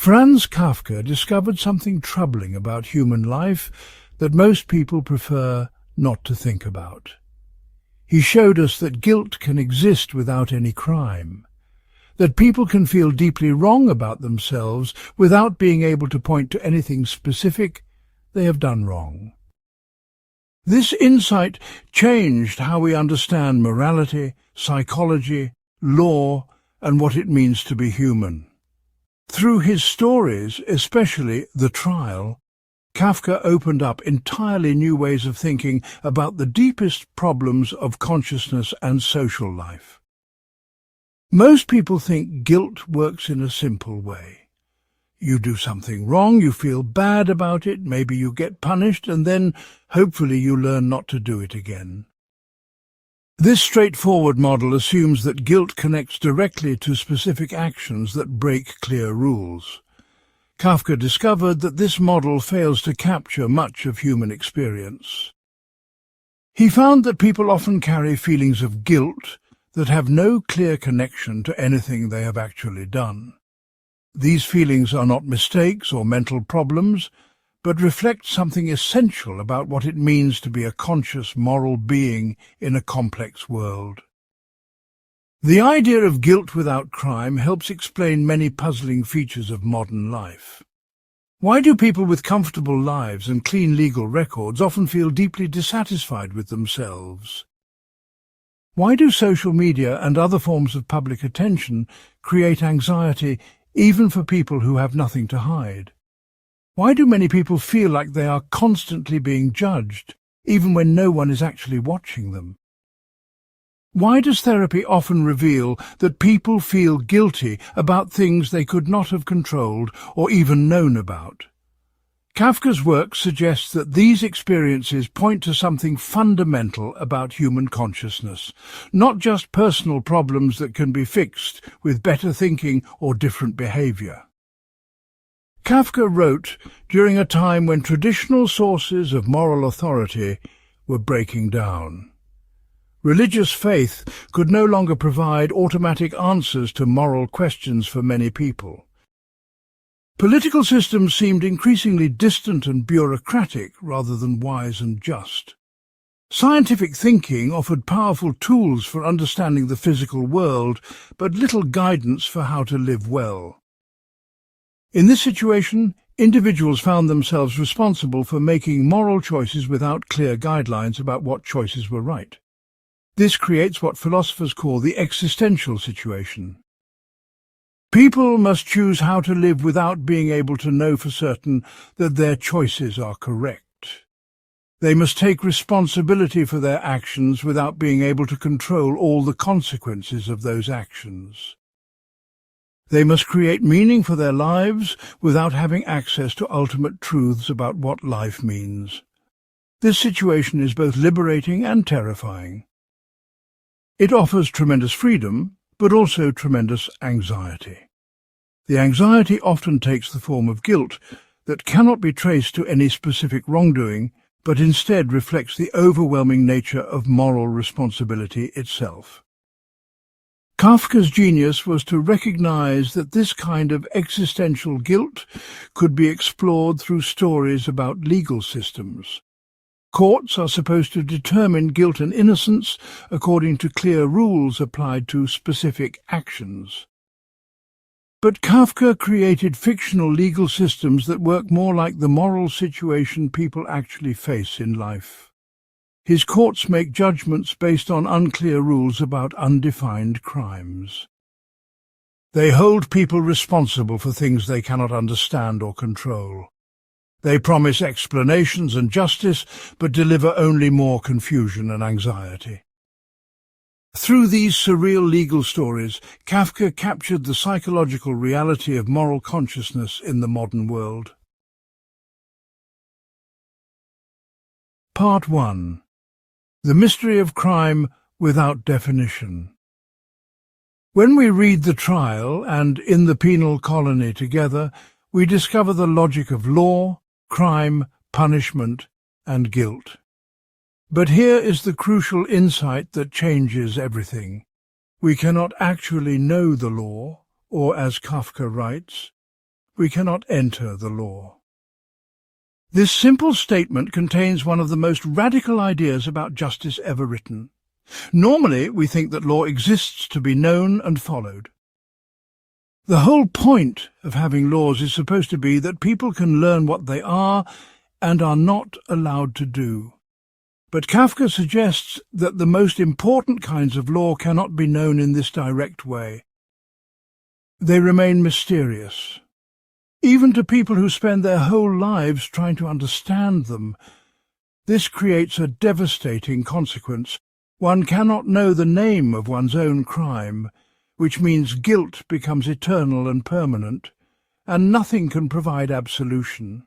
Franz Kafka discovered something troubling about human life that most people prefer not to think about. He showed us that guilt can exist without any crime, that people can feel deeply wrong about themselves without being able to point to anything specific they have done wrong. This insight changed how we understand morality, psychology, law, and what it means to be human. Through his stories, especially The Trial, Kafka opened up entirely new ways of thinking about the deepest problems of consciousness and social life. Most people think guilt works in a simple way. You do something wrong, you feel bad about it, maybe you get punished, and then, hopefully, you learn not to do it again. This straightforward model assumes that guilt connects directly to specific actions that break clear rules. Kafka discovered that this model fails to capture much of human experience. He found that people often carry feelings of guilt that have no clear connection to anything they have actually done. These feelings are not mistakes or mental problems, but reflect something essential about what it means to be a conscious moral being in a complex world. The idea of guilt without crime helps explain many puzzling features of modern life. Why do people with comfortable lives and clean legal records often feel deeply dissatisfied with themselves? Why do social media and other forms of public attention create anxiety even for people who have nothing to hide? Why do many people feel like they are constantly being judged, even when no one is actually watching them? Why does therapy often reveal that people feel guilty about things they could not have controlled or even known about? Kafka's work suggests that these experiences point to something fundamental about human consciousness, not just personal problems that can be fixed with better thinking or different behavior. Kafka wrote during a time when traditional sources of moral authority were breaking down. Religious faith could no longer provide automatic answers to moral questions for many people. Political systems seemed increasingly distant and bureaucratic rather than wise and just. Scientific thinking offered powerful tools for understanding the physical world, but little guidance for how to live well. In this situation, individuals found themselves responsible for making moral choices without clear guidelines about what choices were right. This creates what philosophers call the existential situation. People must choose how to live without being able to know for certain that their choices are correct. They must take responsibility for their actions without being able to control all the consequences of those actions. They must create meaning for their lives without having access to ultimate truths about what life means. This situation is both liberating and terrifying. It offers tremendous freedom, but also tremendous anxiety. The anxiety often takes the form of guilt that cannot be traced to any specific wrongdoing, but instead reflects the overwhelming nature of moral responsibility itself. Kafka's genius was to recognize that this kind of existential guilt could be explored through stories about legal systems. Courts are supposed to determine guilt and innocence according to clear rules applied to specific actions. But Kafka created fictional legal systems that work more like the moral situation people actually face in life. His courts make judgments based on unclear rules about undefined crimes. They hold people responsible for things they cannot understand or control. They promise explanations and justice, but deliver only more confusion and anxiety. Through these surreal legal stories, Kafka captured the psychological reality of moral consciousness in the modern world. Part 1. The Mystery of Crime Without Definition. When we read The Trial and In the Penal Colony together, we discover the logic of law, crime, punishment, and guilt. But here is the crucial insight that changes everything. We cannot actually know the law, or as Kafka writes, we cannot enter the law. This simple statement contains one of the most radical ideas about justice ever written. Normally, we think that law exists to be known and followed. The whole point of having laws is supposed to be that people can learn what they are and are not allowed to do. But Kafka suggests that the most important kinds of law cannot be known in this direct way. They remain mysterious. Even to people who spend their whole lives trying to understand them, this creates a devastating consequence. One cannot know the name of one's own crime, which means guilt becomes eternal and permanent, and nothing can provide absolution.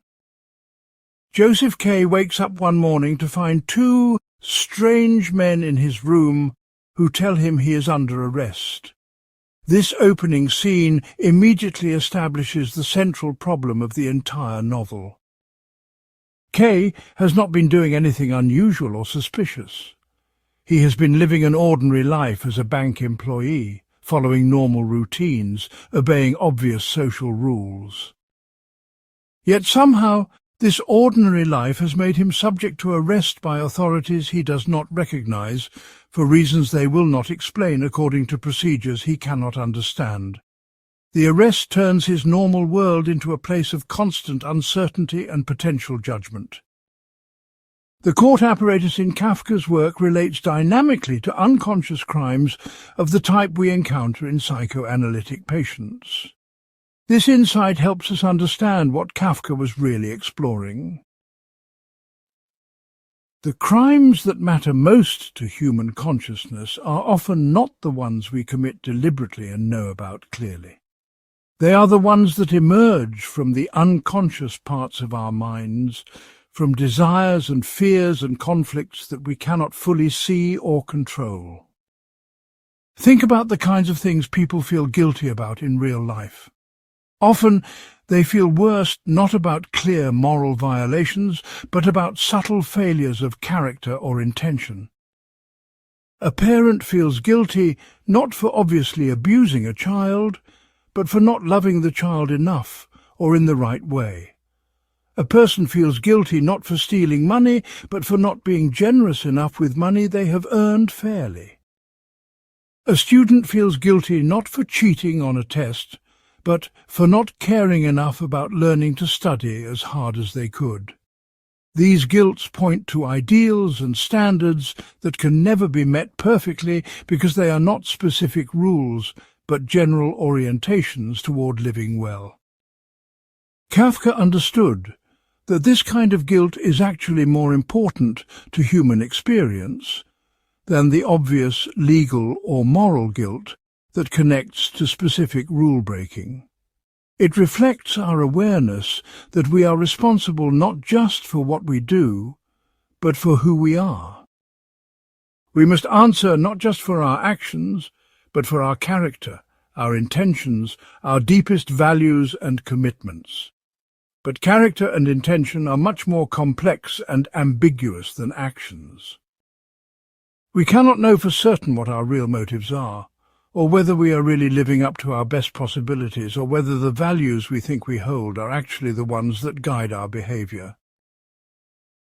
Joseph K. wakes up one morning to find two strange men in his room who tell him he is under arrest. This opening scene immediately establishes the central problem of the entire novel. Kay has not been doing anything unusual or suspicious. He has been living an ordinary life as a bank employee, following normal routines, obeying obvious social rules. Yet somehow, this ordinary life has made him subject to arrest by authorities he does not recognize, for reasons they will not explain according to procedures he cannot understand. The arrest turns his normal world into a place of constant uncertainty and potential judgment. The court apparatus in Kafka's work relates dynamically to unconscious crimes of the type we encounter in psychoanalytic patients. This insight helps us understand what Kafka was really exploring. The crimes that matter most to human consciousness are often not the ones we commit deliberately and know about clearly. They are the ones that emerge from the unconscious parts of our minds, from desires and fears and conflicts that we cannot fully see or control. Think about the kinds of things people feel guilty about in real life. Often they feel worse not about clear moral violations, but about subtle failures of character or intention. A parent feels guilty not for obviously abusing a child, but for not loving the child enough or in the right way. A person feels guilty not for stealing money, but for not being generous enough with money they have earned fairly. A student feels guilty not for cheating on a test, but for not caring enough about learning to study as hard as they could. These guilts point to ideals and standards that can never be met perfectly because they are not specific rules, but general orientations toward living well. Kafka understood that this kind of guilt is actually more important to human experience than the obvious legal or moral guilt that connects to specific rule-breaking. It reflects our awareness that we are responsible not just for what we do, but for who we are. We must answer not just for our actions, but for our character, our intentions, our deepest values and commitments. But character and intention are much more complex and ambiguous than actions. We cannot know for certain what our real motives are, or whether we are really living up to our best possibilities, or whether the values we think we hold are actually the ones that guide our behavior.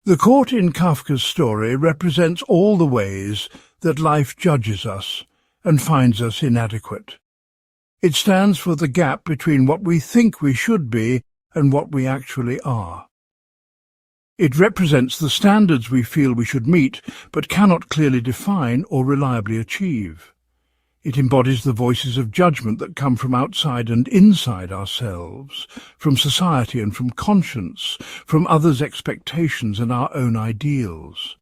The court in Kafka's story represents all the ways that life judges us and finds us inadequate. It stands for the gap between what we think we should be and what we actually are. It represents the standards we feel we should meet, but cannot clearly define or reliably achieve. It embodies the voices of judgment that come from outside and inside ourselves, from society and from conscience, from others' expectations and our own ideals.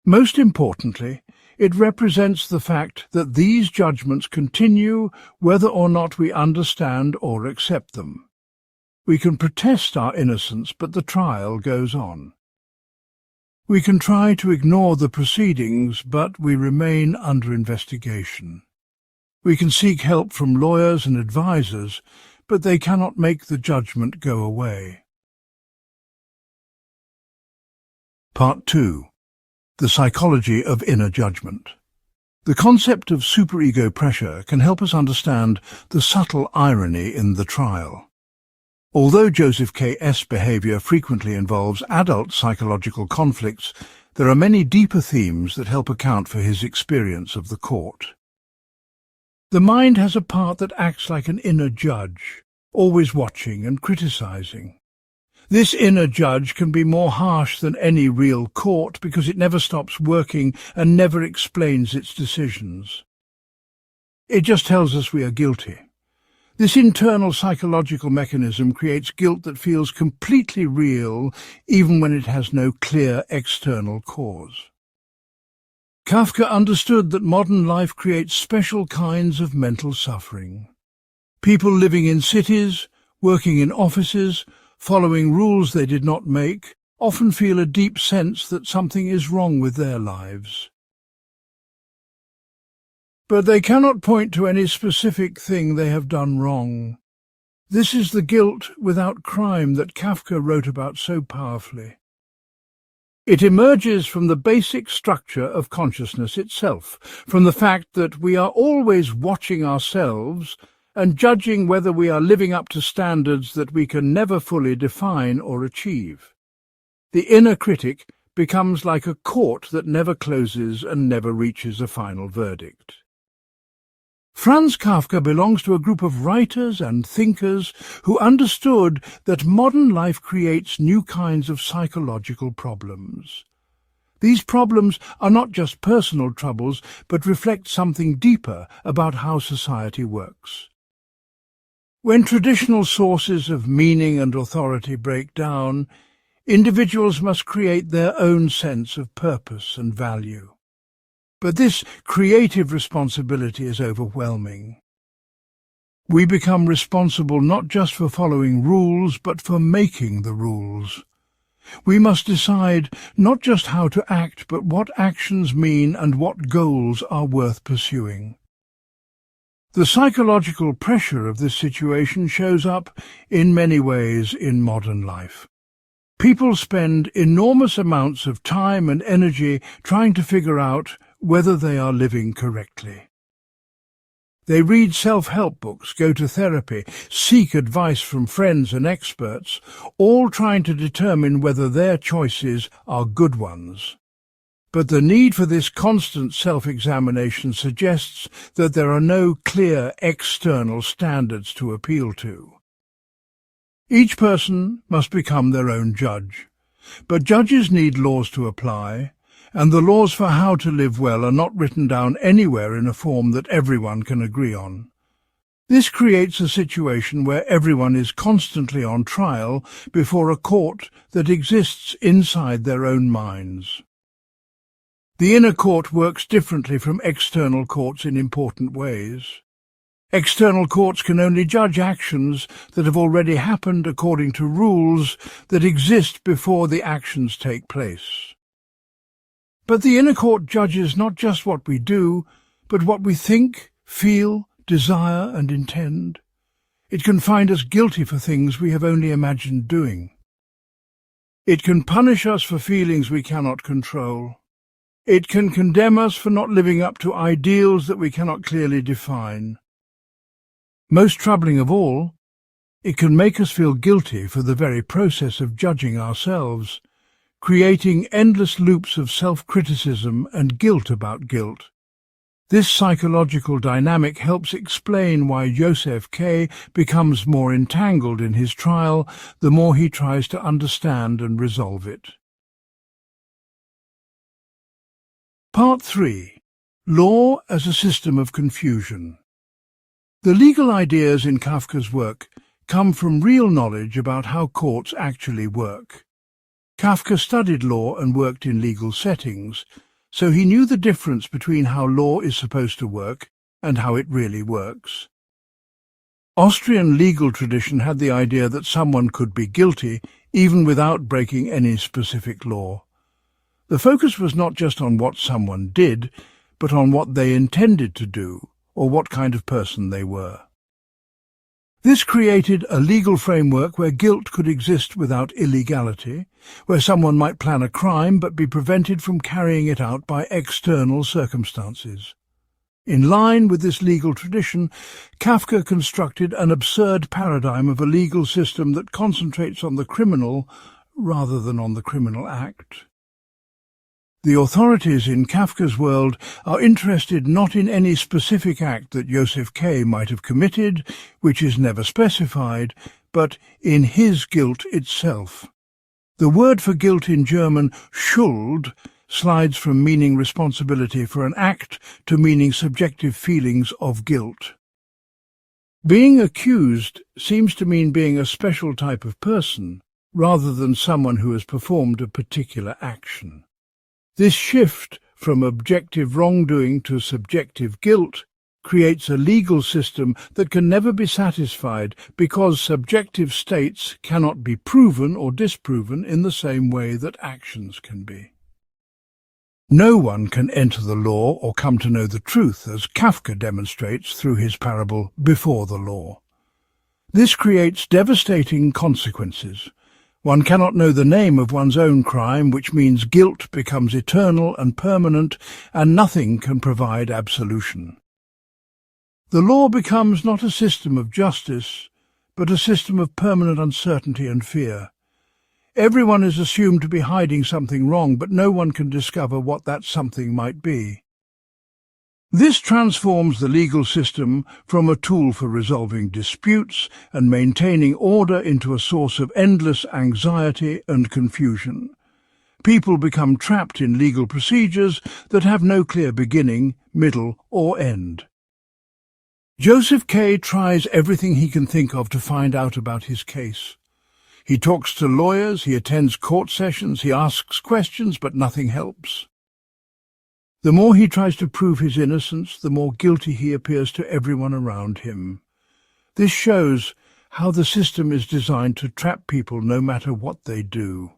Most importantly, it represents the fact that these judgments continue whether or not we understand or accept them. We can protest our innocence, but the trial goes on. We can try to ignore the proceedings, but we remain under investigation. We can seek help from lawyers and advisors, but they cannot make the judgment go away. Part 2. The Psychology of Inner Judgment. The concept of superego pressure can help us understand the subtle irony in the trial. Although Joseph K. S. behavior frequently involves adult psychological conflicts, there are many deeper themes that help account for his experience of the court. The mind has a part that acts like an inner judge, always watching and criticizing. This inner judge can be more harsh than any real court because it never stops working and never explains its decisions. It just tells us we are guilty. This internal psychological mechanism creates guilt that feels completely real even when it has no clear external cause. Kafka understood that modern life creates special kinds of mental suffering. People living in cities, working in offices, following rules they did not make, often feel a deep sense that something is wrong with their lives. But they cannot point to any specific thing they have done wrong. This is the guilt without crime that Kafka wrote about so powerfully. It emerges from the basic structure of consciousness itself, from the fact that we are always watching ourselves and judging whether we are living up to standards that we can never fully define or achieve. The inner critic becomes like a court that never closes and never reaches a final verdict. Franz Kafka belongs to a group of writers and thinkers who understood that modern life creates new kinds of psychological problems. These problems are not just personal troubles, but reflect something deeper about how society works. When traditional sources of meaning and authority break down, individuals must create their own sense of purpose and value. But this creative responsibility is overwhelming. We become responsible not just for following rules, but for making the rules. We must decide not just how to act, but what actions mean and what goals are worth pursuing. The psychological pressure of this situation shows up in many ways in modern life. People spend enormous amounts of time and energy trying to figure out whether they are living correctly. They read self-help books, go to therapy, seek advice from friends and experts, all trying to determine whether their choices are good ones. But the need for this constant self-examination suggests that there are no clear external standards to appeal to. Each person must become their own judge, but judges need laws to apply, and the laws for how to live well are not written down anywhere in a form that everyone can agree on. This creates a situation where everyone is constantly on trial before a court that exists inside their own minds. The inner court works differently from external courts in important ways. External courts can only judge actions that have already happened according to rules that exist before the actions take place. But the inner court judges not just what we do, but what we think, feel, desire and intend. It can find us guilty for things we have only imagined doing. It can punish us for feelings we cannot control. It can condemn us for not living up to ideals that we cannot clearly define. Most troubling of all, it can make us feel guilty for the very process of judging ourselves, creating endless loops of self-criticism and guilt about guilt. This psychological dynamic helps explain why Joseph K. becomes more entangled in his trial the more he tries to understand and resolve it. Part 3. Law as a system of confusion. The legal ideas in Kafka's work come from real knowledge about how courts actually work. Kafka studied law and worked in legal settings, so he knew the difference between how law is supposed to work and how it really works. Austrian legal tradition had the idea that someone could be guilty even without breaking any specific law. The focus was not just on what someone did, but on what they intended to do, or what kind of person they were. This created a legal framework where guilt could exist without illegality, where someone might plan a crime but be prevented from carrying it out by external circumstances. In line with this legal tradition, Kafka constructed an absurd paradigm of a legal system that concentrates on the criminal rather than on the criminal act. The authorities in Kafka's world are interested not in any specific act that Joseph K. might have committed, which is never specified, but in his guilt itself. The word for guilt in German, Schuld, slides from meaning responsibility for an act to meaning subjective feelings of guilt. Being accused seems to mean being a special type of person, rather than someone who has performed a particular action. This shift from objective wrongdoing to subjective guilt creates a legal system that can never be satisfied because subjective states cannot be proven or disproven in the same way that actions can be. No one can enter the law or come to know the truth, as Kafka demonstrates through his parable Before the Law. This creates devastating consequences. One cannot know the name of one's own crime, which means guilt becomes eternal and permanent, and nothing can provide absolution. The law becomes not a system of justice, but a system of permanent uncertainty and fear. Everyone is assumed to be hiding something wrong, but no one can discover what that something might be. This transforms the legal system from a tool for resolving disputes and maintaining order into a source of endless anxiety and confusion. People become trapped in legal procedures that have no clear beginning, middle, or end. Joseph K. tries everything he can think of to find out about his case. He talks to lawyers, he attends court sessions, he asks questions, but nothing helps. The more he tries to prove his innocence, the more guilty he appears to everyone around him. This shows how the system is designed to trap people no matter what they do.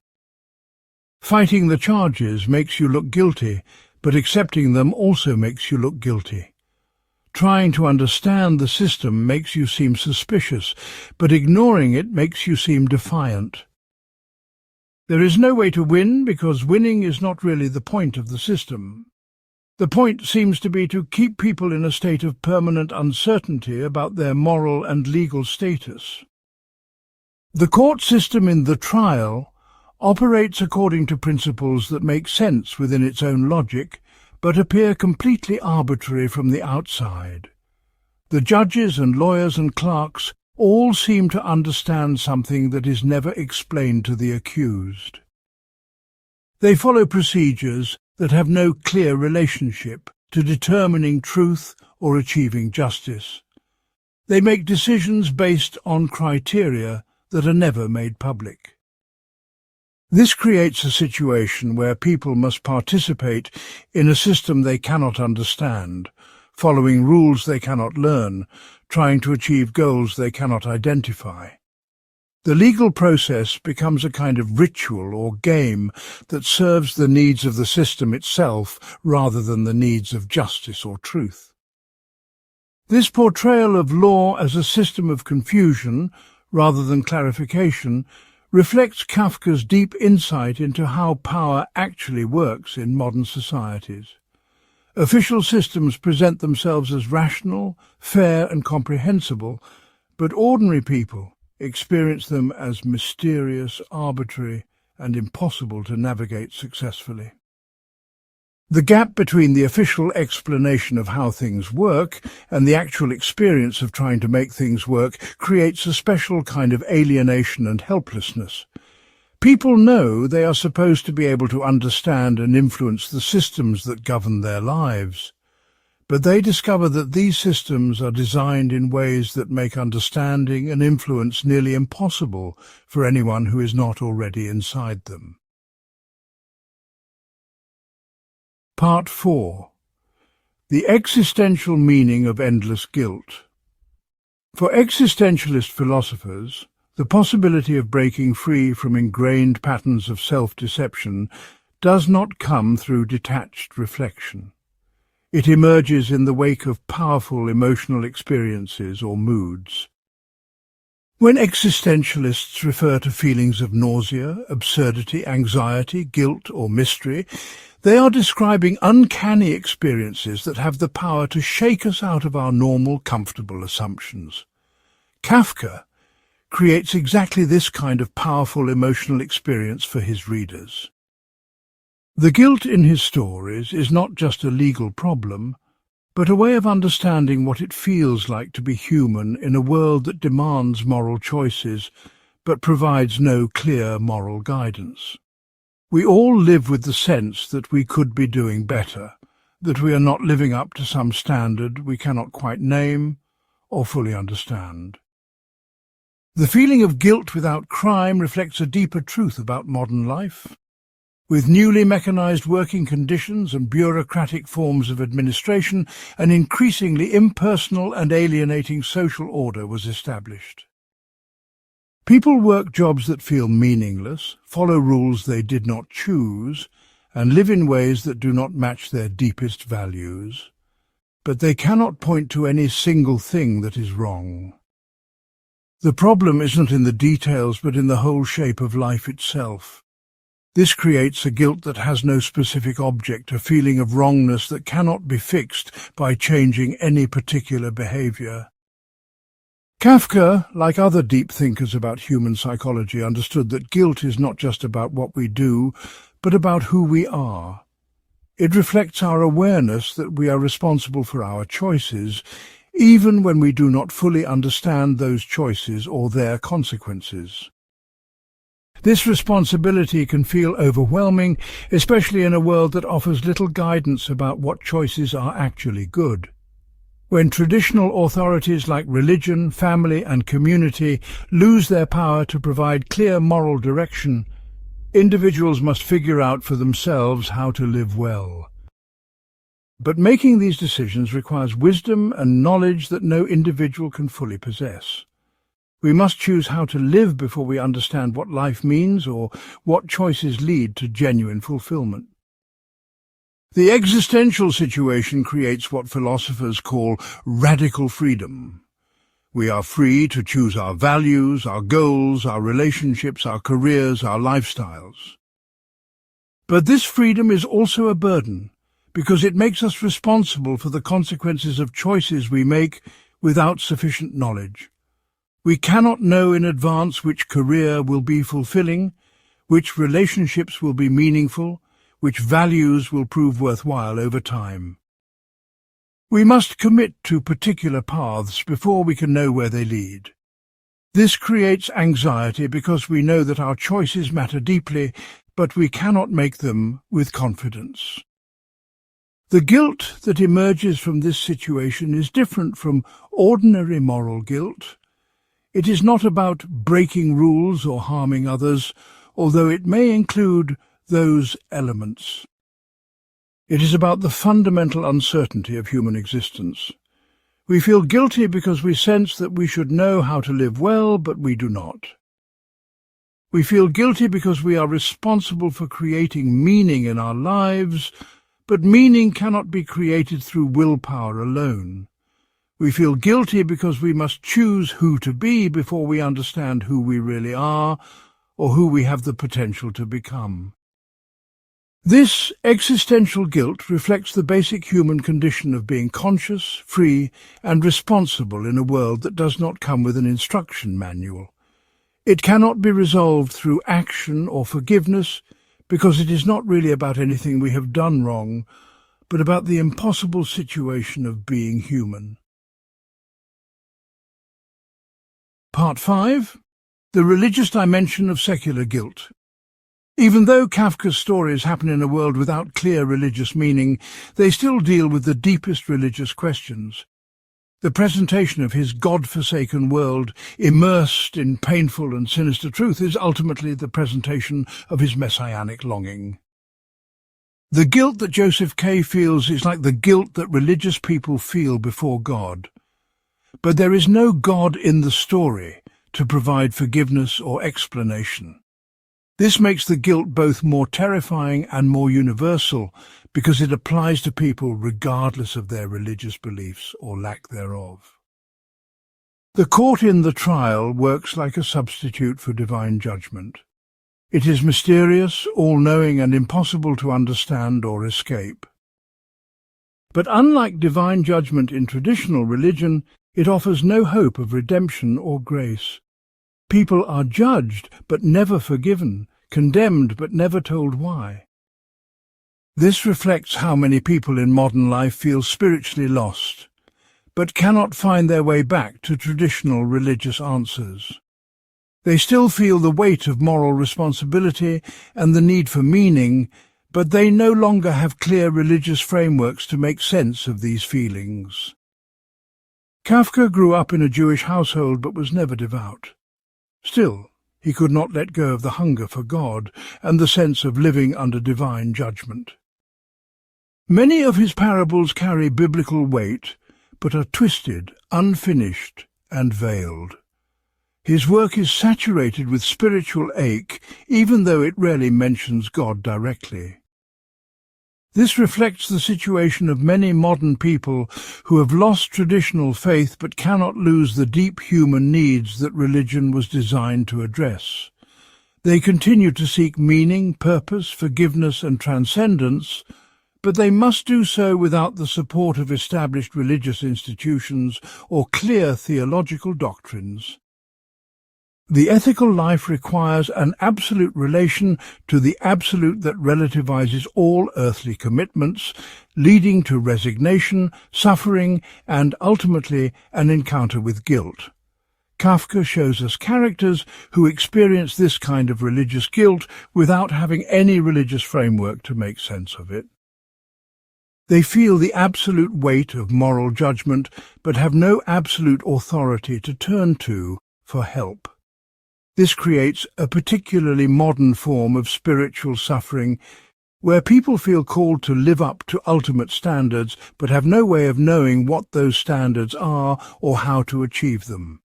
Fighting the charges makes you look guilty, but accepting them also makes you look guilty. Trying to understand the system makes you seem suspicious, but ignoring it makes you seem defiant. There is no way to win because winning is not really the point of the system. The point seems to be to keep people in a state of permanent uncertainty about their moral and legal status. The court system in The Trial operates according to principles that make sense within its own logic, but appear completely arbitrary from the outside. The judges and lawyers and clerks all seem to understand something that is never explained to the accused. They follow procedures that have no clear relationship to determining truth or achieving justice. They make decisions based on criteria that are never made public. This creates a situation where people must participate in a system they cannot understand, following rules they cannot learn, trying to achieve goals they cannot identify. The legal process becomes a kind of ritual or game that serves the needs of the system itself rather than the needs of justice or truth. This portrayal of law as a system of confusion rather than clarification reflects Kafka's deep insight into how power actually works in modern societies. Official systems present themselves as rational, fair and comprehensible, but ordinary people experience them as mysterious, arbitrary, and impossible to navigate successfully. The gap between the official explanation of how things work and the actual experience of trying to make things work creates a special kind of alienation and helplessness. People know they are supposed to be able to understand and influence the systems that govern their lives, but they discover that these systems are designed in ways that make understanding and influence nearly impossible for anyone who is not already inside them. Part 4. The existential meaning of endless guilt. For existentialist philosophers, the possibility of breaking free from ingrained patterns of self-deception does not come through detached reflection. It emerges in the wake of powerful emotional experiences or moods. When existentialists refer to feelings of nausea, absurdity, anxiety, guilt, or mystery, they are describing uncanny experiences that have the power to shake us out of our normal, comfortable assumptions. Kafka creates exactly this kind of powerful emotional experience for his readers. The guilt in his stories is not just a legal problem, but a way of understanding what it feels like to be human in a world that demands moral choices but provides no clear moral guidance. We all live with the sense that we could be doing better, that we are not living up to some standard we cannot quite name or fully understand. The feeling of guilt without crime reflects a deeper truth about modern life. With newly mechanized working conditions and bureaucratic forms of administration, an increasingly impersonal and alienating social order was established. People work jobs that feel meaningless, follow rules they did not choose, and live in ways that do not match their deepest values. But they cannot point to any single thing that is wrong. The problem isn't in the details, but in the whole shape of life itself. This creates a guilt that has no specific object, a feeling of wrongness that cannot be fixed by changing any particular behavior. Kafka, like other deep thinkers about human psychology, understood that guilt is not just about what we do, but about who we are. It reflects our awareness that we are responsible for our choices, even when we do not fully understand those choices or their consequences. This responsibility can feel overwhelming, especially in a world that offers little guidance about what choices are actually good. When traditional authorities like religion, family and community lose their power to provide clear moral direction, individuals must figure out for themselves how to live well. But making these decisions requires wisdom and knowledge that no individual can fully possess. We must choose how to live before we understand what life means or what choices lead to genuine fulfillment. The existential situation creates what philosophers call radical freedom. We are free to choose our values, our goals, our relationships, our careers, our lifestyles. But this freedom is also a burden, because it makes us responsible for the consequences of choices we make without sufficient knowledge. We cannot know in advance which career will be fulfilling, which relationships will be meaningful, which values will prove worthwhile over time. We must commit to particular paths before we can know where they lead. This creates anxiety because we know that our choices matter deeply, but we cannot make them with confidence. The guilt that emerges from this situation is different from ordinary moral guilt. It is not about breaking rules or harming others, although it may include those elements. It is about the fundamental uncertainty of human existence. We feel guilty because we sense that we should know how to live well, but we do not. We feel guilty because we are responsible for creating meaning in our lives, but meaning cannot be created through willpower alone. We feel guilty because we must choose who to be before we understand who we really are or who we have the potential to become. This existential guilt reflects the basic human condition of being conscious, free, and responsible in a world that does not come with an instruction manual. It cannot be resolved through action or forgiveness because it is not really about anything we have done wrong, but about the impossible situation of being human. Part 5. The religious dimension of secular guilt. Even though Kafka's stories happen in a world without clear religious meaning, they still deal with the deepest religious questions. The presentation of his God-forsaken world, immersed in painful and sinister truth, is ultimately the presentation of his messianic longing. The guilt that Joseph K. feels is like the guilt that religious people feel before God. But there is no God in the story to provide forgiveness or explanation. This makes the guilt both more terrifying and more universal because it applies to people regardless of their religious beliefs or lack thereof. The court in the trial works like a substitute for divine judgment. It is mysterious, all-knowing, and impossible to understand or escape. But unlike divine judgment in traditional religion, it offers no hope of redemption or grace. People are judged but never forgiven, condemned but never told why. This reflects how many people in modern life feel spiritually lost, but cannot find their way back to traditional religious answers. They still feel the weight of moral responsibility and the need for meaning, but they no longer have clear religious frameworks to make sense of these feelings. Kafka grew up in a Jewish household but was never devout. Still, he could not let go of the hunger for God and the sense of living under divine judgment. Many of his parables carry biblical weight, but are twisted, unfinished, and veiled. His work is saturated with spiritual ache, even though it rarely mentions God directly. This reflects the situation of many modern people who have lost traditional faith but cannot lose the deep human needs that religion was designed to address. They continue to seek meaning, purpose, forgiveness, and transcendence, but they must do so without the support of established religious institutions or clear theological doctrines. The ethical life requires an absolute relation to the absolute that relativizes all earthly commitments, leading to resignation, suffering, and ultimately an encounter with guilt. Kafka shows us characters who experience this kind of religious guilt without having any religious framework to make sense of it. They feel the absolute weight of moral judgment, but have no absolute authority to turn to for help. This creates a particularly modern form of spiritual suffering, where people feel called to live up to ultimate standards, but have no way of knowing what those standards are or how to achieve them.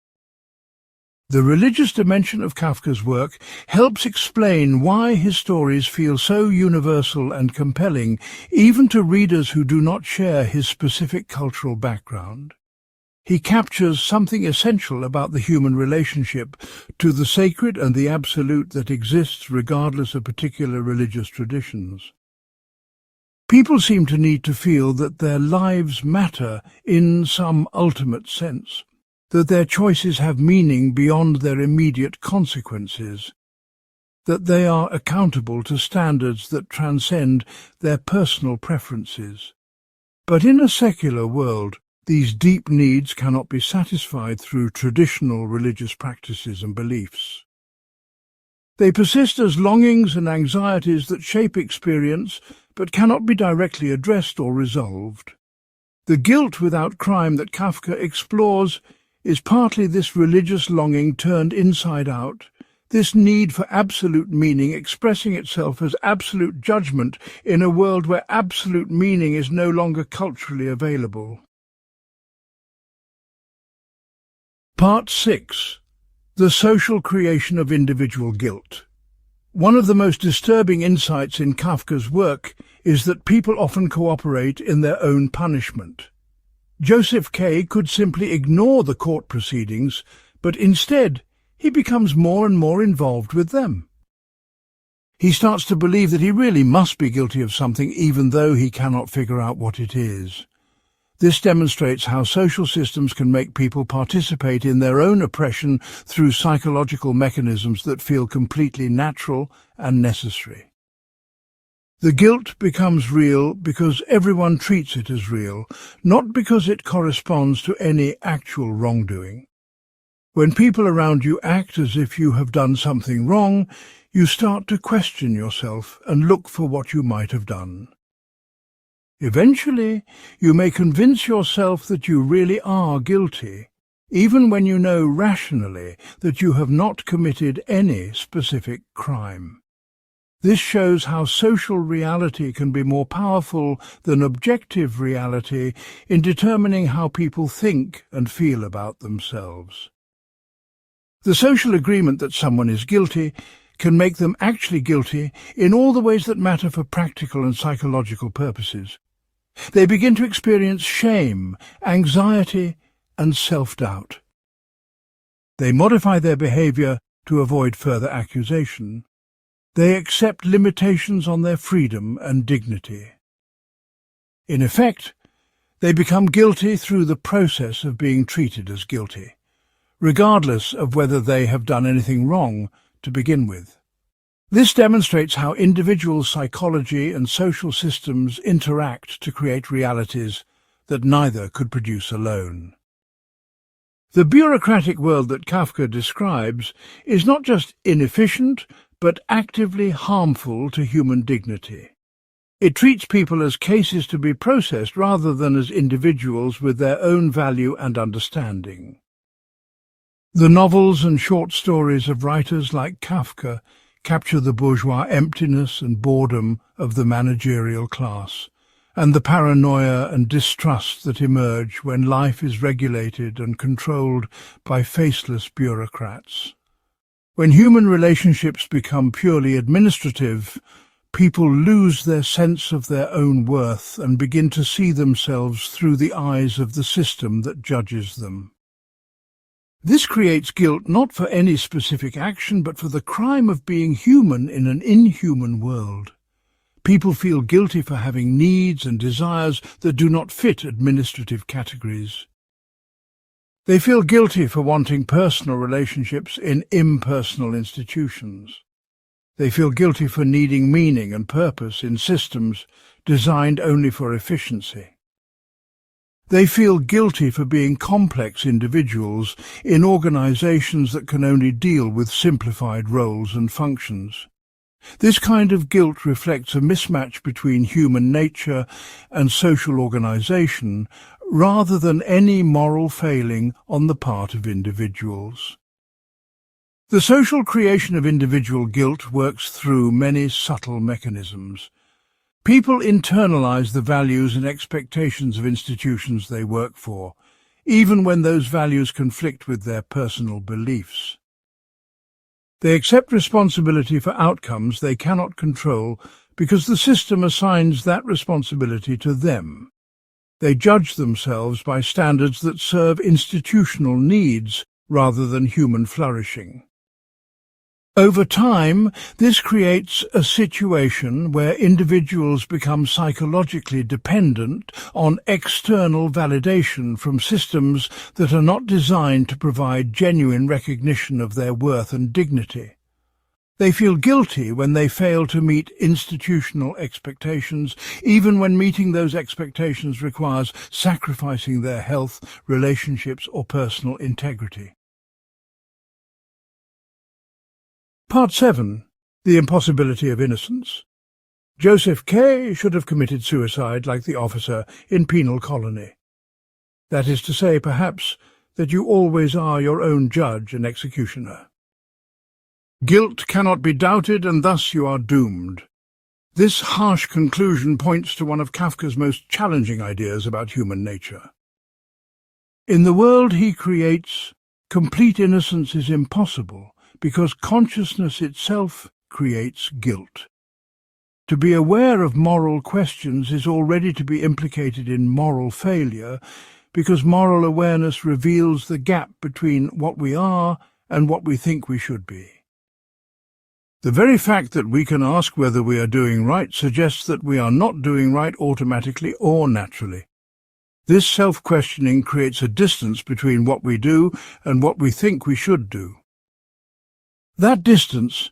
The religious dimension of Kafka's work helps explain why his stories feel so universal and compelling, even to readers who do not share his specific cultural background. He captures something essential about the human relationship to the sacred and the absolute that exists regardless of particular religious traditions. People seem to need to feel that their lives matter in some ultimate sense, that their choices have meaning beyond their immediate consequences, that they are accountable to standards that transcend their personal preferences. But in a secular world, these deep needs cannot be satisfied through traditional religious practices and beliefs. They persist as longings and anxieties that shape experience, but cannot be directly addressed or resolved. The guilt without crime that Kafka explores is partly this religious longing turned inside out, this need for absolute meaning expressing itself as absolute judgment in a world where absolute meaning is no longer culturally available. Part 6. The social creation of individual guilt. One of the most disturbing insights in Kafka's work is that people often cooperate in their own punishment. Joseph K. could simply ignore the court proceedings, but instead he becomes more and more involved with them. He starts to believe that he really must be guilty of something even though he cannot figure out what it is. This demonstrates how social systems can make people participate in their own oppression through psychological mechanisms that feel completely natural and necessary. The guilt becomes real because everyone treats it as real, not because it corresponds to any actual wrongdoing. When people around you act as if you have done something wrong, you start to question yourself and look for what you might have done. Eventually, you may convince yourself that you really are guilty, even when you know rationally that you have not committed any specific crime. This shows how social reality can be more powerful than objective reality in determining how people think and feel about themselves. The social agreement that someone is guilty can make them actually guilty in all the ways that matter for practical and psychological purposes. They begin to experience shame, anxiety, and self-doubt. They modify their behavior to avoid further accusation. They accept limitations on their freedom and dignity. In effect, they become guilty through the process of being treated as guilty, regardless of whether they have done anything wrong to begin with. This demonstrates how individual psychology and social systems interact to create realities that neither could produce alone. The bureaucratic world that Kafka describes is not just inefficient, but actively harmful to human dignity. It treats people as cases to be processed rather than as individuals with their own value and understanding. The novels and short stories of writers like Kafka capture the bourgeois emptiness and boredom of the managerial class, and the paranoia and distrust that emerge when life is regulated and controlled by faceless bureaucrats. When human relationships become purely administrative, people lose their sense of their own worth and begin to see themselves through the eyes of the system that judges them. This creates guilt not for any specific action, but for the crime of being human in an inhuman world. People feel guilty for having needs and desires that do not fit administrative categories. They feel guilty for wanting personal relationships in impersonal institutions. They feel guilty for needing meaning and purpose in systems designed only for efficiency. They feel guilty for being complex individuals in organizations that can only deal with simplified roles and functions. This kind of guilt reflects a mismatch between human nature and social organization, rather than any moral failing on the part of individuals. The social creation of individual guilt works through many subtle mechanisms. People internalize the values and expectations of institutions they work for, even when those values conflict with their personal beliefs. They accept responsibility for outcomes they cannot control because the system assigns that responsibility to them. They judge themselves by standards that serve institutional needs rather than human flourishing. Over time, this creates a situation where individuals become psychologically dependent on external validation from systems that are not designed to provide genuine recognition of their worth and dignity. They feel guilty when they fail to meet institutional expectations, even when meeting those expectations requires sacrificing their health, relationships, or personal integrity. Part 7. The Impossibility of Innocence. Joseph K. should have committed suicide like the officer in Penal Colony. That is to say, perhaps, that you always are your own judge and executioner. Guilt cannot be doubted, and thus you are doomed. This harsh conclusion points to one of Kafka's most challenging ideas about human nature. In the world he creates, complete innocence is impossible, because consciousness itself creates guilt. To be aware of moral questions is already to be implicated in moral failure, because moral awareness reveals the gap between what we are and what we think we should be. The very fact that we can ask whether we are doing right suggests that we are not doing right automatically or naturally. This self-questioning creates a distance between what we do and what we think we should do. That distance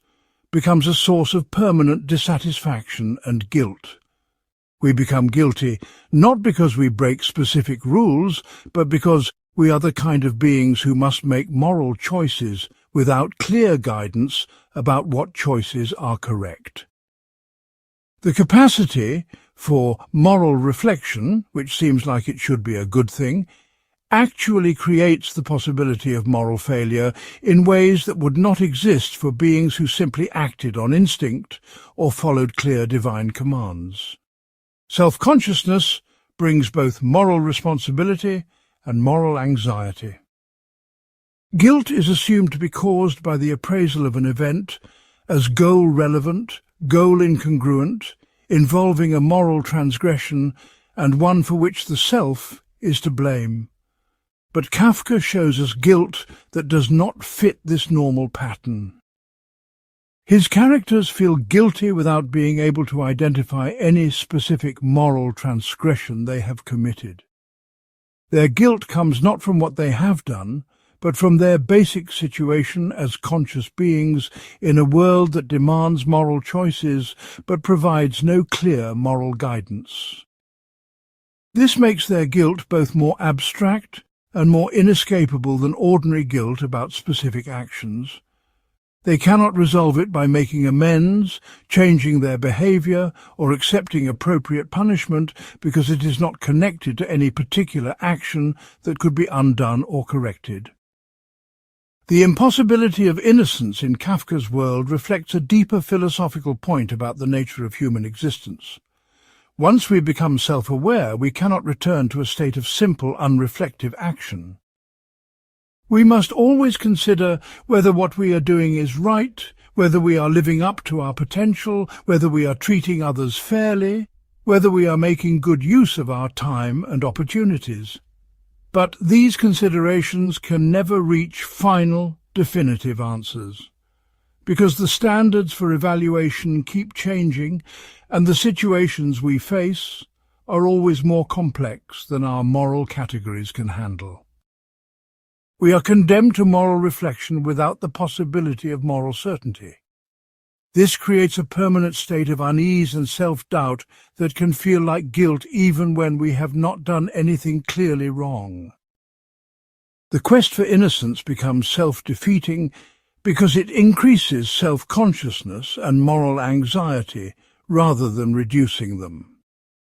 becomes a source of permanent dissatisfaction and guilt. We become guilty not because we break specific rules, but because we are the kind of beings who must make moral choices without clear guidance about what choices are correct. The capacity for moral reflection, which seems like it should be a good thing, actually creates the possibility of moral failure in ways that would not exist for beings who simply acted on instinct or followed clear divine commands. Self-consciousness brings both moral responsibility and moral anxiety. Guilt is assumed to be caused by the appraisal of an event as goal-relevant, goal-incongruent, involving a moral transgression, and one for which the self is to blame. But Kafka shows us guilt that does not fit this normal pattern. His characters feel guilty without being able to identify any specific moral transgression they have committed. Their guilt comes not from what they have done, but from their basic situation as conscious beings in a world that demands moral choices but provides no clear moral guidance. This makes their guilt both more abstract and more inescapable than ordinary guilt about specific actions. They cannot resolve it by making amends, changing their behavior, or accepting appropriate punishment because it is not connected to any particular action that could be undone or corrected. The impossibility of innocence in Kafka's world reflects a deeper philosophical point about the nature of human existence. Once we become self-aware, we cannot return to a state of simple, unreflective action. We must always consider whether what we are doing is right, whether we are living up to our potential, whether we are treating others fairly, whether we are making good use of our time and opportunities. But these considerations can never reach final, definitive answers, because the standards for evaluation keep changing and the situations we face are always more complex than our moral categories can handle. We are condemned to moral reflection without the possibility of moral certainty. This creates a permanent state of unease and self-doubt that can feel like guilt even when we have not done anything clearly wrong. The quest for innocence becomes self-defeating because it increases self-consciousness and moral anxiety rather than reducing them.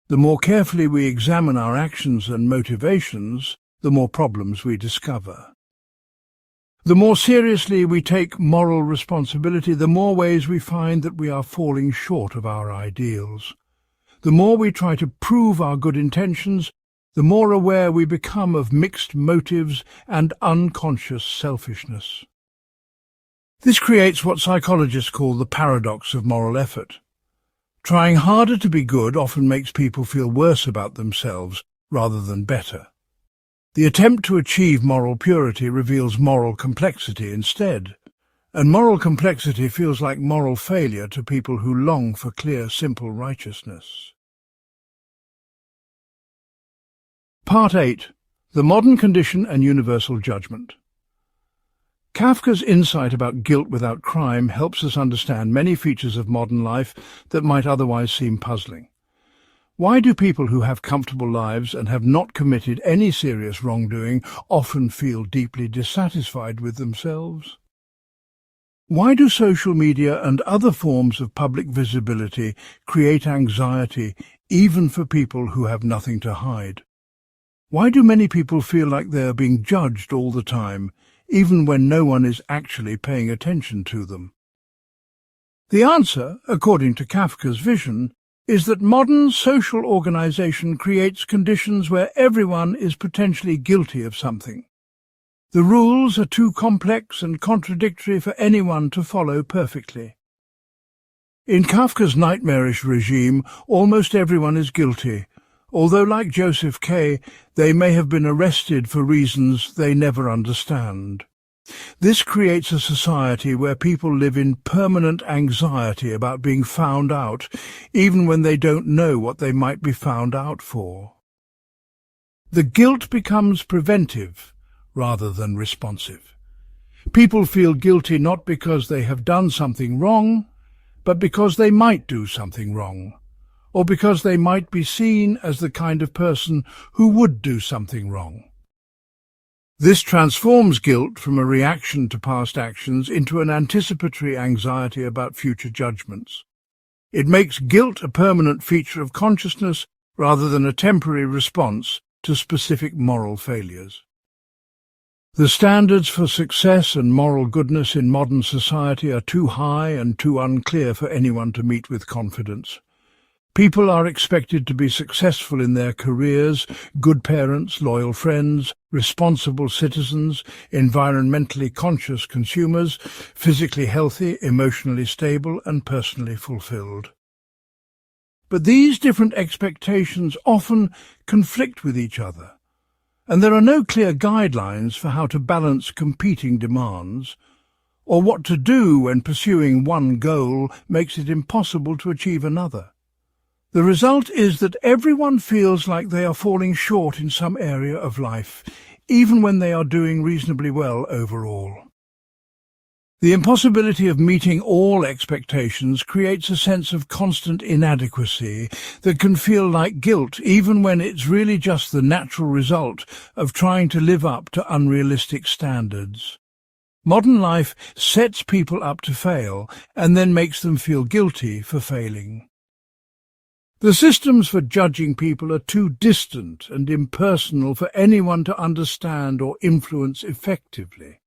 The more carefully we examine our actions and motivations, the more problems we discover. The more seriously we take moral responsibility, the more ways we find that we are falling short of our ideals. The more we try to prove our good intentions, the more aware we become of mixed motives and unconscious selfishness. This creates what psychologists call the paradox of moral effort. Trying harder to be good often makes people feel worse about themselves rather than better. The attempt to achieve moral purity reveals moral complexity instead, and moral complexity feels like moral failure to people who long for clear, simple righteousness. Part 8. The Modern Condition and Universal Judgment. Kafka's insight about guilt without crime helps us understand many features of modern life that might otherwise seem puzzling. Why do people who have comfortable lives and have not committed any serious wrongdoing often feel deeply dissatisfied with themselves? Why do social media and other forms of public visibility create anxiety even for people who have nothing to hide? Why do many people feel like they are being judged all the time, even when no one is actually paying attention to them? The answer, according to Kafka's vision, is that modern social organization creates conditions where everyone is potentially guilty of something. The rules are too complex and contradictory for anyone to follow perfectly. In Kafka's nightmarish regime, almost everyone is guilty, although, like Joseph K., they may have been arrested for reasons they never understand. This creates a society where people live in permanent anxiety about being found out, even when they don't know what they might be found out for. The guilt becomes preventive rather than responsive. People feel guilty not because they have done something wrong, but because they might do something wrong, or because they might be seen as the kind of person who would do something wrong. This transforms guilt from a reaction to past actions into an anticipatory anxiety about future judgments. It makes guilt a permanent feature of consciousness rather than a temporary response to specific moral failures. The standards for success and moral goodness in modern society are too high and too unclear for anyone to meet with confidence. People are expected to be successful in their careers, good parents, loyal friends, responsible citizens, environmentally conscious consumers, physically healthy, emotionally stable, and personally fulfilled. But these different expectations often conflict with each other, and there are no clear guidelines for how to balance competing demands, or what to do when pursuing one goal makes it impossible to achieve another. The result is that everyone feels like they are falling short in some area of life, even when they are doing reasonably well overall. The impossibility of meeting all expectations creates a sense of constant inadequacy that can feel like guilt, even when it's really just the natural result of trying to live up to unrealistic standards. Modern life sets people up to fail and then makes them feel guilty for failing. The systems for judging people are too distant and impersonal for anyone to understand or influence effectively.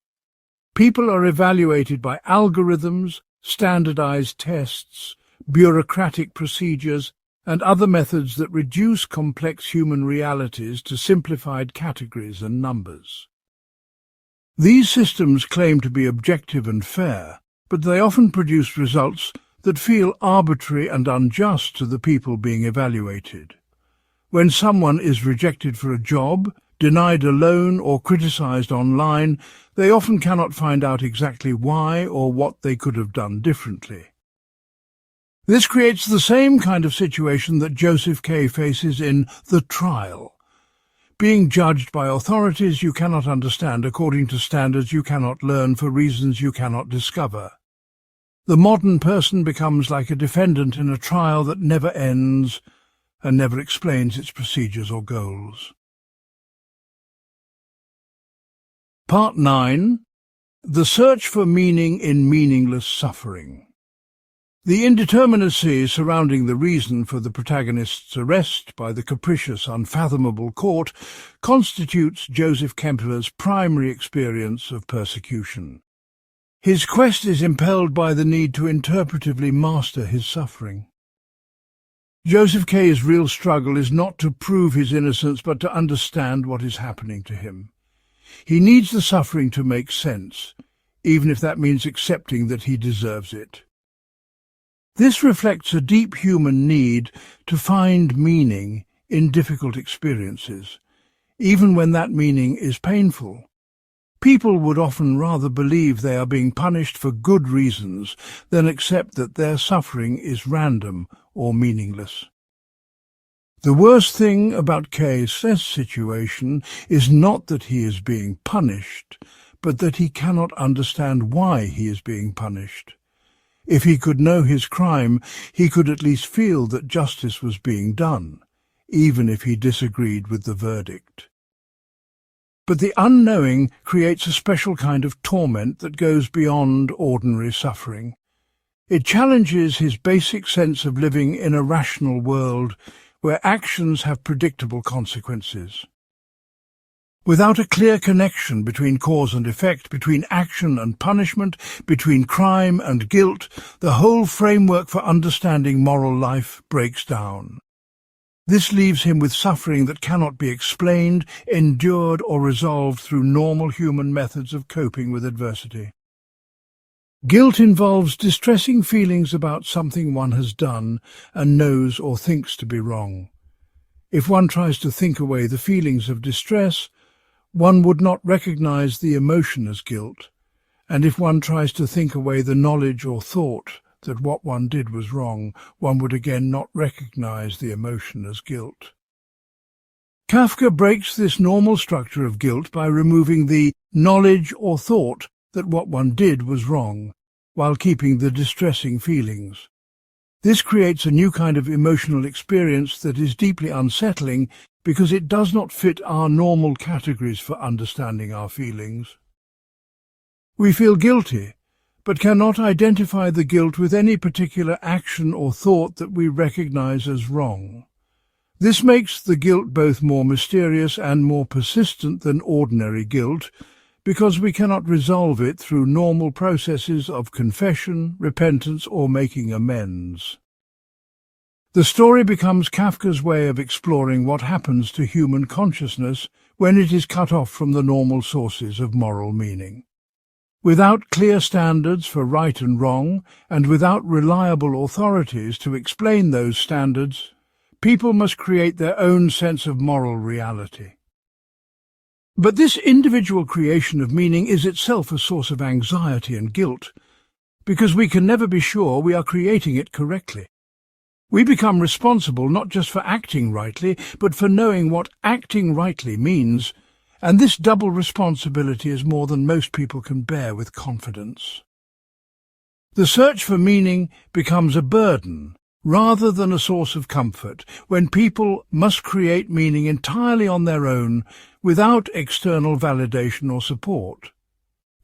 People are evaluated by algorithms, standardized tests, bureaucratic procedures, and other methods that reduce complex human realities to simplified categories and numbers. These systems claim to be objective and fair, but they often produce results that feel arbitrary and unjust to the people being evaluated. When someone is rejected for a job, denied a loan, or criticized online, they often cannot find out exactly why or what they could have done differently. This creates the same kind of situation that Joseph K. faces in The Trial. Being judged by authorities you cannot understand according to standards you cannot learn for reasons you cannot discover. The modern person becomes like a defendant in a trial that never ends and never explains its procedures or goals. Part 9. The Search for Meaning in Meaningless Suffering. The indeterminacy surrounding the reason for the protagonist's arrest by the capricious, unfathomable court constitutes Joseph Kempler's primary experience of persecution. His quest is impelled by the need to interpretively master his suffering. Joseph K.'s real struggle is not to prove his innocence, but to understand what is happening to him. He needs the suffering to make sense, even if that means accepting that he deserves it. This reflects a deep human need to find meaning in difficult experiences, even when that meaning is painful. People would often rather believe they are being punished for good reasons than accept that their suffering is random or meaningless. The worst thing about K's situation is not that he is being punished, but that he cannot understand why he is being punished. If he could know his crime, he could at least feel that justice was being done, even if he disagreed with the verdict. But the unknowing creates a special kind of torment that goes beyond ordinary suffering. It challenges his basic sense of living in a rational world where actions have predictable consequences. Without a clear connection between cause and effect, between action and punishment, between crime and guilt, the whole framework for understanding moral life breaks down. This leaves him with suffering that cannot be explained, endured, or resolved through normal human methods of coping with adversity. Guilt involves distressing feelings about something one has done and knows or thinks to be wrong. If one tries to think away the feelings of distress, one would not recognize the emotion as guilt, and if one tries to think away the knowledge or thought that what one did was wrong, one would again not recognize the emotion as guilt. Kafka breaks this normal structure of guilt by removing the knowledge or thought that what one did was wrong, while keeping the distressing feelings. This creates a new kind of emotional experience that is deeply unsettling because it does not fit our normal categories for understanding our feelings. We feel guilty, but cannot identify the guilt with any particular action or thought that we recognize as wrong. This makes the guilt both more mysterious and more persistent than ordinary guilt, because we cannot resolve it through normal processes of confession, repentance, or making amends. The story becomes Kafka's way of exploring what happens to human consciousness when it is cut off from the normal sources of moral meaning. Without clear standards for right and wrong, and without reliable authorities to explain those standards, people must create their own sense of moral reality. But this individual creation of meaning is itself a source of anxiety and guilt, because we can never be sure we are creating it correctly. We become responsible not just for acting rightly, but for knowing what acting rightly means, and this double responsibility is more than most people can bear with confidence. The search for meaning becomes a burden rather than a source of comfort when people must create meaning entirely on their own without external validation or support.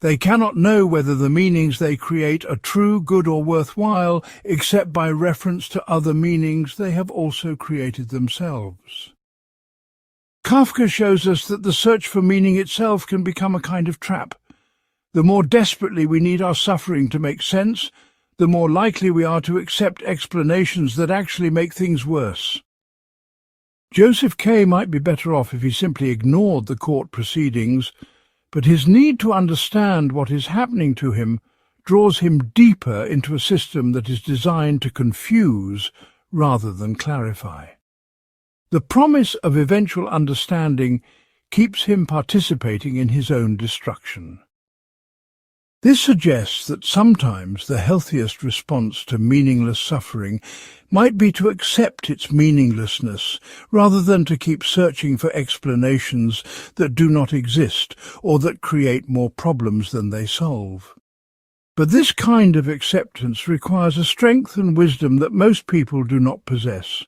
They cannot know whether the meanings they create are true, good, or worthwhile except by reference to other meanings they have also created themselves. Kafka shows us that the search for meaning itself can become a kind of trap. The more desperately we need our suffering to make sense, the more likely we are to accept explanations that actually make things worse. Joseph K. might be better off if he simply ignored the court proceedings, but his need to understand what is happening to him draws him deeper into a system that is designed to confuse rather than clarify. The promise of eventual understanding keeps him participating in his own destruction. This suggests that sometimes the healthiest response to meaningless suffering might be to accept its meaninglessness rather than to keep searching for explanations that do not exist or that create more problems than they solve. But this kind of acceptance requires a strength and wisdom that most people do not possess,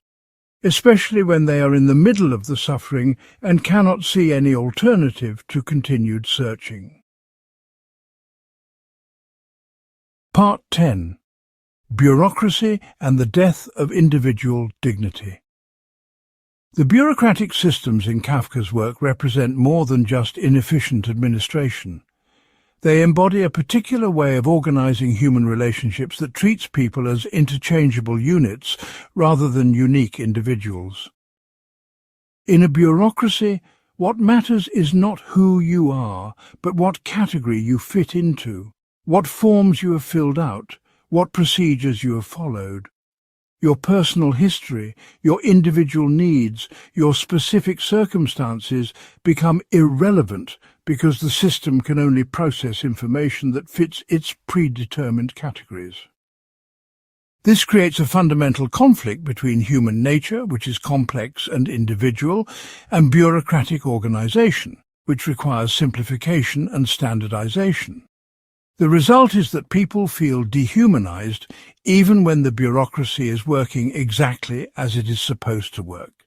especially when they are in the middle of the suffering and cannot see any alternative to continued searching. Part 10. Bureaucracy and the Death of Individual Dignity. The bureaucratic systems in Kafka's work represent more than just inefficient administration. They embody a particular way of organizing human relationships that treats people as interchangeable units rather than unique individuals. In a bureaucracy, what matters is not who you are, but what category you fit into, what forms you have filled out, what procedures you have followed. Your personal history, your individual needs, your specific circumstances become irrelevant because the system can only process information that fits its predetermined categories. This creates a fundamental conflict between human nature, which is complex and individual, and bureaucratic organization, which requires simplification and standardization. The result is that people feel dehumanized even when the bureaucracy is working exactly as it is supposed to work.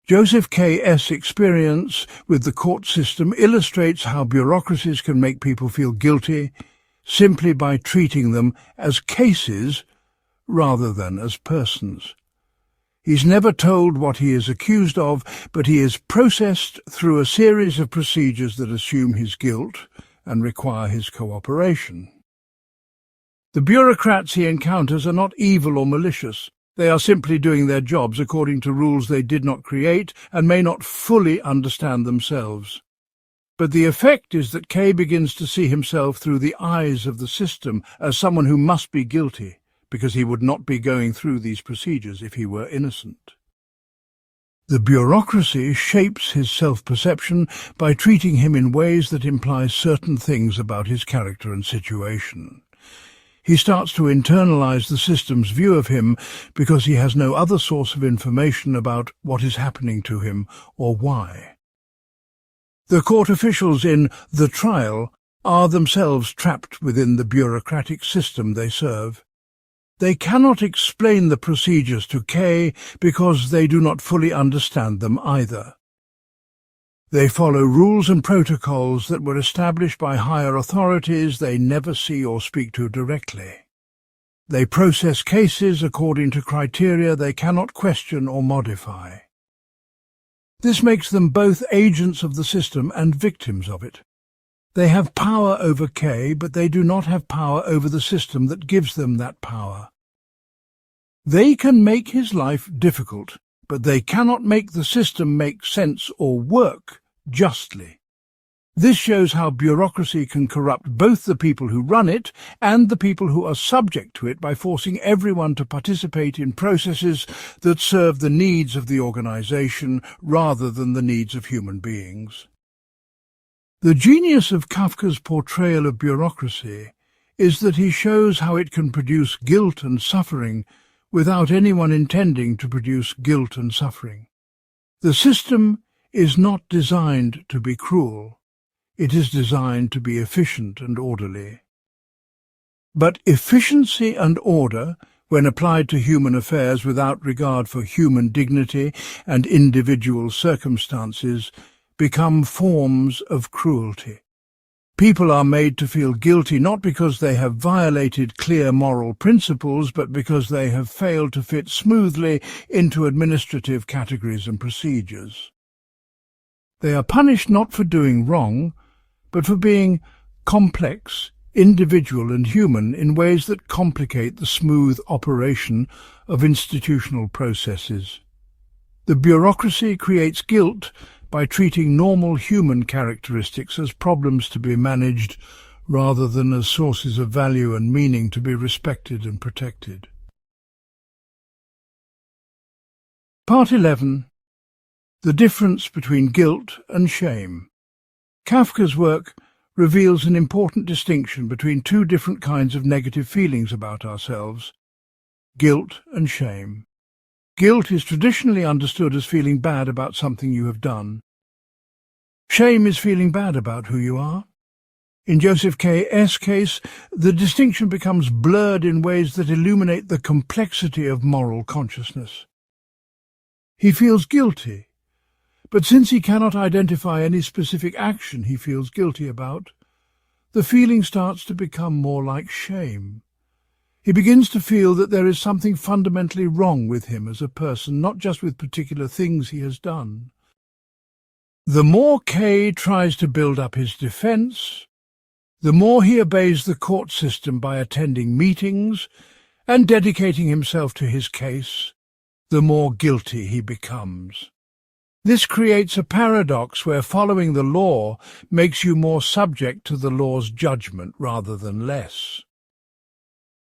Joseph K.'s experience with the court system illustrates how bureaucracies can make people feel guilty simply by treating them as cases rather than as persons. He's never told what he is accused of, but he is processed through a series of procedures that assume his guilt and require his cooperation. The bureaucrats he encounters are not evil or malicious. They are simply doing their jobs according to rules they did not create and may not fully understand themselves. But the effect is that K begins to see himself through the eyes of the system as someone who must be guilty, because he would not be going through these procedures if he were innocent. The bureaucracy shapes his self-perception by treating him in ways that imply certain things about his character and situation. He starts to internalize the system's view of him because he has no other source of information about what is happening to him or why. The court officials in The Trial are themselves trapped within the bureaucratic system they serve. They cannot explain the procedures to K because they do not fully understand them either. They follow rules and protocols that were established by higher authorities they never see or speak to directly. They process cases according to criteria they cannot question or modify. This makes them both agents of the system and victims of it. They have power over K, but they do not have power over the system that gives them that power. They can make his life difficult, but they cannot make the system make sense or work justly. This shows how bureaucracy can corrupt both the people who run it and the people who are subject to it by forcing everyone to participate in processes that serve the needs of the organization rather than the needs of human beings. The genius of Kafka's portrayal of bureaucracy is that he shows how it can produce guilt and suffering without anyone intending to produce guilt and suffering. The system is not designed to be cruel. It is designed to be efficient and orderly. But efficiency and order, when applied to human affairs without regard for human dignity and individual circumstances, become forms of cruelty. People are made to feel guilty not because they have violated clear moral principles, but because they have failed to fit smoothly into administrative categories and procedures. They are punished not for doing wrong, but for being complex, individual and human in ways that complicate the smooth operation of institutional processes. The bureaucracy creates guilt by treating normal human characteristics as problems to be managed rather than as sources of value and meaning to be respected and protected. Part 11. The difference between guilt and shame. Kafka's work reveals an important distinction between two different kinds of negative feelings about ourselves: guilt and shame. Guilt is traditionally understood as feeling bad about something you have done. Shame is feeling bad about who you are. In Joseph K.'s case, the distinction becomes blurred in ways that illuminate the complexity of moral consciousness. He feels guilty, but since he cannot identify any specific action he feels guilty about, the feeling starts to become more like shame. He begins to feel that there is something fundamentally wrong with him as a person, not just with particular things he has done. The more K tries to build up his defense, the more he obeys the court system by attending meetings and dedicating himself to his case, the more guilty he becomes. This creates a paradox where following the law makes you more subject to the law's judgment rather than less.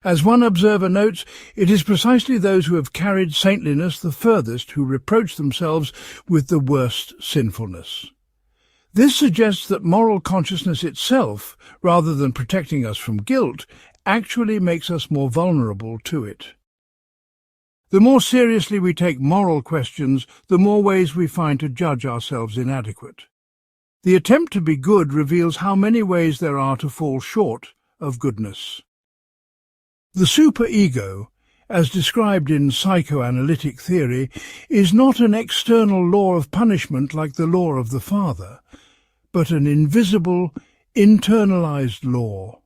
As one observer notes, it is precisely those who have carried saintliness the furthest who reproach themselves with the worst sinfulness. This suggests that moral consciousness itself, rather than protecting us from guilt, actually makes us more vulnerable to it. The more seriously we take moral questions, the more ways we find to judge ourselves inadequate. The attempt to be good reveals how many ways there are to fall short of goodness. The superego, as described in psychoanalytic theory, is not an external law of punishment like the law of the Father, but an invisible, internalized law.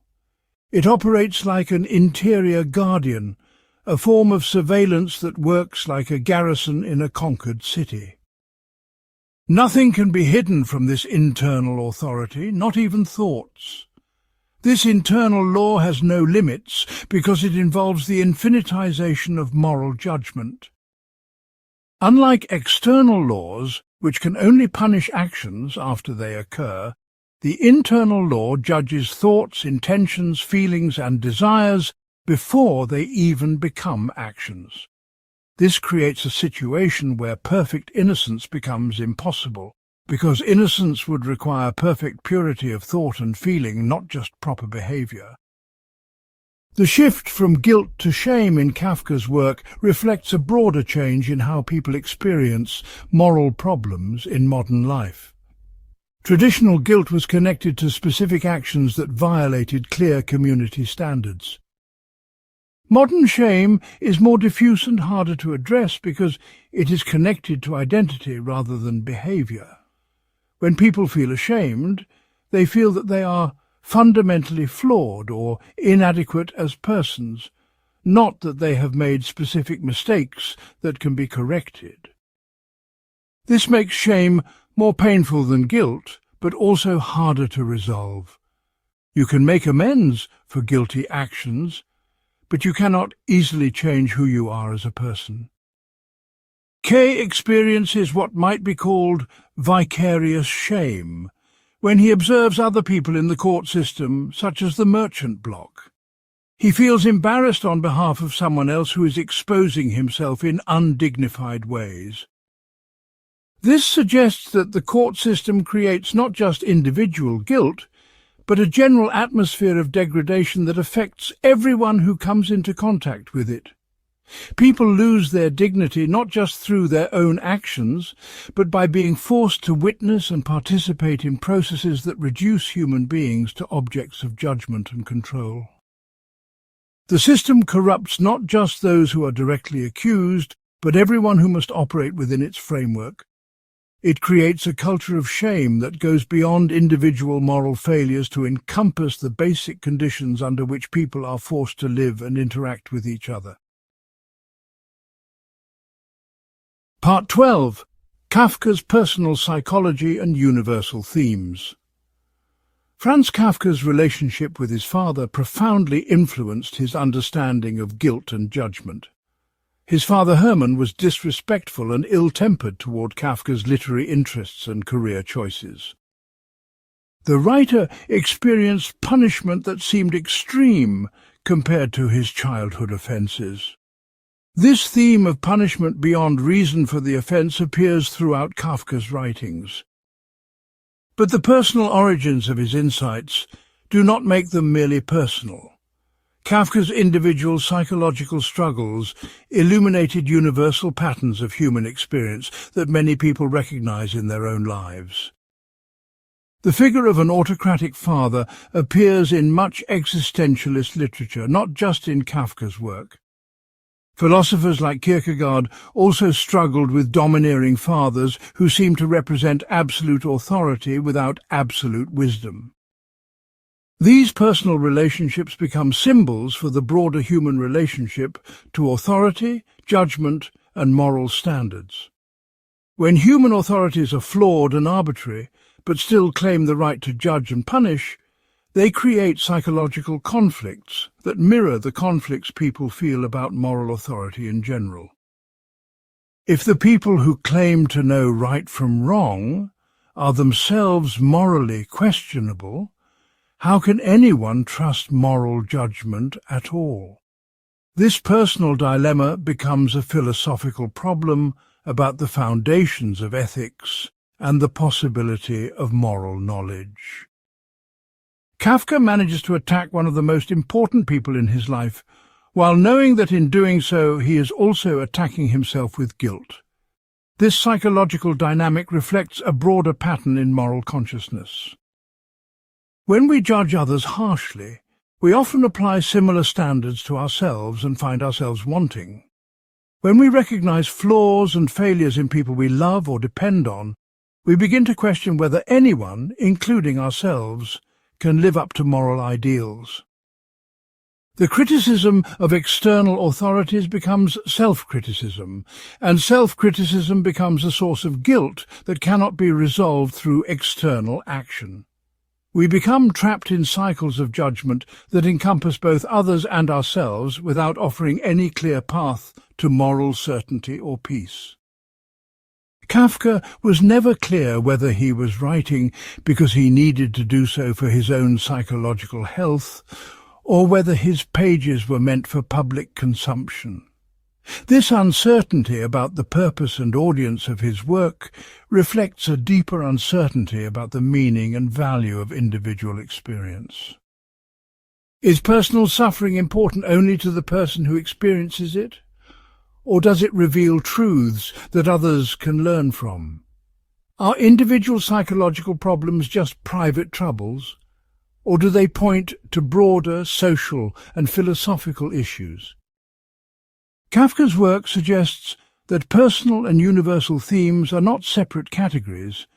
It operates like an interior guardian, a form of surveillance that works like a garrison in a conquered city. Nothing can be hidden from this internal authority, not even thoughts. This internal law has no limits because it involves the infinitization of moral judgment. Unlike external laws, which can only punish actions after they occur, the internal law judges thoughts, intentions, feelings and desires before they even become actions. This creates a situation where perfect innocence becomes impossible, because innocence would require perfect purity of thought and feeling, not just proper behavior. The shift from guilt to shame in Kafka's work reflects a broader change in how people experience moral problems in modern life. Traditional guilt was connected to specific actions that violated clear community standards. Modern shame is more diffuse and harder to address because it is connected to identity rather than behavior. When people feel ashamed, they feel that they are fundamentally flawed or inadequate as persons, not that they have made specific mistakes that can be corrected. This makes shame more painful than guilt, but also harder to resolve. You can make amends for guilty actions, but you cannot easily change who you are as a person. K experiences what might be called vicarious shame when he observes other people in the court system, such as the merchant block. He feels embarrassed on behalf of someone else who is exposing himself in undignified ways. This suggests that the court system creates not just individual guilt, but a general atmosphere of degradation that affects everyone who comes into contact with it. People lose their dignity not just through their own actions, but by being forced to witness and participate in processes that reduce human beings to objects of judgment and control. The system corrupts not just those who are directly accused, but everyone who must operate within its framework. It creates a culture of shame that goes beyond individual moral failures to encompass the basic conditions under which people are forced to live and interact with each other. Part 12. Kafka's Personal Psychology and Universal Themes. Franz Kafka's relationship with his father profoundly influenced his understanding of guilt and judgment. His father Hermann was disrespectful and ill-tempered toward Kafka's literary interests and career choices. The writer experienced punishment that seemed extreme compared to his childhood offences. This theme of punishment beyond reason for the offence appears throughout Kafka's writings. But the personal origins of his insights do not make them merely personal. Kafka's individual psychological struggles illuminated universal patterns of human experience that many people recognize in their own lives. The figure of an autocratic father appears in much existentialist literature, not just in Kafka's work. Philosophers like Kierkegaard also struggled with domineering fathers who seemed to represent absolute authority without absolute wisdom. These personal relationships become symbols for the broader human relationship to authority, judgment, and moral standards. When human authorities are flawed and arbitrary, but still claim the right to judge and punish, they create psychological conflicts that mirror the conflicts people feel about moral authority in general. If the people who claim to know right from wrong are themselves morally questionable, how can anyone trust moral judgment at all? This personal dilemma becomes a philosophical problem about the foundations of ethics and the possibility of moral knowledge. Kafka manages to attack one of the most important people in his life, while knowing that in doing so he is also attacking himself with guilt. This psychological dynamic reflects a broader pattern in moral consciousness. When we judge others harshly, we often apply similar standards to ourselves and find ourselves wanting. When we recognize flaws and failures in people we love or depend on, we begin to question whether anyone, including ourselves, can live up to moral ideals. The criticism of external authorities becomes self-criticism, and self-criticism becomes a source of guilt that cannot be resolved through external action. We become trapped in cycles of judgment that encompass both others and ourselves without offering any clear path to moral certainty or peace. Kafka was never clear whether he was writing because he needed to do so for his own psychological health, or whether his pages were meant for public consumption. This uncertainty about the purpose and audience of his work reflects a deeper uncertainty about the meaning and value of individual experience. Is personal suffering important only to the person who experiences it? Or does it reveal truths that others can learn from? Are individual psychological problems just private troubles? Or do they point to broader social and philosophical issues? Kafka's work suggests that personal and universal themes are not separate categories,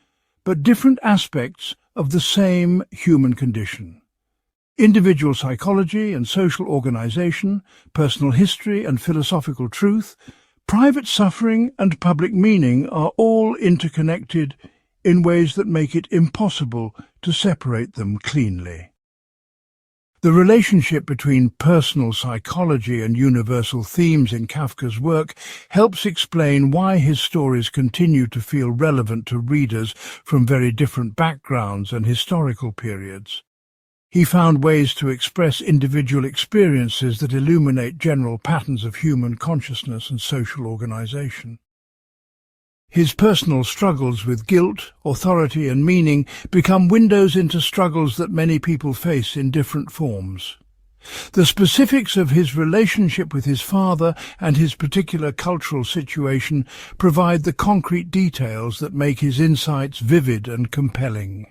but different aspects of the same human condition. Individual psychology and social organization, personal history and philosophical truth, private suffering and public meaning are all interconnected in ways that make it impossible to separate them cleanly. The relationship between personal psychology and universal themes in Kafka's work helps explain why his stories continue to feel relevant to readers from very different backgrounds and historical periods. He found ways to express individual experiences that illuminate general patterns of human consciousness and social organization. His personal struggles with guilt, authority and meaning become windows into struggles that many people face in different forms. The specifics of his relationship with his father and his particular cultural situation provide the concrete details that make his insights vivid and compelling.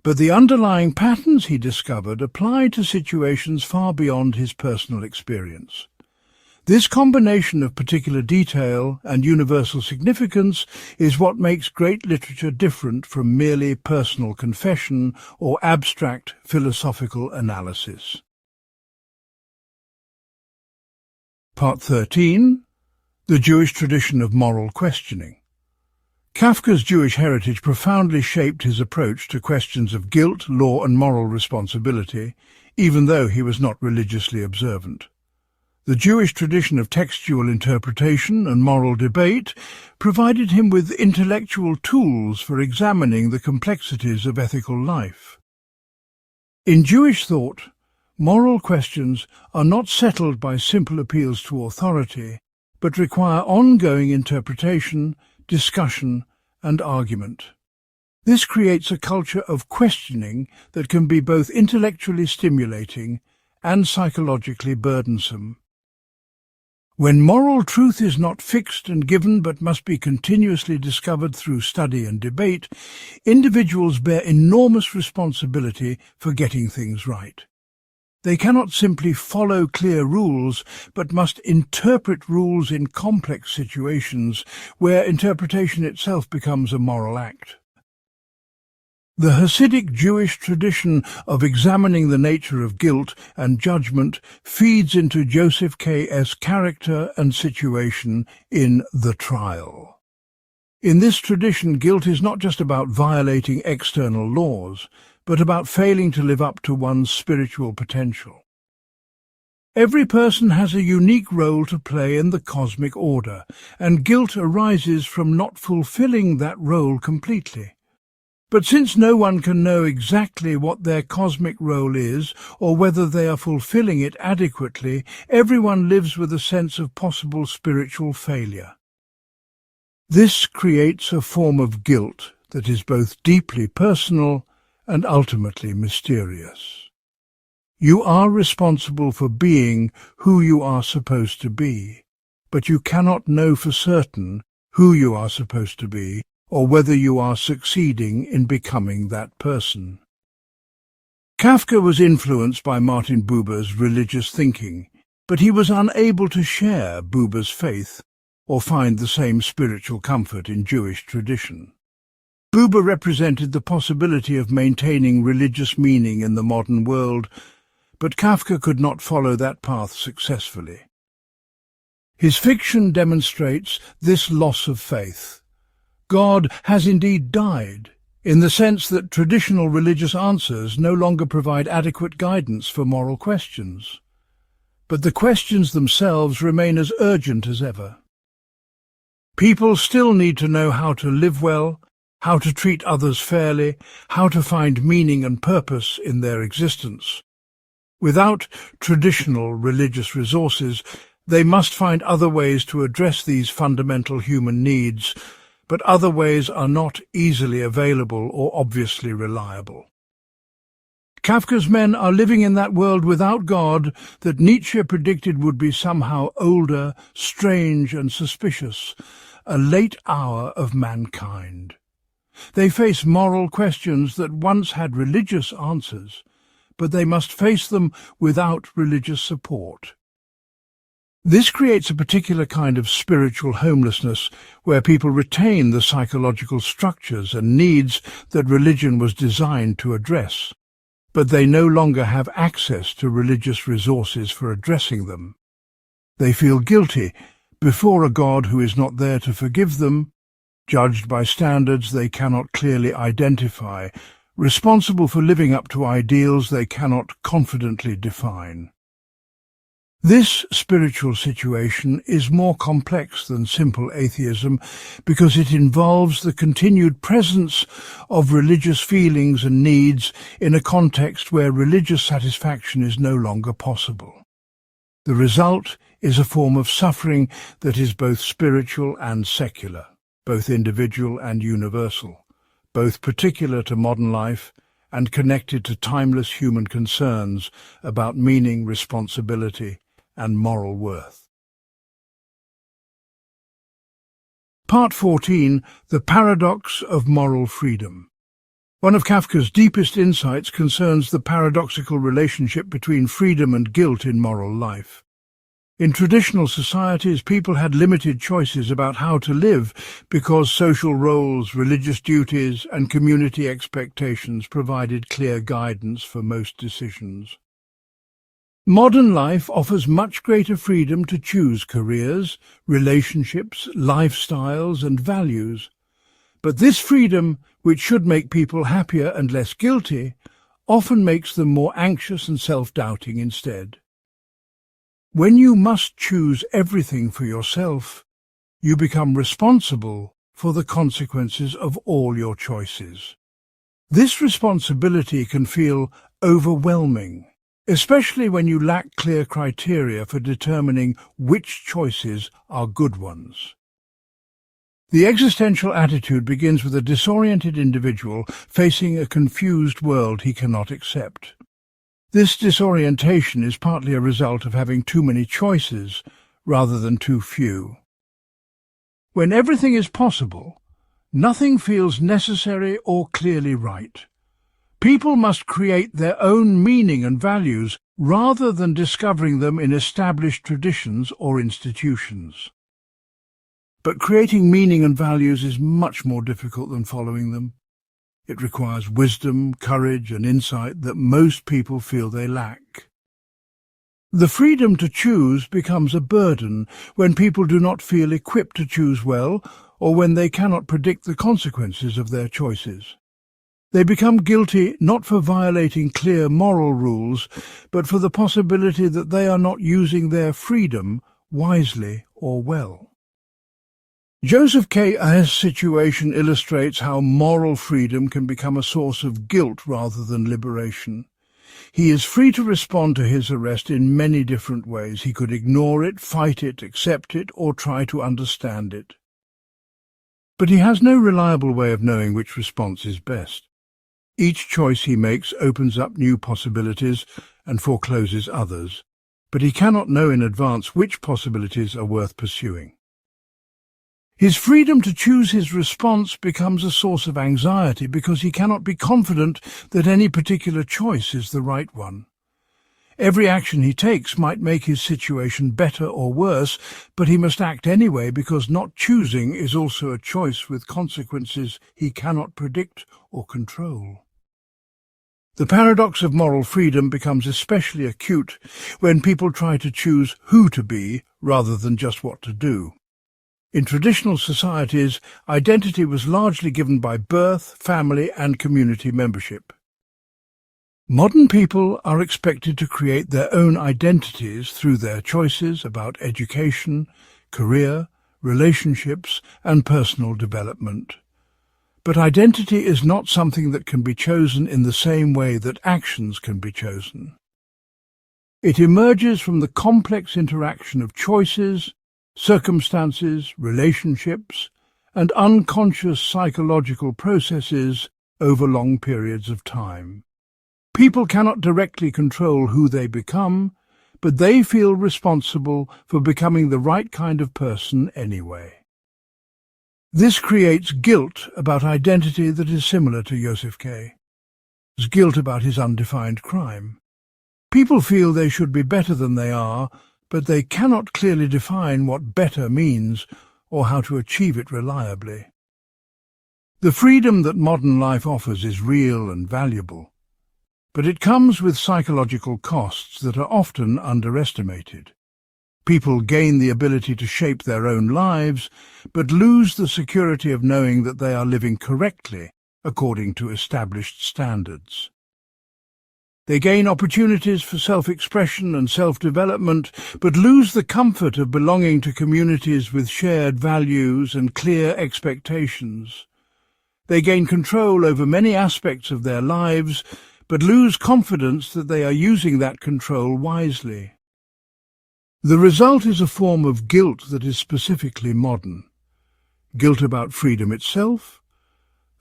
But the underlying patterns he discovered apply to situations far beyond his personal experience. This combination of particular detail and universal significance is what makes great literature different from merely personal confession or abstract philosophical analysis. Part 13. The Jewish Tradition of Moral Questioning. Kafka's Jewish heritage profoundly shaped his approach to questions of guilt, law and moral responsibility, even though he was not religiously observant. The Jewish tradition of textual interpretation and moral debate provided him with intellectual tools for examining the complexities of ethical life. In Jewish thought, moral questions are not settled by simple appeals to authority, but require ongoing interpretation, discussion, and argument. This creates a culture of questioning that can be both intellectually stimulating and psychologically burdensome. When moral truth is not fixed and given but must be continuously discovered through study and debate, individuals bear enormous responsibility for getting things right. They cannot simply follow clear rules, but must interpret rules in complex situations where interpretation itself becomes a moral act. The Hasidic Jewish tradition of examining the nature of guilt and judgment feeds into Joseph K.'s character and situation in The Trial. In this tradition, guilt is not just about violating external laws, but about failing to live up to one's spiritual potential. Every person has a unique role to play in the cosmic order, and guilt arises from not fulfilling that role completely. But since no one can know exactly what their cosmic role is, or whether they are fulfilling it adequately, everyone lives with a sense of possible spiritual failure. This creates a form of guilt that is both deeply personal and ultimately mysterious. You are responsible for being who you are supposed to be, but you cannot know for certain who you are supposed to be, or whether you are succeeding in becoming that person. Kafka was influenced by Martin Buber's religious thinking, but he was unable to share Buber's faith or find the same spiritual comfort in Jewish tradition. Buber represented the possibility of maintaining religious meaning in the modern world, but Kafka could not follow that path successfully. His fiction demonstrates this loss of faith. God has indeed died, in the sense that traditional religious answers no longer provide adequate guidance for moral questions. But the questions themselves remain as urgent as ever. People still need to know how to live well, how to treat others fairly, how to find meaning and purpose in their existence. Without traditional religious resources, they must find other ways to address these fundamental human needs, but other ways are not easily available or obviously reliable. Kafka's men are living in that world without God that Nietzsche predicted would be somehow older, strange and suspicious, a late hour of mankind. They face moral questions that once had religious answers, but they must face them without religious support. This creates a particular kind of spiritual homelessness where people retain the psychological structures and needs that religion was designed to address, but they no longer have access to religious resources for addressing them. They feel guilty before a God who is not there to forgive them, judged by standards they cannot clearly identify, responsible for living up to ideals they cannot confidently define. This spiritual situation is more complex than simple atheism because it involves the continued presence of religious feelings and needs in a context where religious satisfaction is no longer possible. The result is a form of suffering that is both spiritual and secular. both individual and universal, both particular to modern life and connected to timeless human concerns about meaning, responsibility, and moral worth. Part 14. The Paradox of Moral Freedom. One of Kafka's deepest insights concerns the paradoxical relationship between freedom and guilt in moral life. In traditional societies, people had limited choices about how to live because social roles, religious duties, and community expectations provided clear guidance for most decisions. Modern life offers much greater freedom to choose careers, relationships, lifestyles, and values. But this freedom, which should make people happier and less guilty, often makes them more anxious and self-doubting instead. When you must choose everything for yourself, you become responsible for the consequences of all your choices. This responsibility can feel overwhelming, especially when you lack clear criteria for determining which choices are good ones. The existential attitude begins with a disoriented individual facing a confused world he cannot accept. This disorientation is partly a result of having too many choices rather than too few. When everything is possible, nothing feels necessary or clearly right. People must create their own meaning and values rather than discovering them in established traditions or institutions. But creating meaning and values is much more difficult than following them. It requires wisdom, courage, and insight that most people feel they lack. The freedom to choose becomes a burden when people do not feel equipped to choose well or when they cannot predict the consequences of their choices. They become guilty not for violating clear moral rules, but for the possibility that they are not using their freedom wisely or well. Joseph K. Ah's situation illustrates how moral freedom can become a source of guilt rather than liberation. He is free to respond to his arrest in many different ways. He could ignore it, fight it, accept it, or try to understand it. But he has no reliable way of knowing which response is best. Each choice he makes opens up new possibilities and forecloses others, but he cannot know in advance which possibilities are worth pursuing. His freedom to choose his response becomes a source of anxiety because he cannot be confident that any particular choice is the right one. Every action he takes might make his situation better or worse, but he must act anyway because not choosing is also a choice with consequences he cannot predict or control. The paradox of moral freedom becomes especially acute when people try to choose who to be rather than just what to do. In traditional societies, identity was largely given by birth, family, and community membership. Modern people are expected to create their own identities through their choices about education, career, relationships, and personal development. But identity is not something that can be chosen in the same way that actions can be chosen. It emerges from the complex interaction of choices, circumstances, relationships, and unconscious psychological processes over long periods of time. People cannot directly control who they become, but they feel responsible for becoming the right kind of person anyway. This creates guilt about identity that is similar to Joseph K. His guilt about his undefined crime. People feel they should be better than they are, but they cannot clearly define what better means or how to achieve it reliably. The freedom that modern life offers is real and valuable, but it comes with psychological costs that are often underestimated. People gain the ability to shape their own lives, but lose the security of knowing that they are living correctly according to established standards. They gain opportunities for self-expression and self-development, but lose the comfort of belonging to communities with shared values and clear expectations. They gain control over many aspects of their lives, but lose confidence that they are using that control wisely. The result is a form of guilt that is specifically modern. Guilt about freedom itself?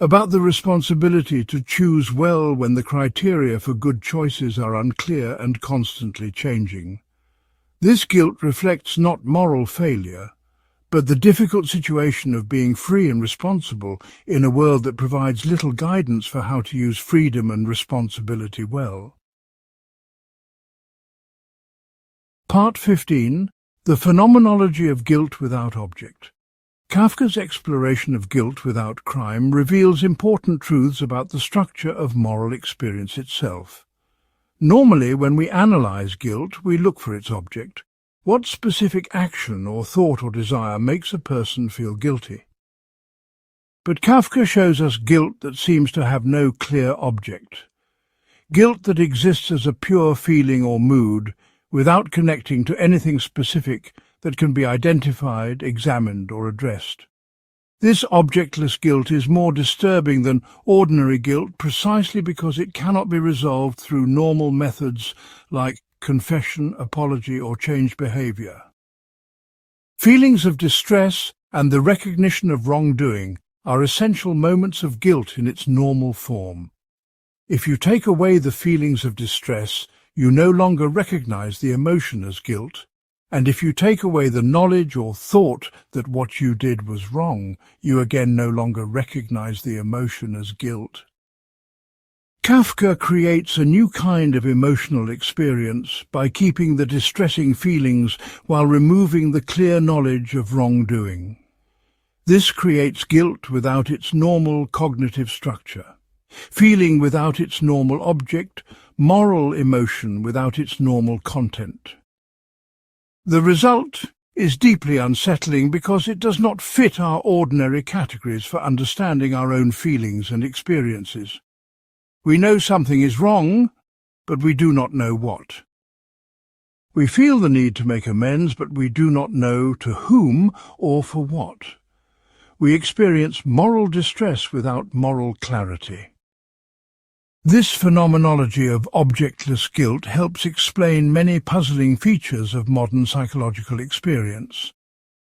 About the responsibility to choose well when the criteria for good choices are unclear and constantly changing? This guilt reflects not moral failure, but the difficult situation of being free and responsible in a world that provides little guidance for how to use freedom and responsibility well. Part 15. The Phenomenology of Guilt Without Object. Kafka's exploration of guilt without crime reveals important truths about the structure of moral experience itself. Normally, when we analyze guilt, we look for its object. What specific action or thought or desire makes a person feel guilty? But Kafka shows us guilt that seems to have no clear object. Guilt that exists as a pure feeling or mood, without connecting to anything specific that can be identified, examined, or addressed. This objectless guilt is more disturbing than ordinary guilt precisely because it cannot be resolved through normal methods like confession, apology, or changed behavior. Feelings of distress and the recognition of wrongdoing are essential moments of guilt in its normal form. If you take away the feelings of distress, you no longer recognize the emotion as guilt, and if you take away the knowledge or thought that what you did was wrong, you again no longer recognize the emotion as guilt. Kafka creates a new kind of emotional experience by keeping the distressing feelings while removing the clear knowledge of wrongdoing. This creates guilt without its normal cognitive structure, feeling without its normal object, moral emotion without its normal content. The result is deeply unsettling because it does not fit our ordinary categories for understanding our own feelings and experiences. We know something is wrong, but we do not know what. We feel the need to make amends, but we do not know to whom or for what. We experience moral distress without moral clarity. This phenomenology of objectless guilt helps explain many puzzling features of modern psychological experience.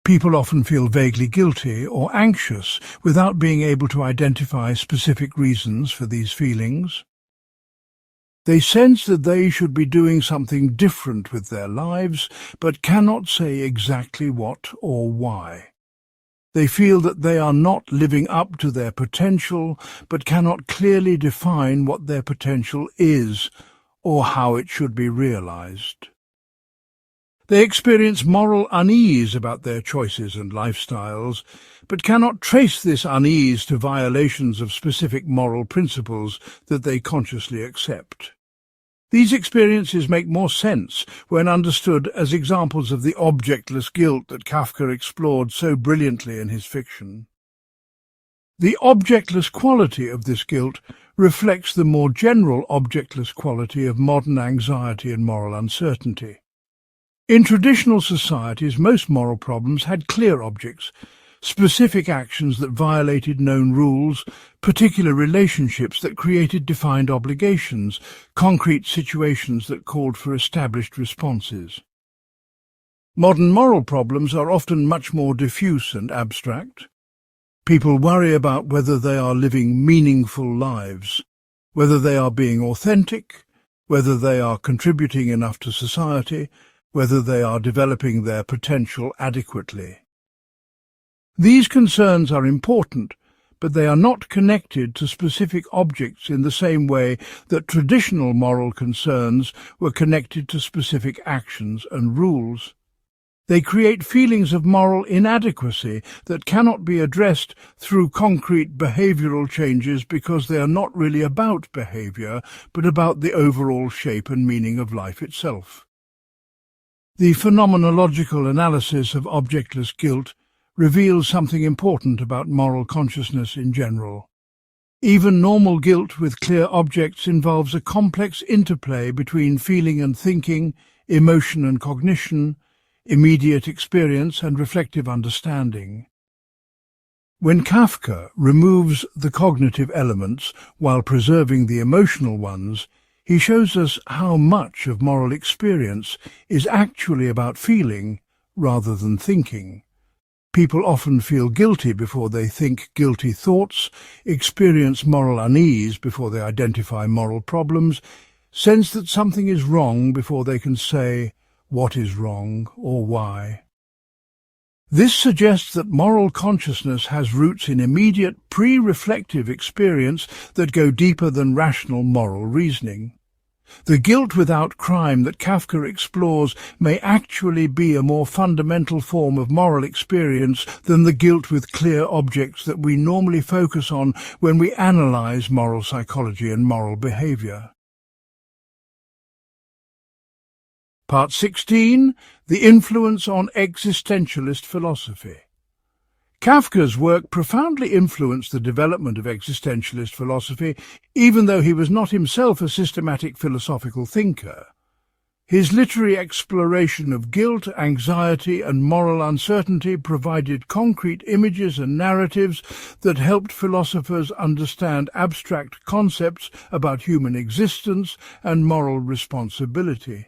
People often feel vaguely guilty or anxious without being able to identify specific reasons for these feelings. They sense that they should be doing something different with their lives, but cannot say exactly what or why. They feel that they are not living up to their potential, but cannot clearly define what their potential is or how it should be realized. They experience moral unease about their choices and lifestyles, but cannot trace this unease to violations of specific moral principles that they consciously accept. These experiences make more sense when understood as examples of the objectless guilt that Kafka explored so brilliantly in his fiction. The objectless quality of this guilt reflects the more general objectless quality of modern anxiety and moral uncertainty. In traditional societies, most moral problems had clear objects, specific actions that violated known rules, particular relationships that created defined obligations, concrete situations that called for established responses. Modern moral problems are often much more diffuse and abstract. People worry about whether they are living meaningful lives, whether they are being authentic, whether they are contributing enough to society, whether they are developing their potential adequately. These concerns are important, but they are not connected to specific objects in the same way that traditional moral concerns were connected to specific actions and rules. They create feelings of moral inadequacy that cannot be addressed through concrete behavioral changes because they are not really about behavior, but about the overall shape and meaning of life itself. The phenomenological analysis of objectless guilt reveals something important about moral consciousness in general. Even normal guilt with clear objects involves a complex interplay between feeling and thinking, emotion and cognition, immediate experience and reflective understanding. When Kafka removes the cognitive elements while preserving the emotional ones, he shows us how much of moral experience is actually about feeling rather than thinking. People often feel guilty before they think guilty thoughts, experience moral unease before they identify moral problems, sense that something is wrong before they can say what is wrong or why. This suggests that moral consciousness has roots in immediate, pre-reflective experience that go deeper than rational moral reasoning. The guilt without crime that Kafka explores may actually be a more fundamental form of moral experience than the guilt with clear objects that we normally focus on when we analyze moral psychology and moral behavior. Part 16. The Influence on Existentialist Philosophy. Kafka's work profoundly influenced the development of existentialist philosophy, even though he was not himself a systematic philosophical thinker. His literary exploration of guilt, anxiety, and moral uncertainty provided concrete images and narratives that helped philosophers understand abstract concepts about human existence and moral responsibility.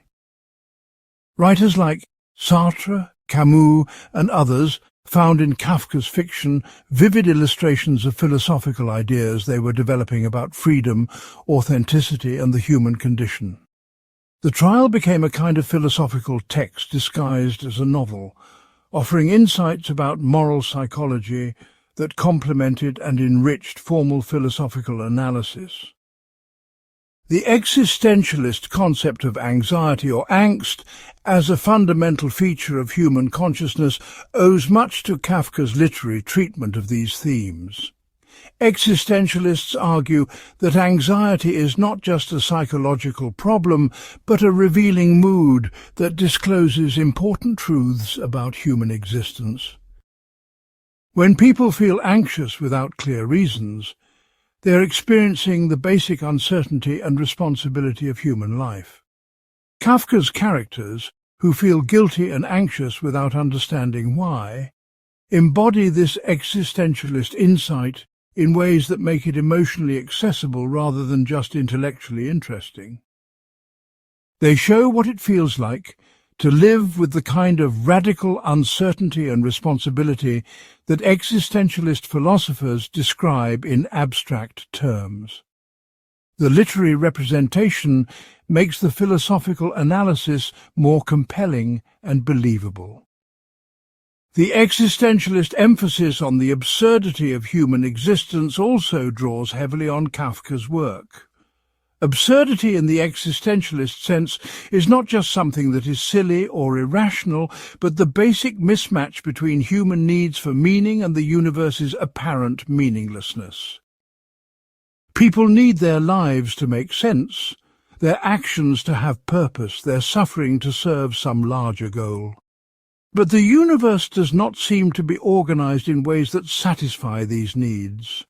Writers like Sartre, Camus, and others found in Kafka's fiction vivid illustrations of philosophical ideas they were developing about freedom, authenticity, and the human condition. The trial became a kind of philosophical text disguised as a novel, offering insights about moral psychology that complemented and enriched formal philosophical analysis. The existentialist concept of anxiety or angst as a fundamental feature of human consciousness owes much to Kafka's literary treatment of these themes. Existentialists argue that anxiety is not just a psychological problem, but a revealing mood that discloses important truths about human existence. When people feel anxious without clear reasons, they are experiencing the basic uncertainty and responsibility of human life. Kafka's characters, who feel guilty and anxious without understanding why, embody this existentialist insight in ways that make it emotionally accessible rather than just intellectually interesting. They show what it feels like to live with the kind of radical uncertainty and responsibility that existentialist philosophers describe in abstract terms. The literary representation makes the philosophical analysis more compelling and believable. The existentialist emphasis on the absurdity of human existence also draws heavily on Kafka's work. Absurdity in the existentialist sense is not just something that is silly or irrational, but the basic mismatch between human needs for meaning and the universe's apparent meaninglessness. People need their lives to make sense, their actions to have purpose, their suffering to serve some larger goal. But the universe does not seem to be organized in ways that satisfy these needs.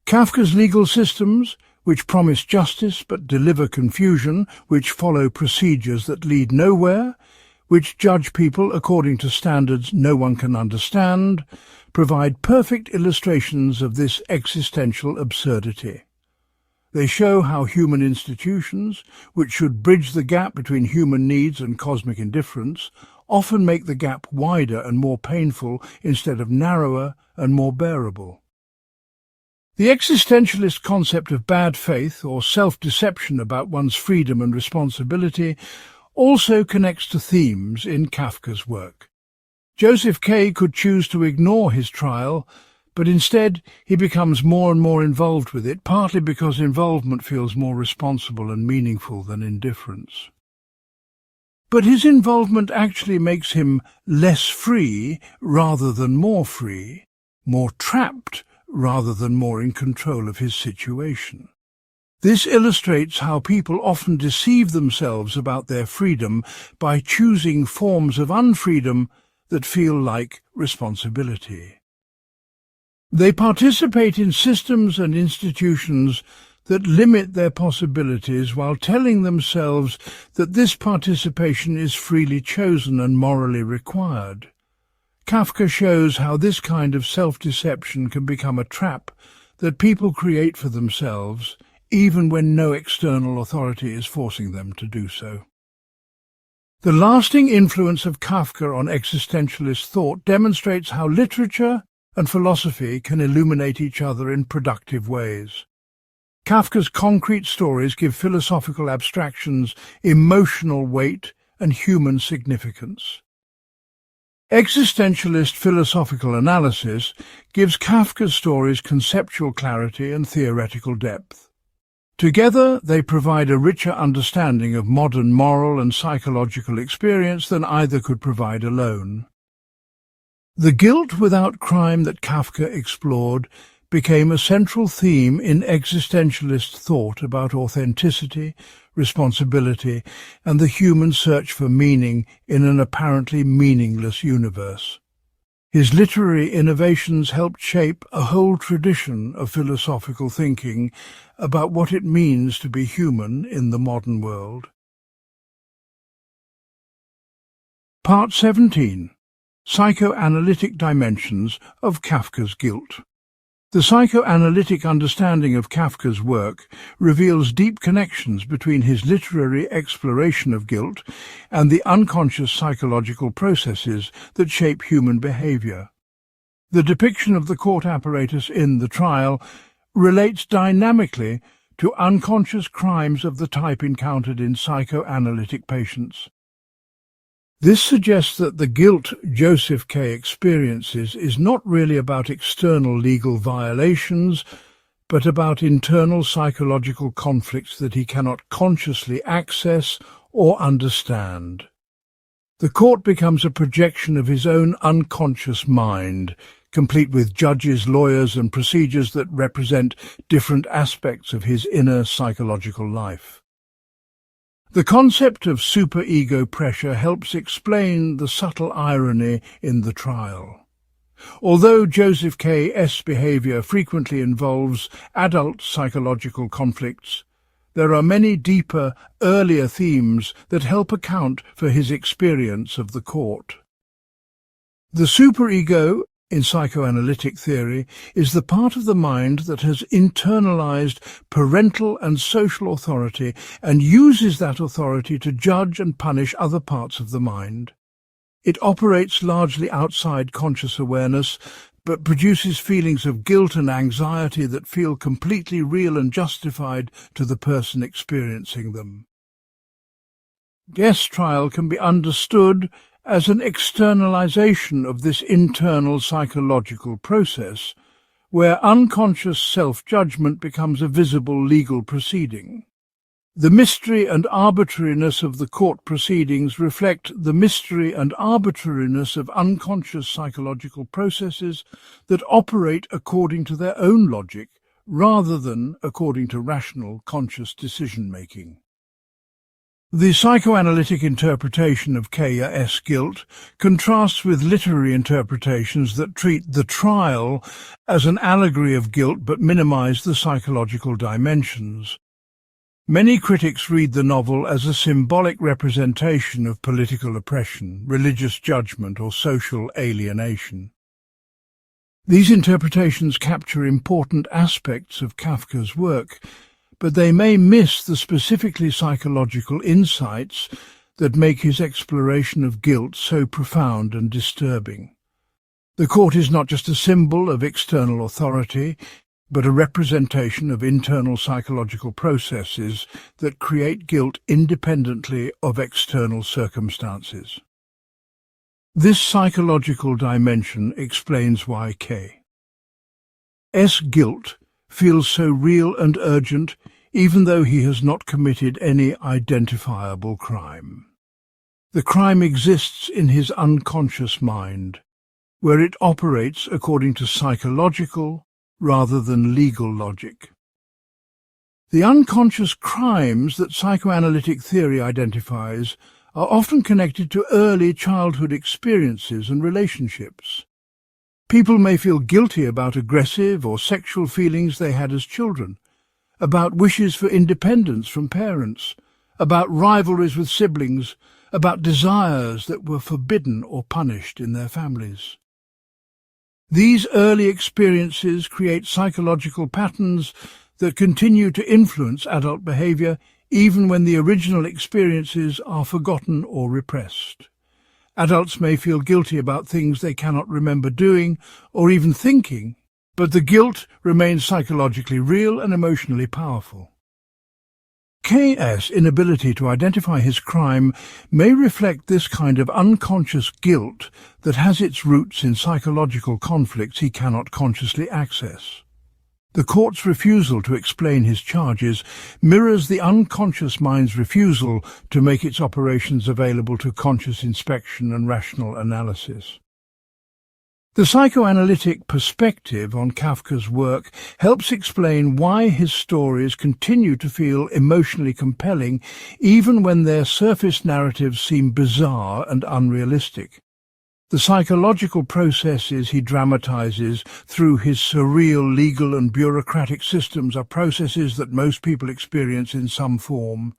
Kafka's legal systems, which promise justice but deliver confusion, which follow procedures that lead nowhere, which judge people according to standards no one can understand, provide perfect illustrations of this existential absurdity. They show how human institutions, which should bridge the gap between human needs and cosmic indifference, often make the gap wider and more painful instead of narrower and more bearable. The existentialist concept of bad faith or self-deception about one's freedom and responsibility also connects to themes in Kafka's work. Joseph K. could choose to ignore his trial, but instead he becomes more and more involved with it, partly because involvement feels more responsible and meaningful than indifference. But his involvement actually makes him less free rather than more free, more trapped rather than more in control of his situation. This illustrates how people often deceive themselves about their freedom by choosing forms of unfreedom that feel like responsibility. They participate in systems and institutions that limit their possibilities while telling themselves that this participation is freely chosen and morally required. Kafka shows how this kind of self-deception can become a trap that people create for themselves, even when no external authority is forcing them to do so. The lasting influence of Kafka on existentialist thought demonstrates how literature and philosophy can illuminate each other in productive ways. Kafka's concrete stories give philosophical abstractions emotional weight and human significance. Existentialist philosophical analysis gives Kafka's stories conceptual clarity and theoretical depth. Together, they provide a richer understanding of modern moral and psychological experience than either could provide alone. The guilt without crime that Kafka explored became a central theme in existentialist thought about authenticity, responsibility, and the human search for meaning in an apparently meaningless universe. His literary innovations helped shape a whole tradition of philosophical thinking about what it means to be human in the modern world. Part 17. Psychoanalytic Dimensions of Kafka's Guilt. The psychoanalytic understanding of Kafka's work reveals deep connections between his literary exploration of guilt and the unconscious psychological processes that shape human behavior. The depiction of the court apparatus in The Trial relates dynamically to unconscious crimes of the type encountered in psychoanalytic patients. This suggests that the guilt Joseph K. experiences is not really about external legal violations, but about internal psychological conflicts that he cannot consciously access or understand. The court becomes a projection of his own unconscious mind, complete with judges, lawyers, and procedures that represent different aspects of his inner psychological life. The concept of superego pressure helps explain the subtle irony in The Trial. Although Joseph K. S. behavior frequently involves adult psychological conflicts, there are many deeper, earlier themes that help account for his experience of the court. The superego, in psychoanalytic theory, is the part of the mind that has internalized parental and social authority and uses that authority to judge and punish other parts of the mind. It operates largely outside conscious awareness, but produces feelings of guilt and anxiety that feel completely real and justified to the person experiencing them. Guest trial can be understood as an externalization of this internal psychological process, where unconscious self-judgment becomes a visible legal proceeding. The mystery and arbitrariness of the court proceedings reflect the mystery and arbitrariness of unconscious psychological processes that operate according to their own logic, rather than according to rational, conscious decision-making. The psychoanalytic interpretation of K.S. guilt contrasts with literary interpretations that treat The Trial as an allegory of guilt but minimize the psychological dimensions. Many critics read the novel as a symbolic representation of political oppression, religious judgment, or social alienation. These interpretations capture important aspects of Kafka's work, but they may miss the specifically psychological insights that make his exploration of guilt so profound and disturbing. The court is not just a symbol of external authority, but a representation of internal psychological processes that create guilt independently of external circumstances. This psychological dimension explains why K.'s guilt feels so real and urgent even though he has not committed any identifiable crime. The crime exists in his unconscious mind, where it operates according to psychological rather than legal logic. The unconscious crimes that psychoanalytic theory identifies are often connected to early childhood experiences and relationships. People may feel guilty about aggressive or sexual feelings they had as children, about wishes for independence from parents, about rivalries with siblings, about desires that were forbidden or punished in their families. These early experiences create psychological patterns that continue to influence adult behavior even when the original experiences are forgotten or repressed. Adults may feel guilty about things they cannot remember doing or even thinking, but the guilt remains psychologically real and emotionally powerful. K.'s inability to identify his crime may reflect this kind of unconscious guilt that has its roots in psychological conflicts he cannot consciously access. The court's refusal to explain his charges mirrors the unconscious mind's refusal to make its operations available to conscious inspection and rational analysis. The psychoanalytic perspective on Kafka's work helps explain why his stories continue to feel emotionally compelling even when their surface narratives seem bizarre and unrealistic. The psychological processes he dramatizes through his surreal legal and bureaucratic systems are processes that most people experience in some form,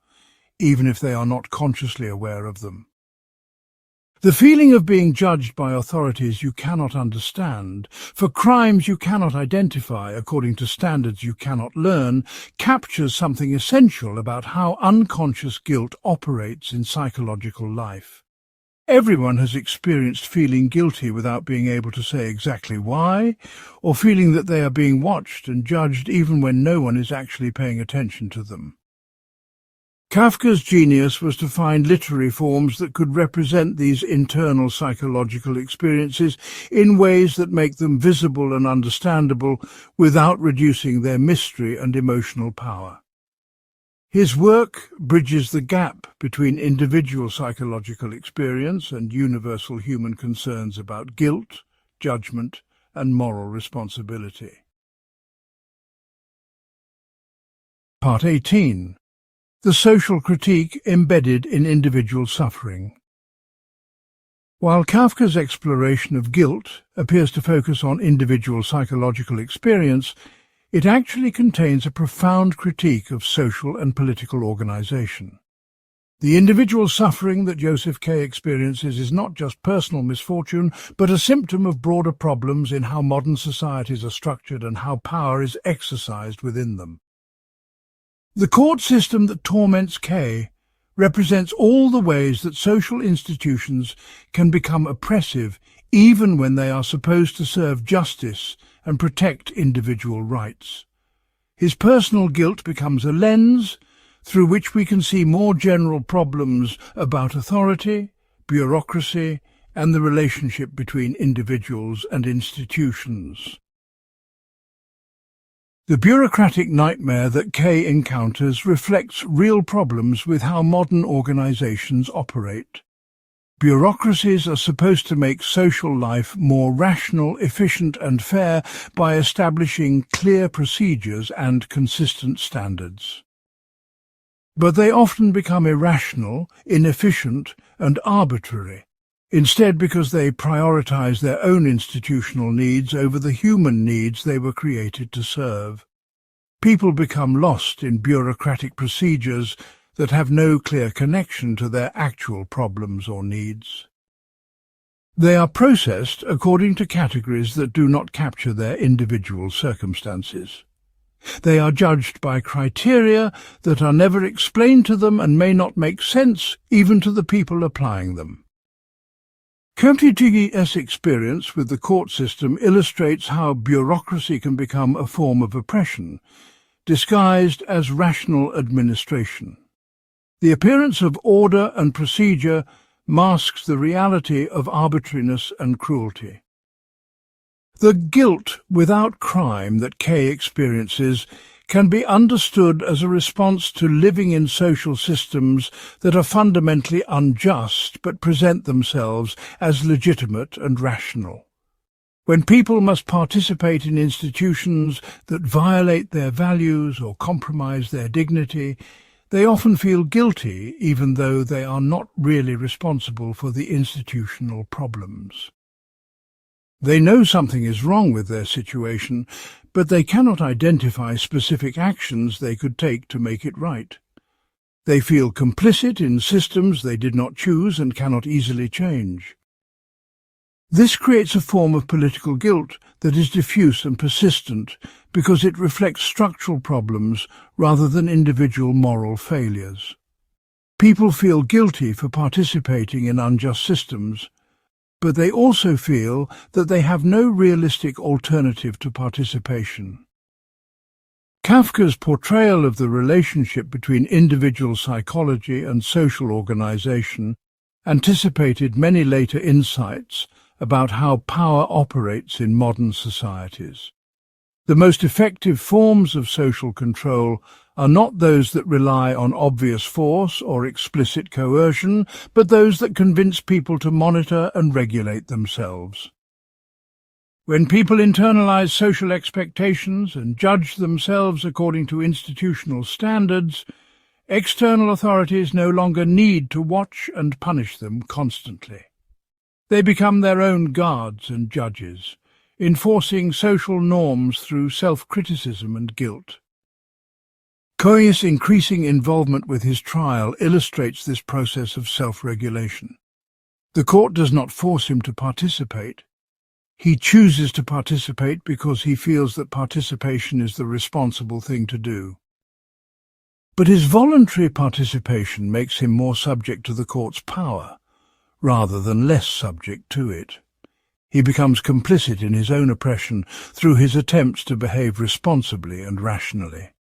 even if they are not consciously aware of them. The feeling of being judged by authorities you cannot understand, for crimes you cannot identify according to standards you cannot learn, captures something essential about how unconscious guilt operates in psychological life. Everyone has experienced feeling guilty without being able to say exactly why, or feeling that they are being watched and judged even when no one is actually paying attention to them. Kafka's genius was to find literary forms that could represent these internal psychological experiences in ways that make them visible and understandable without reducing their mystery and emotional power. His work bridges the gap between individual psychological experience and universal human concerns about guilt, judgment, and moral responsibility. Part 18. The social critique embedded in individual suffering. While Kafka's exploration of guilt appears to focus on individual psychological experience, it actually contains a profound critique of social and political organization. The individual suffering that Joseph K. experiences is not just personal misfortune, but a symptom of broader problems in how modern societies are structured and how power is exercised within them. The court system that torments K represents all the ways that social institutions can become oppressive even when they are supposed to serve justice and protect individual rights. His personal guilt becomes a lens through which we can see more general problems about authority, bureaucracy, and the relationship between individuals and institutions. The bureaucratic nightmare that Kay encounters reflects real problems with how modern organizations operate. Bureaucracies are supposed to make social life more rational, efficient, and fair by establishing clear procedures and consistent standards. But they often become irrational, inefficient, and arbitrary, instead because they prioritize their own institutional needs over the human needs they were created to serve. People become lost in bureaucratic procedures that have no clear connection to their actual problems or needs. They are processed according to categories that do not capture their individual circumstances. They are judged by criteria that are never explained to them and may not make sense even to the people applying them. Kempti's experience with the court system illustrates how bureaucracy can become a form of oppression, disguised as rational administration. The appearance of order and procedure masks the reality of arbitrariness and cruelty. The guilt without crime that Kay experiences can be understood as a response to living in social systems that are fundamentally unjust but present themselves as legitimate and rational. When people must participate in institutions that violate their values or compromise their dignity, they often feel guilty even though they are not really responsible for the institutional problems. They know something is wrong with their situation, but they cannot identify specific actions they could take to make it right. They feel complicit in systems they did not choose and cannot easily change. This creates a form of political guilt that is diffuse and persistent because it reflects structural problems rather than individual moral failures. People feel guilty for participating in unjust systems, but they also feel that they have no realistic alternative to participation. Kafka's portrayal of the relationship between individual psychology and social organization anticipated many later insights about how power operates in modern societies. The most effective forms of social control are not those that rely on obvious force or explicit coercion, but those that convince people to monitor and regulate themselves. When people internalize social expectations and judge themselves according to institutional standards, external authorities no longer need to watch and punish them constantly. They become their own guards and judges, enforcing social norms through self-criticism and guilt. Coy's increasing involvement with his trial illustrates this process of self-regulation. The court does not force him to participate. He chooses to participate because he feels that participation is the responsible thing to do. But his voluntary participation makes him more subject to the court's power, rather than less subject to it. He becomes complicit in his own oppression through his attempts to behave responsibly and rationally.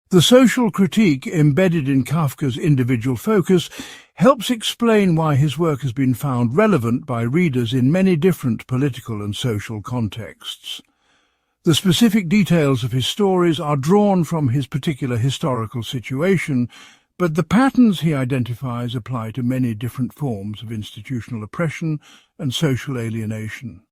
The social critique embedded in Kafka's individual focus helps explain why his work has been found relevant by readers in many different political and social contexts. The specific details of his stories are drawn from his particular historical situation, but the patterns he identifies apply to many different forms of institutional oppression and social alienation.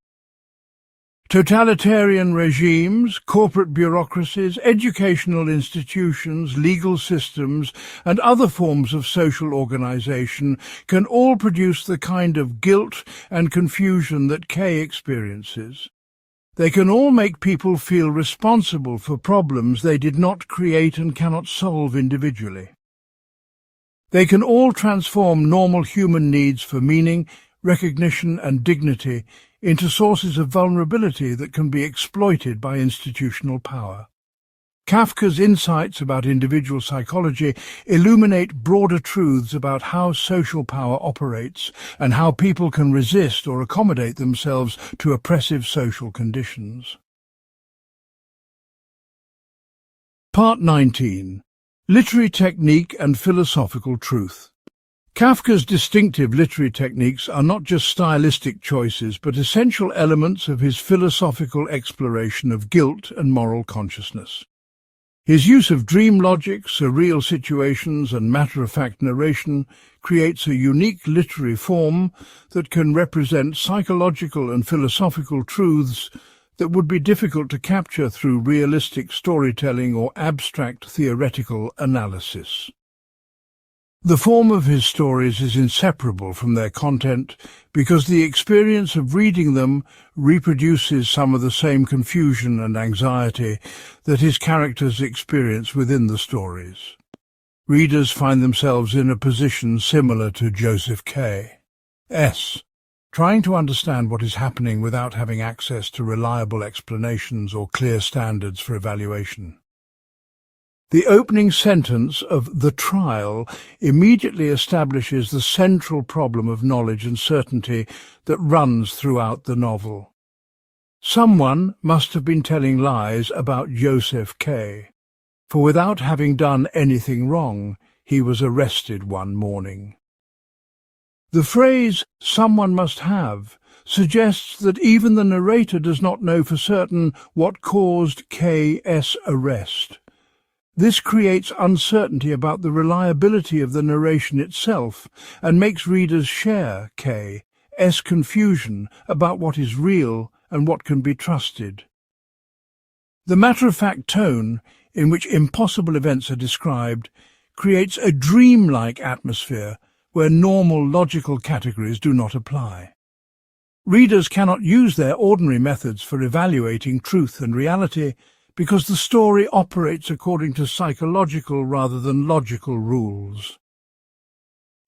Totalitarian regimes, corporate bureaucracies, educational institutions, legal systems, and other forms of social organization can all produce the kind of guilt and confusion that Kay experiences. They can all make people feel responsible for problems they did not create and cannot solve individually. They can all transform normal human needs for meaning, recognition, and dignity into sources of vulnerability that can be exploited by institutional power. Kafka's insights about individual psychology illuminate broader truths about how social power operates and how people can resist or accommodate themselves to oppressive social conditions. Part 19. Literary Technique and Philosophical Truth. Kafka's distinctive literary techniques are not just stylistic choices, but essential elements of his philosophical exploration of guilt and moral consciousness. His use of dream logic, surreal situations, and matter-of-fact narration creates a unique literary form that can represent psychological and philosophical truths that would be difficult to capture through realistic storytelling or abstract theoretical analysis. The form of his stories is inseparable from their content because the experience of reading them reproduces some of the same confusion and anxiety that his characters experience within the stories. Readers find themselves in a position similar to Joseph K.'s, trying to understand what is happening without having access to reliable explanations or clear standards for evaluation. The opening sentence of The Trial immediately establishes the central problem of knowledge and certainty that runs throughout the novel. Someone must have been telling lies about Joseph K., for without having done anything wrong, he was arrested one morning. The phrase, "someone must have," suggests that even the narrator does not know for certain what caused K.'s arrest. This creates uncertainty about the reliability of the narration itself and makes readers share K.'s confusion about what is real and what can be trusted. The matter-of-fact tone in which impossible events are described creates a dreamlike atmosphere where normal logical categories do not apply. Readers cannot use their ordinary methods for evaluating truth and reality because the story operates according to psychological rather than logical rules.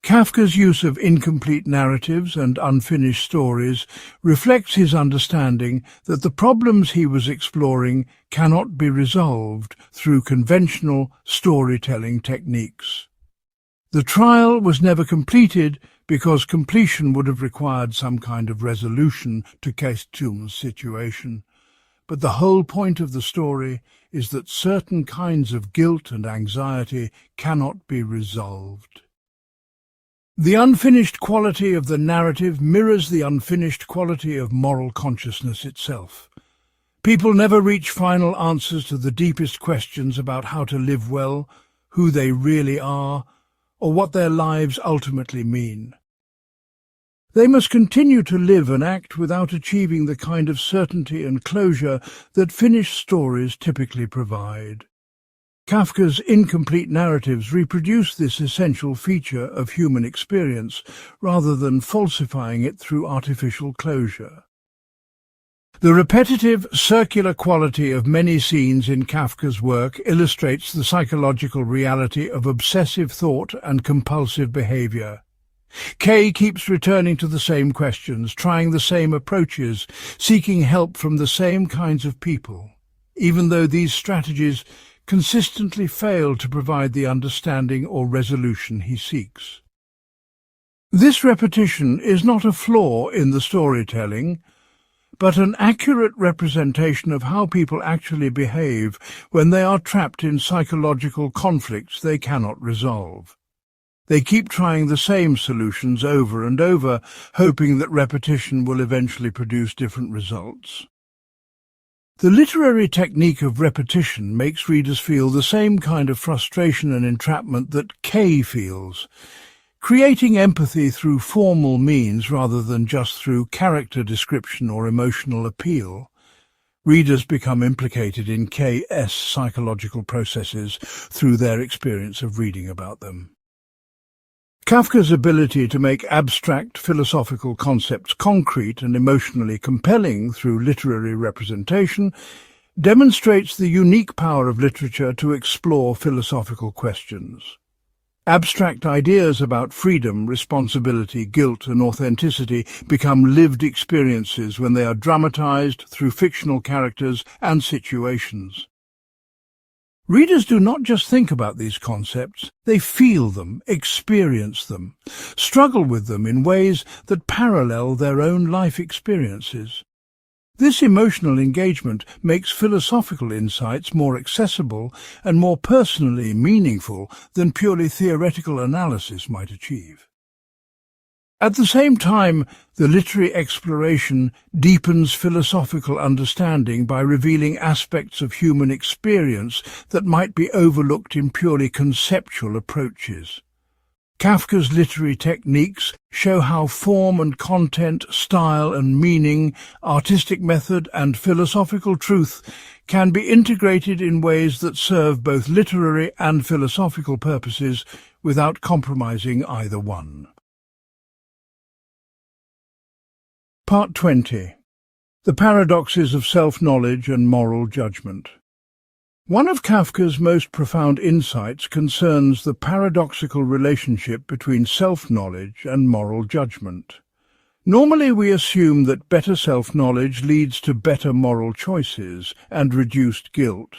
Kafka's use of incomplete narratives and unfinished stories reflects his understanding that the problems he was exploring cannot be resolved through conventional storytelling techniques. The trial was never completed because completion would have required some kind of resolution to Kestum's situation. But the whole point of the story is that certain kinds of guilt and anxiety cannot be resolved. The unfinished quality of the narrative mirrors the unfinished quality of moral consciousness itself. People never reach final answers to the deepest questions about how to live well, who they really are, or what their lives ultimately mean. They must continue to live and act without achieving the kind of certainty and closure that finished stories typically provide. Kafka's incomplete narratives reproduce this essential feature of human experience rather than falsifying it through artificial closure. The repetitive, circular quality of many scenes in Kafka's work illustrates the psychological reality of obsessive thought and compulsive behavior. Kay keeps returning to the same questions, trying the same approaches, seeking help from the same kinds of people, even though these strategies consistently fail to provide the understanding or resolution he seeks. This repetition is not a flaw in the storytelling, but an accurate representation of how people actually behave when they are trapped in psychological conflicts they cannot resolve. They keep trying the same solutions over and over, hoping that repetition will eventually produce different results. The literary technique of repetition makes readers feel the same kind of frustration and entrapment that Kay feels, creating empathy through formal means rather than just through character description or emotional appeal. Readers become implicated in K's psychological processes through their experience of reading about them. Kafka's ability to make abstract philosophical concepts concrete and emotionally compelling through literary representation demonstrates the unique power of literature to explore philosophical questions. Abstract ideas about freedom, responsibility, guilt, and authenticity become lived experiences when they are dramatized through fictional characters and situations. Readers do not just think about these concepts, they feel them, experience them, struggle with them in ways that parallel their own life experiences. This emotional engagement makes philosophical insights more accessible and more personally meaningful than purely theoretical analysis might achieve. At the same time, the literary exploration deepens philosophical understanding by revealing aspects of human experience that might be overlooked in purely conceptual approaches. Kafka's literary techniques show how form and content, style and meaning, artistic method and philosophical truth can be integrated in ways that serve both literary and philosophical purposes without compromising either one. Part 20. The Paradoxes of Self-Knowledge and Moral Judgment. One of Kafka's most profound insights concerns the paradoxical relationship between self-knowledge and moral judgment. Normally we assume that better self-knowledge leads to better moral choices and reduced guilt.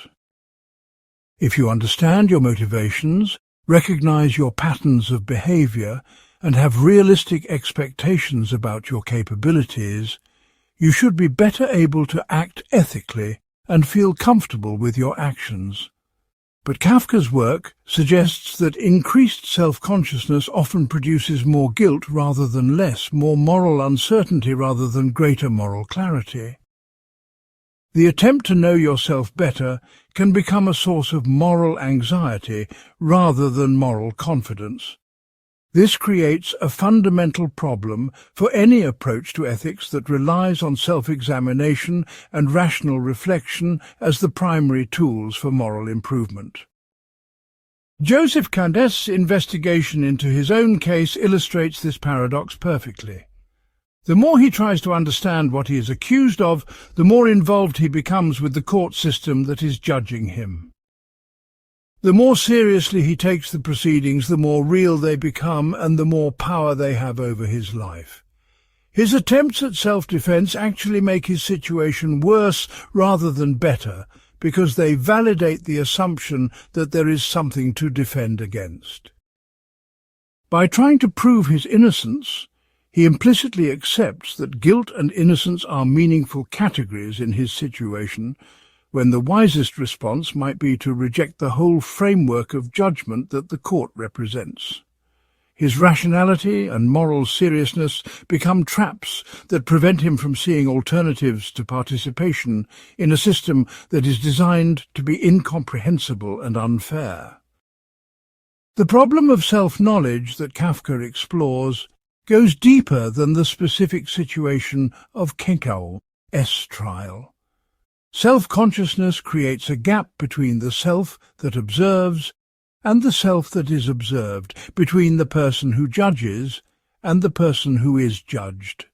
If you understand your motivations, recognize your patterns of behavior, and have realistic expectations about your capabilities, you should be better able to act ethically and feel comfortable with your actions. But Kafka's work suggests that increased self-consciousness often produces more guilt rather than less, more moral uncertainty rather than greater moral clarity. The attempt to know yourself better can become a source of moral anxiety rather than moral confidence. This creates a fundamental problem for any approach to ethics that relies on self-examination and rational reflection as the primary tools for moral improvement. Joseph Candes's investigation into his own case illustrates this paradox perfectly. The more he tries to understand what he is accused of, the more involved he becomes with the court system that is judging him. The more seriously he takes the proceedings, the more real they become and the more power they have over his life. His attempts at self-defense actually make his situation worse rather than better, because they validate the assumption that there is something to defend against. By trying to prove his innocence, he implicitly accepts that guilt and innocence are meaningful categories in his situation, when the wisest response might be to reject the whole framework of judgment that the court represents. His rationality and moral seriousness become traps that prevent him from seeing alternatives to participation in a system that is designed to be incomprehensible and unfair. The problem of self-knowledge that Kafka explores goes deeper than the specific situation of Kenkao's trial. Self-consciousness creates a gap between the self that observes and the self that is observed, between the person who judges and the person who is judged.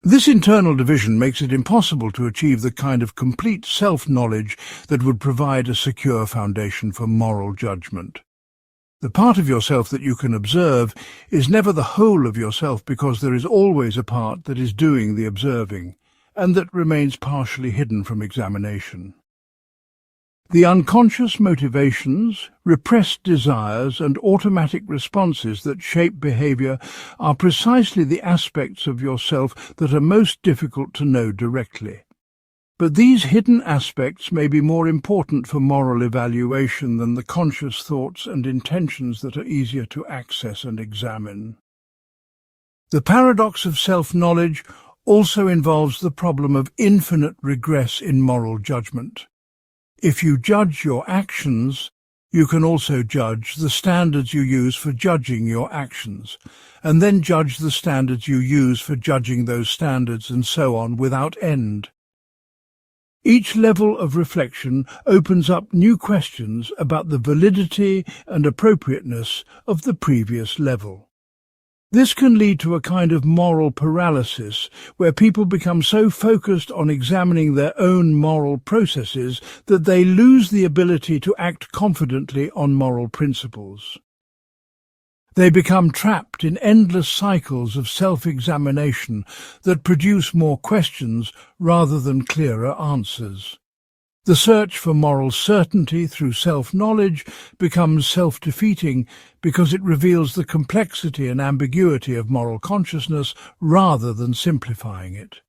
This internal division makes it impossible to achieve the kind of complete self-knowledge that would provide a secure foundation for moral judgment. The part of yourself that you can observe is never the whole of yourself, because there is always a part that is doing the observing, and that remains partially hidden from examination. The unconscious motivations, repressed desires, and automatic responses that shape behavior are precisely the aspects of yourself that are most difficult to know directly. But these hidden aspects may be more important for moral evaluation than the conscious thoughts and intentions that are easier to access and examine. The paradox of self-knowledge also involves the problem of infinite regress in moral judgment. If you judge your actions, you can also judge the standards you use for judging your actions, and then judge the standards you use for judging those standards, and so on without end. Each level of reflection opens up new questions about the validity and appropriateness of the previous level. This can lead to a kind of moral paralysis, where people become so focused on examining their own moral processes that they lose the ability to act confidently on moral principles. They become trapped in endless cycles of self-examination that produce more questions rather than clearer answers. The search for moral certainty through self-knowledge becomes self-defeating because it reveals the complexity and ambiguity of moral consciousness rather than simplifying it.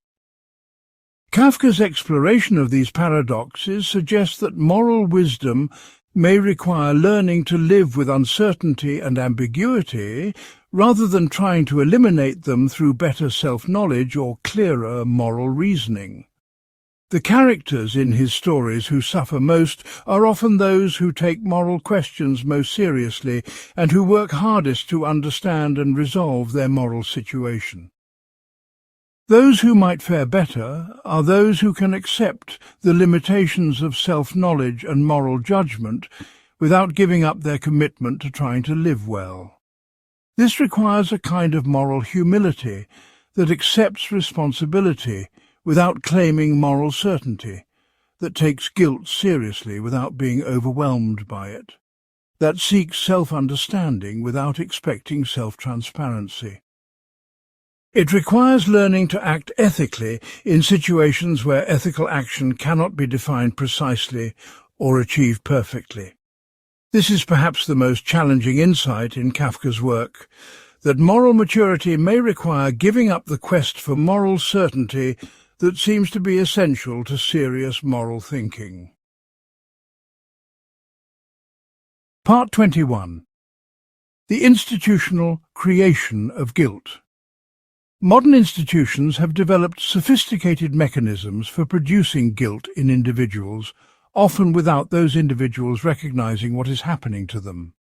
Kafka's exploration of these paradoxes suggests that moral wisdom may require learning to live with uncertainty and ambiguity rather than trying to eliminate them through better self-knowledge or clearer moral reasoning. The characters in his stories who suffer most are often those who take moral questions most seriously and who work hardest to understand and resolve their moral situation. Those who might fare better are those who can accept the limitations of self-knowledge and moral judgment without giving up their commitment to trying to live well. This requires a kind of moral humility that accepts responsibility without claiming moral certainty, that takes guilt seriously without being overwhelmed by it, that seeks self-understanding without expecting self-transparency. It requires learning to act ethically in situations where ethical action cannot be defined precisely or achieved perfectly. This is perhaps the most challenging insight in Kafka's work, that moral maturity may require giving up the quest for moral certainty that seems to be essential to serious moral thinking. Part 21. The institutional creation of guilt. Modern institutions have developed sophisticated mechanisms for producing guilt in individuals, often without those individuals recognizing what is happening to them.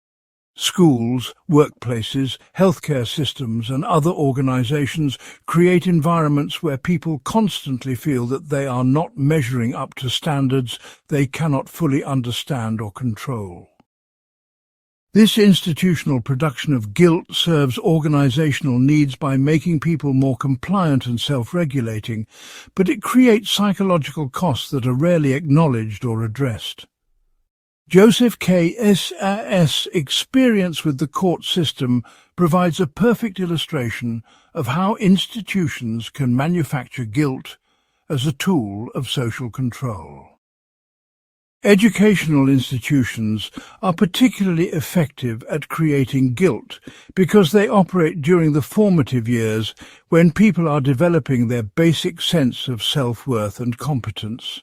Schools, workplaces, healthcare systems, and other organizations create environments where people constantly feel that they are not measuring up to standards they cannot fully understand or control. This institutional production of guilt serves organizational needs by making people more compliant and self-regulating, but it creates psychological costs that are rarely acknowledged or addressed. Joseph K. S.'s experience with the court system provides a perfect illustration of how institutions can manufacture guilt as a tool of social control. Educational institutions are particularly effective at creating guilt because they operate during the formative years when people are developing their basic sense of self-worth and competence.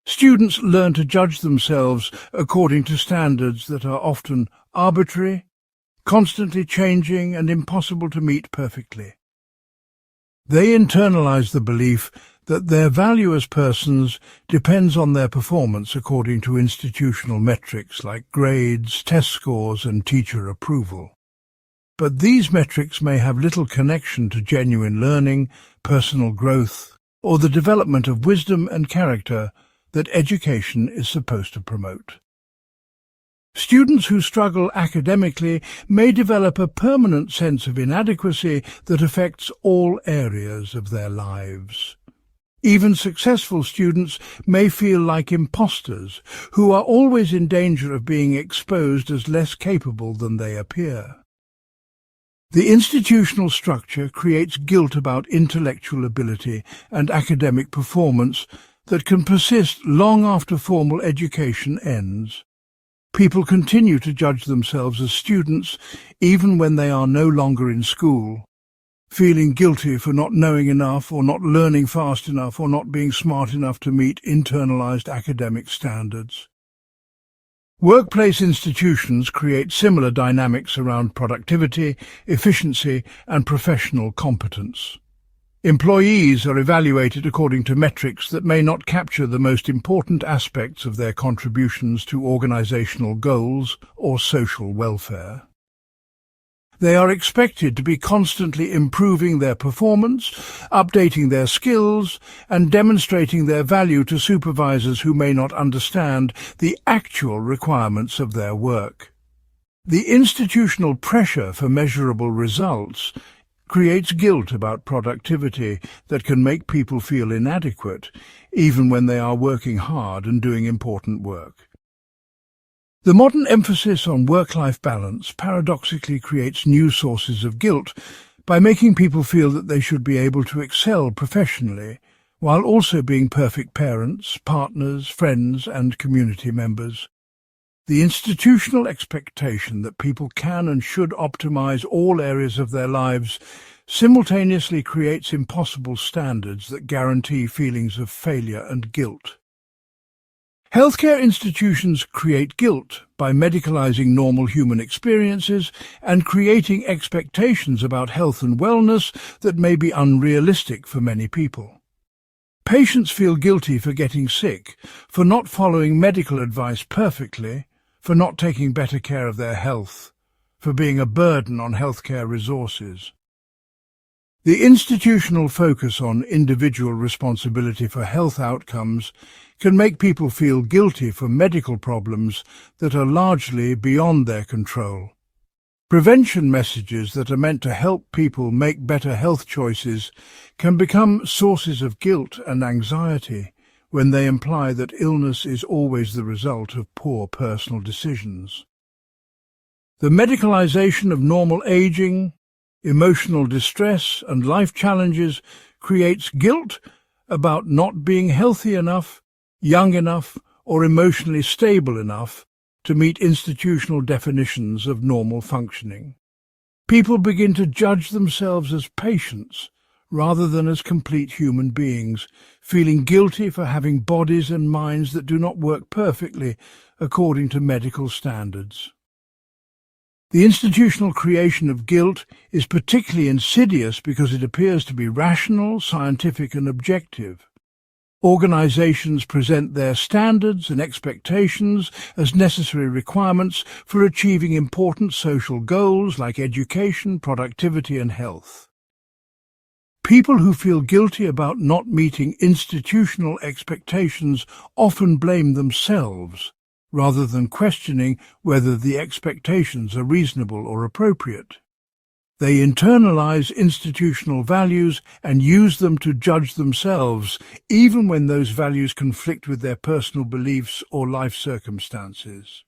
Students learn to judge themselves according to standards that are often arbitrary, constantly changing, and impossible to meet perfectly. They internalize the belief that their value as persons depends on their performance according to institutional metrics like grades, test scores, and teacher approval. But these metrics may have little connection to genuine learning, personal growth, or the development of wisdom and character that education is supposed to promote. Students who struggle academically may develop a permanent sense of inadequacy that affects all areas of their lives. Even successful students may feel like imposters who are always in danger of being exposed as less capable than they appear. The institutional structure creates guilt about intellectual ability and academic performance that can persist long after formal education ends. People continue to judge themselves as students even when they are no longer in school, feeling guilty for not knowing enough or not learning fast enough or not being smart enough to meet internalized academic standards. Workplace institutions create similar dynamics around productivity, efficiency, and professional competence. Employees are evaluated according to metrics that may not capture the most important aspects of their contributions to organizational goals or social welfare. They are expected to be constantly improving their performance, updating their skills, and demonstrating their value to supervisors who may not understand the actual requirements of their work. The institutional pressure for measurable results creates guilt about productivity that can make people feel inadequate, even when they are working hard and doing important work. The modern emphasis on work-life balance paradoxically creates new sources of guilt by making people feel that they should be able to excel professionally, while also being perfect parents, partners, friends, and community members. The institutional expectation that people can and should optimize all areas of their lives simultaneously creates impossible standards that guarantee feelings of failure and guilt. Healthcare institutions create guilt by medicalizing normal human experiences and creating expectations about health and wellness that may be unrealistic for many people. Patients feel guilty for getting sick, for not following medical advice perfectly, for not taking better care of their health, for being a burden on healthcare resources. The institutional focus on individual responsibility for health outcomes can make people feel guilty for medical problems that are largely beyond their control. Prevention messages that are meant to help people make better health choices can become sources of guilt and anxiety when they imply that illness is always the result of poor personal decisions. The medicalization of normal aging, emotional distress, and life challenges creates guilt about not being healthy enough, young enough, or emotionally stable enough to meet institutional definitions of normal functioning. People begin to judge themselves as patients rather than as complete human beings, feeling guilty for having bodies and minds that do not work perfectly according to medical standards. The institutional creation of guilt is particularly insidious because it appears to be rational, scientific, and objective. Organizations present their standards and expectations as necessary requirements for achieving important social goals like education, productivity, and health. People who feel guilty about not meeting institutional expectations often blame themselves, rather than questioning whether the expectations are reasonable or appropriate. They internalize institutional values and use them to judge themselves, even when those values conflict with their personal beliefs or life circumstances.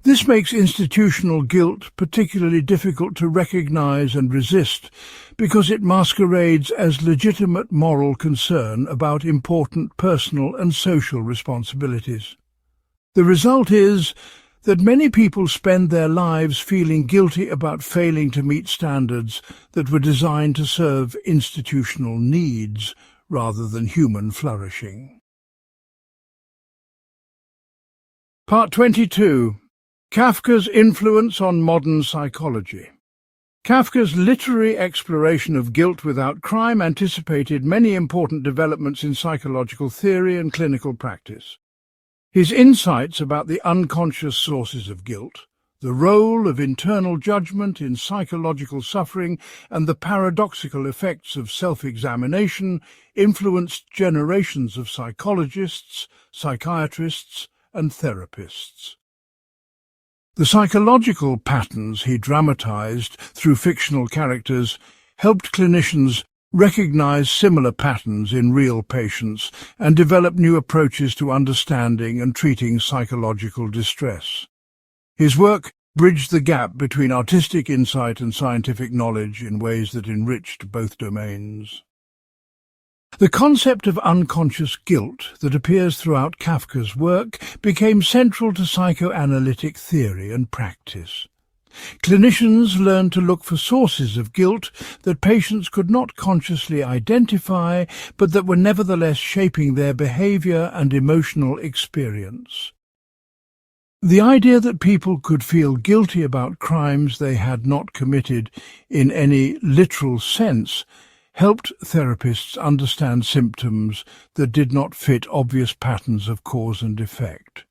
This makes institutional guilt particularly difficult to recognize and resist because it masquerades as legitimate moral concern about important personal and social responsibilities. The result is that many people spend their lives feeling guilty about failing to meet standards that were designed to serve institutional needs rather than human flourishing. Part 22. Kafka's influence on modern psychology. Kafka's literary exploration of guilt without crime anticipated many important developments in psychological theory and clinical practice. His insights about the unconscious sources of guilt, the role of internal judgment in psychological suffering, and the paradoxical effects of self-examination influenced generations of psychologists, psychiatrists, and therapists. The psychological patterns he dramatized through fictional characters helped clinicians recognize similar patterns in real patients and develop new approaches to understanding and treating psychological distress. His work bridged the gap between artistic insight and scientific knowledge in ways that enriched both domains. The concept of unconscious guilt that appears throughout Kafka's work became central to psychoanalytic theory and practice. Clinicians learned to look for sources of guilt that patients could not consciously identify, but that were nevertheless shaping their behavior and emotional experience. The idea that people could feel guilty about crimes they had not committed in any literal sense helped therapists understand symptoms that did not fit obvious patterns of cause and effect.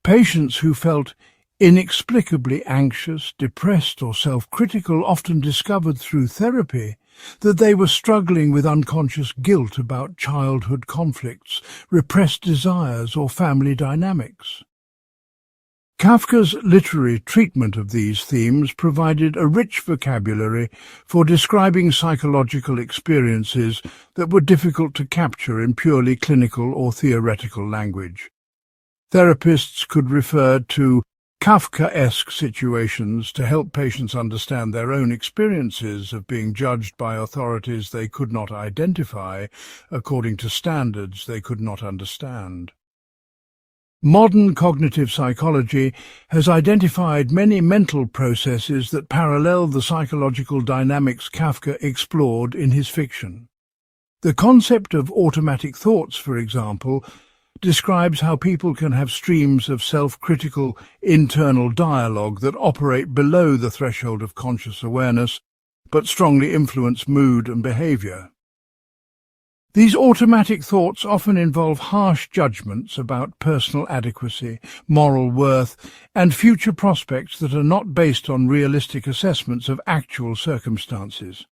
Patients who felt inexplicably anxious, depressed, or self-critical often discovered through therapy that they were struggling with unconscious guilt about childhood conflicts, repressed desires, or family dynamics. Kafka's literary treatment of these themes provided a rich vocabulary for describing psychological experiences that were difficult to capture in purely clinical or theoretical language. Therapists could refer to Kafkaesque situations to help patients understand their own experiences of being judged by authorities they could not identify according to standards they could not understand. Modern cognitive psychology has identified many mental processes that parallel the psychological dynamics Kafka explored in his fiction. The concept of automatic thoughts, for example, describes how people can have streams of self-critical internal dialogue that operate below the threshold of conscious awareness, but strongly influence mood and behavior. These automatic thoughts often involve harsh judgments about personal adequacy, moral worth, and future prospects that are not based on realistic assessments of actual circumstances.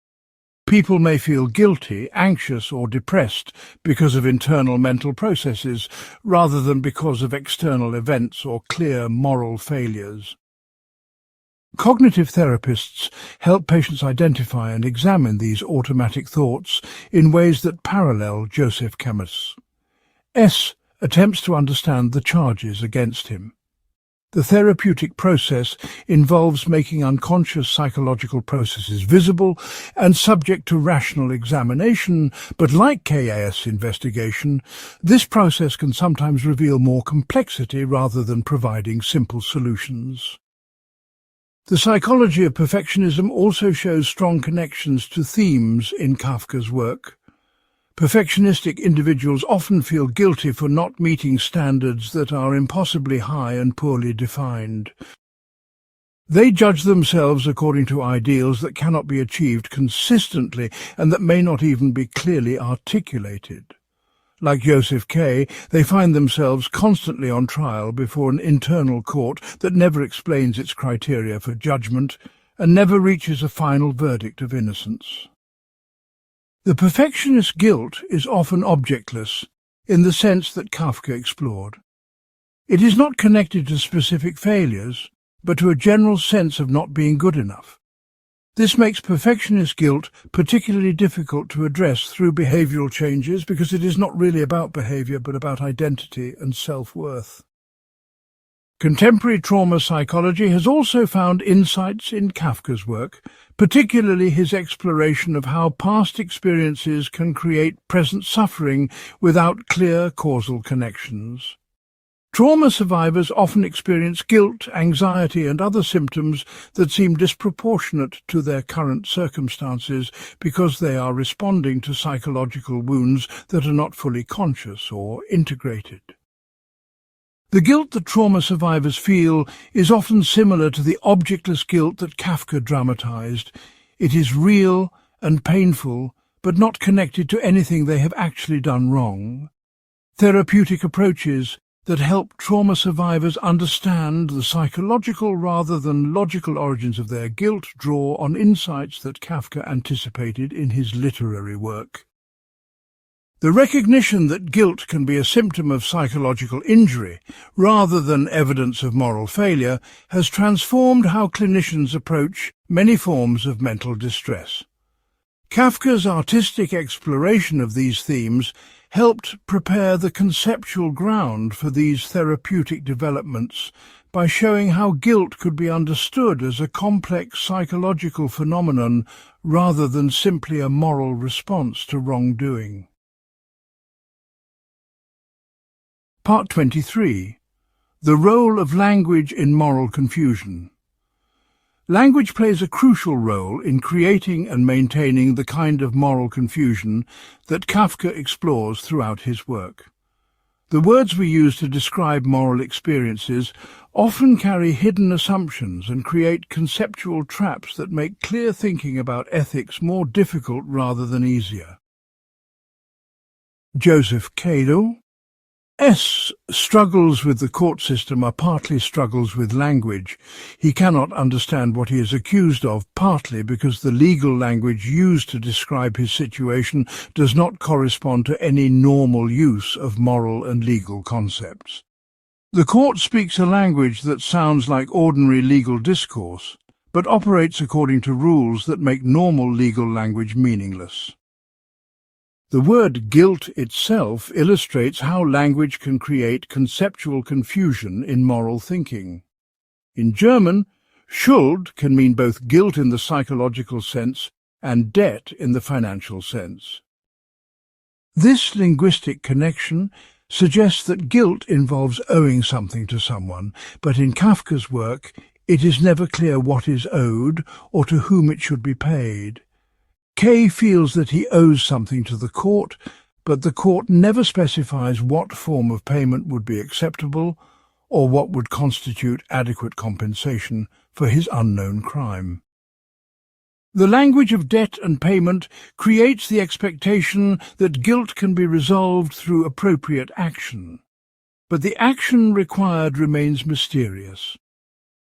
People may feel guilty, anxious, or depressed because of internal mental processes, rather than because of external events or clear moral failures. Cognitive therapists help patients identify and examine these automatic thoughts in ways that parallel Joseph Camus. S attempts to understand the charges against him. The therapeutic process involves making unconscious psychological processes visible and subject to rational examination, but like KAS investigation, this process can sometimes reveal more complexity rather than providing simple solutions. The psychology of perfectionism also shows strong connections to themes in Kafka's work. Perfectionistic individuals often feel guilty for not meeting standards that are impossibly high and poorly defined. They judge themselves according to ideals that cannot be achieved consistently and that may not even be clearly articulated. Like Joseph K., they find themselves constantly on trial before an internal court that never explains its criteria for judgment and never reaches a final verdict of innocence. The perfectionist's guilt is often objectless in the sense that Kafka explored. It is not connected to specific failures, but to a general sense of not being good enough. This makes perfectionist guilt particularly difficult to address through behavioral changes because it is not really about behavior but about identity and self-worth. Contemporary trauma psychology has also found insights in Kafka's work, particularly his exploration of how past experiences can create present suffering without clear causal connections. Trauma survivors often experience guilt, anxiety, and other symptoms that seem disproportionate to their current circumstances because they are responding to psychological wounds that are not fully conscious or integrated. The guilt that trauma survivors feel is often similar to the objectless guilt that Kafka dramatized. It is real and painful, but not connected to anything they have actually done wrong. Therapeutic approaches that help trauma survivors understand the psychological rather than logical origins of their guilt draw on insights that Kafka anticipated in his literary work. The recognition that guilt can be a symptom of psychological injury rather than evidence of moral failure has transformed how clinicians approach many forms of mental distress. Kafka's artistic exploration of these themes helped prepare the conceptual ground for these therapeutic developments by showing how guilt could be understood as a complex psychological phenomenon rather than simply a moral response to wrongdoing. Part 23. The role of language in moral confusion. Language plays a crucial role in creating and maintaining the kind of moral confusion that Kafka explores throughout his work. The words we use to describe moral experiences often carry hidden assumptions and create conceptual traps that make clear thinking about ethics more difficult rather than easier. Joseph Cahill. Struggles with the court system are partly struggles with language. He cannot understand what he is accused of, partly because the legal language used to describe his situation does not correspond to any normal use of moral and legal concepts. The court speaks a language that sounds like ordinary legal discourse, but operates according to rules that make normal legal language meaningless. The word guilt itself illustrates how language can create conceptual confusion in moral thinking. In German, Schuld can mean both guilt in the psychological sense and debt in the financial sense. This linguistic connection suggests that guilt involves owing something to someone, but in Kafka's work it is never clear what is owed or to whom it should be paid. Kay feels that he owes something to the court, but the court never specifies what form of payment would be acceptable or what would constitute adequate compensation for his unknown crime. The language of debt and payment creates the expectation that guilt can be resolved through appropriate action, but the action required remains mysterious.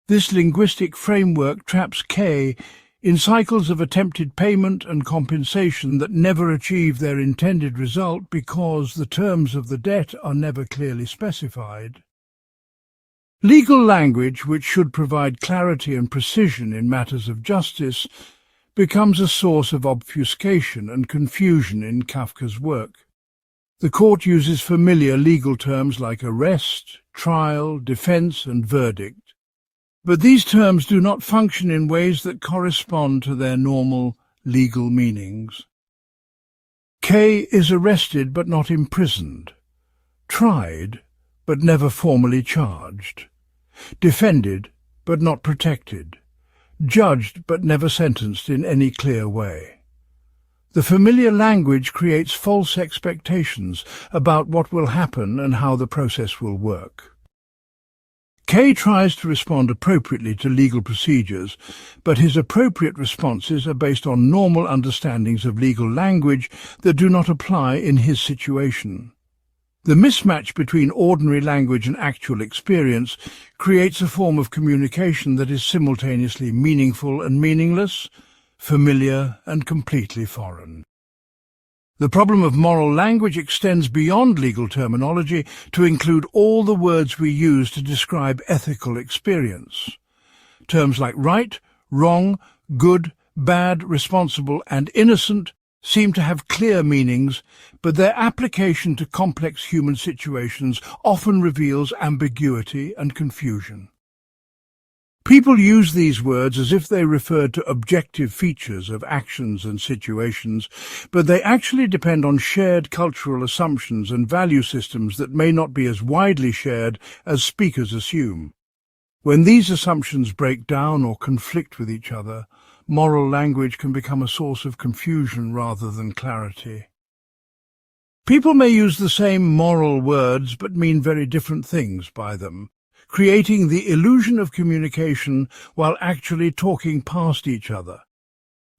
This linguistic framework traps Kay in cycles of attempted payment and compensation that never achieve their intended result because the terms of the debt are never clearly specified. Legal language, which should provide clarity and precision in matters of justice, becomes a source of obfuscation and confusion in Kafka's work. The court uses familiar legal terms like arrest, trial, defense, and verdict. But these terms do not function in ways that correspond to their normal legal meanings. Kay is arrested but not imprisoned, tried but never formally charged, defended but not protected, judged but never sentenced in any clear way. The familiar language creates false expectations about what will happen and how the process will work. Kay tries to respond appropriately to legal procedures, but his appropriate responses are based on normal understandings of legal language that do not apply in his situation. The mismatch between ordinary language and actual experience creates a form of communication that is simultaneously meaningful and meaningless, familiar and completely foreign. The problem of moral language extends beyond legal terminology to include all the words we use to describe ethical experience. Terms like right, wrong, good, bad, responsible, and innocent seem to have clear meanings, but their application to complex human situations often reveals ambiguity and confusion. People use these words as if they referred to objective features of actions and situations, but they actually depend on shared cultural assumptions and value systems that may not be as widely shared as speakers assume. When these assumptions break down or conflict with each other, moral language can become a source of confusion rather than clarity. People may use the same moral words but mean very different things by them, creating the illusion of communication while actually talking past each other.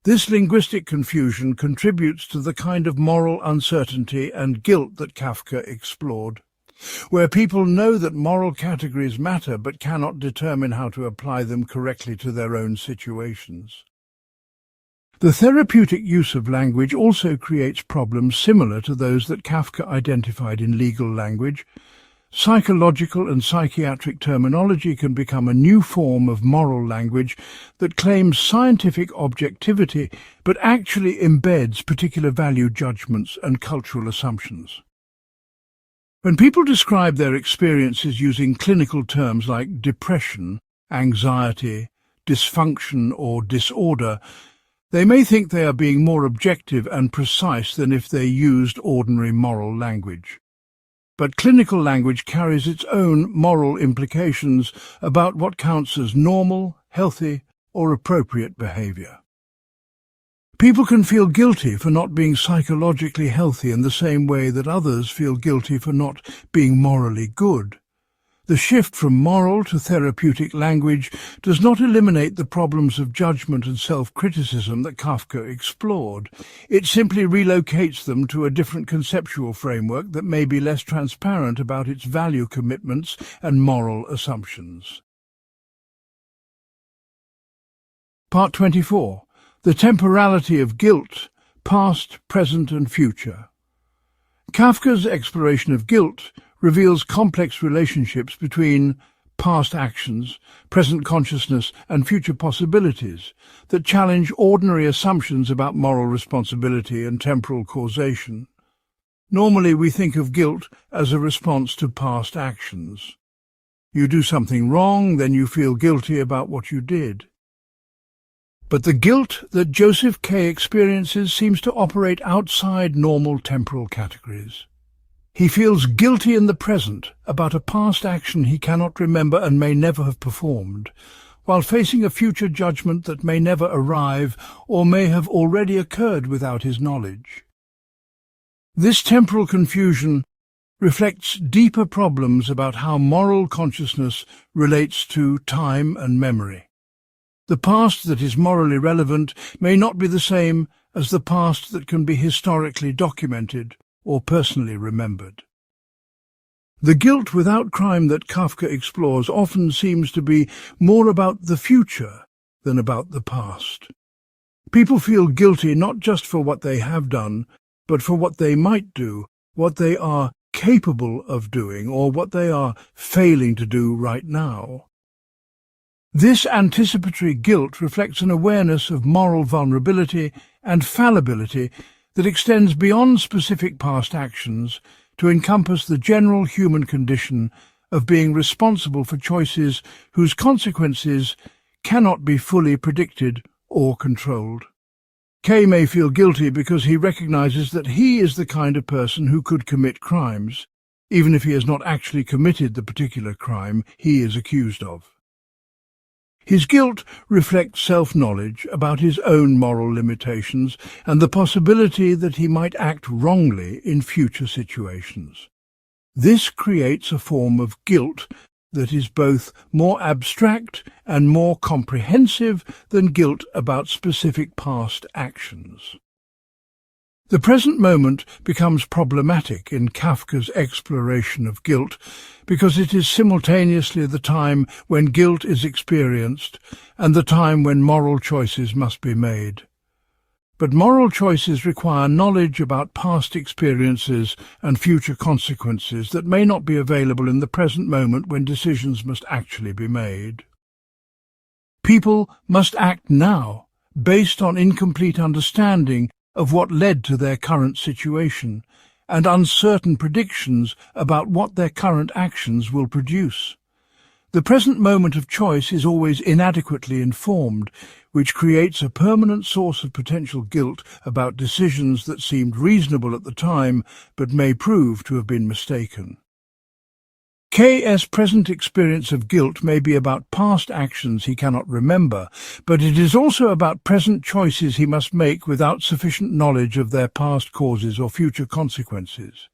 This linguistic confusion contributes to the kind of moral uncertainty and guilt that Kafka explored, where people know that moral categories matter but cannot determine how to apply them correctly to their own situations. The therapeutic use of language also creates problems similar to those that Kafka identified in legal language. Psychological and psychiatric terminology can become a new form of moral language that claims scientific objectivity but actually embeds particular value judgments and cultural assumptions. When people describe their experiences using clinical terms like depression, anxiety, dysfunction, or disorder, they may think they are being more objective and precise than if they used ordinary moral language. But clinical language carries its own moral implications about what counts as normal, healthy, or appropriate behavior. People can feel guilty for not being psychologically healthy in the same way that others feel guilty for not being morally good. The shift from moral to therapeutic language does not eliminate the problems of judgment and self-criticism that Kafka explored. It simply relocates them to a different conceptual framework that may be less transparent about its value commitments and moral assumptions. Part 24. The temporality of guilt, past, present and future. Kafka's exploration of guilt reveals complex relationships between past actions, present consciousness and future possibilities that challenge ordinary assumptions about moral responsibility and temporal causation. Normally we think of guilt as a response to past actions. You do something wrong, then you feel guilty about what you did. But the guilt that Joseph K. experiences seems to operate outside normal temporal categories. He feels guilty in the present about a past action he cannot remember and may never have performed, while facing a future judgment that may never arrive or may have already occurred without his knowledge. This temporal confusion reflects deeper problems about how moral consciousness relates to time and memory. The past that is morally relevant may not be the same as the past that can be historically documented or personally remembered. The guilt without crime that Kafka explores often seems to be more about the future than about the past. People feel guilty not just for what they have done, but for what they might do, what they are capable of doing, or what they are failing to do right now. This anticipatory guilt reflects an awareness of moral vulnerability and fallibility that extends beyond specific past actions to encompass the general human condition of being responsible for choices whose consequences cannot be fully predicted or controlled. Kay may feel guilty because he recognizes that he is the kind of person who could commit crimes, even if he has not actually committed the particular crime he is accused of. His guilt reflects self-knowledge about his own moral limitations and the possibility that he might act wrongly in future situations. This creates a form of guilt that is both more abstract and more comprehensive than guilt about specific past actions. The present moment becomes problematic in Kafka's exploration of guilt because it is simultaneously the time when guilt is experienced and the time when moral choices must be made. But moral choices require knowledge about past experiences and future consequences that may not be available in the present moment when decisions must actually be made. People must act now, based on incomplete understanding of what led to their current situation, and uncertain predictions about what their current actions will produce. The present moment of choice is always inadequately informed, which creates a permanent source of potential guilt about decisions that seemed reasonable at the time but may prove to have been mistaken. K.'s present experience of guilt may be about past actions he cannot remember, but it is also about present choices he must make without sufficient knowledge of their past causes or future consequences.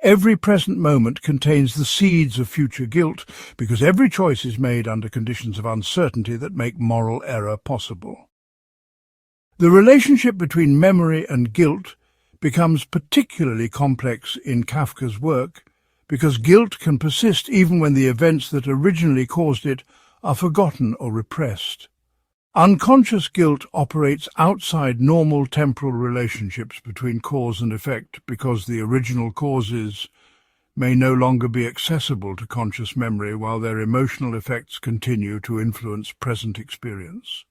Every present moment contains the seeds of future guilt, because every choice is made under conditions of uncertainty that make moral error possible. The relationship between memory and guilt becomes particularly complex in Kafka's work, because guilt can persist even when the events that originally caused it are forgotten or repressed. Unconscious guilt operates outside normal temporal relationships between cause and effect because the original causes may no longer be accessible to conscious memory while their emotional effects continue to influence present experience.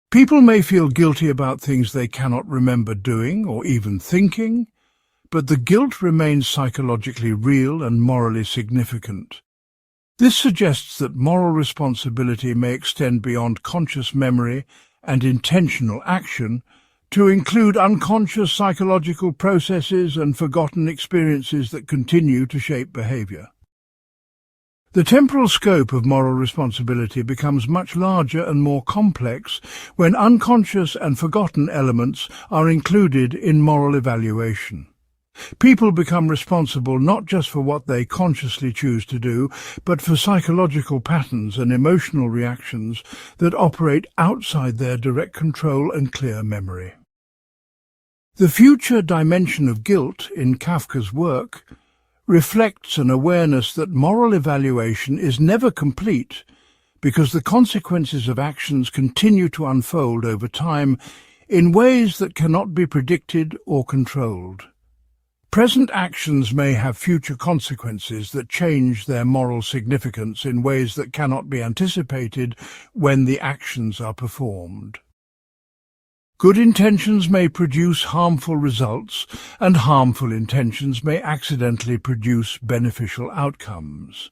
People may feel guilty about things they cannot remember doing or even thinking, but the guilt remains psychologically real and morally significant. This suggests that moral responsibility may extend beyond conscious memory and intentional action to include unconscious psychological processes and forgotten experiences that continue to shape behavior. The temporal scope of moral responsibility becomes much larger and more complex when unconscious and forgotten elements are included in moral evaluation. People become responsible not just for what they consciously choose to do, but for psychological patterns and emotional reactions that operate outside their direct control and clear memory. The future dimension of guilt in Kafka's work reflects an awareness that moral evaluation is never complete because the consequences of actions continue to unfold over time in ways that cannot be predicted or controlled. Present actions may have future consequences that change their moral significance in ways that cannot be anticipated when the actions are performed. Good intentions may produce harmful results, and harmful intentions may accidentally produce beneficial outcomes.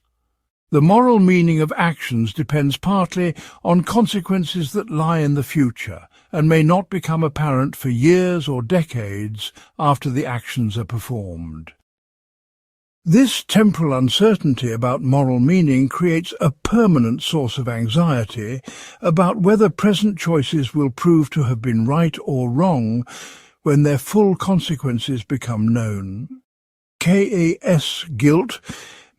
The moral meaning of actions depends partly on consequences that lie in the future and may not become apparent for years or decades after the actions are performed. This temporal uncertainty about moral meaning creates a permanent source of anxiety about whether present choices will prove to have been right or wrong when their full consequences become known. K.A.'s guilt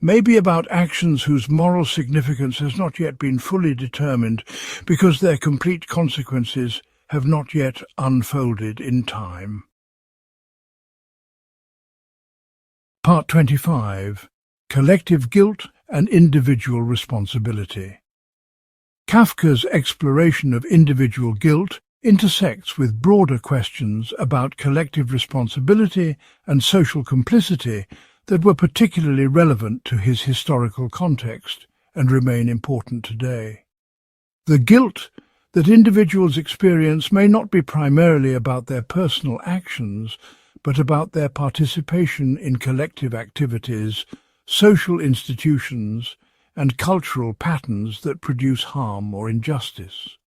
may be about actions whose moral significance has not yet been fully determined because their complete consequences have not yet unfolded in time. Part 25. Collective Guilt and Individual Responsibility. Kafka's exploration of individual guilt intersects with broader questions about collective responsibility and social complicity that were particularly relevant to his historical context and remain important today. The guilt that individuals experience may not be primarily about their personal actions, but about their participation in collective activities, social institutions, and cultural patterns that produce harm or injustice.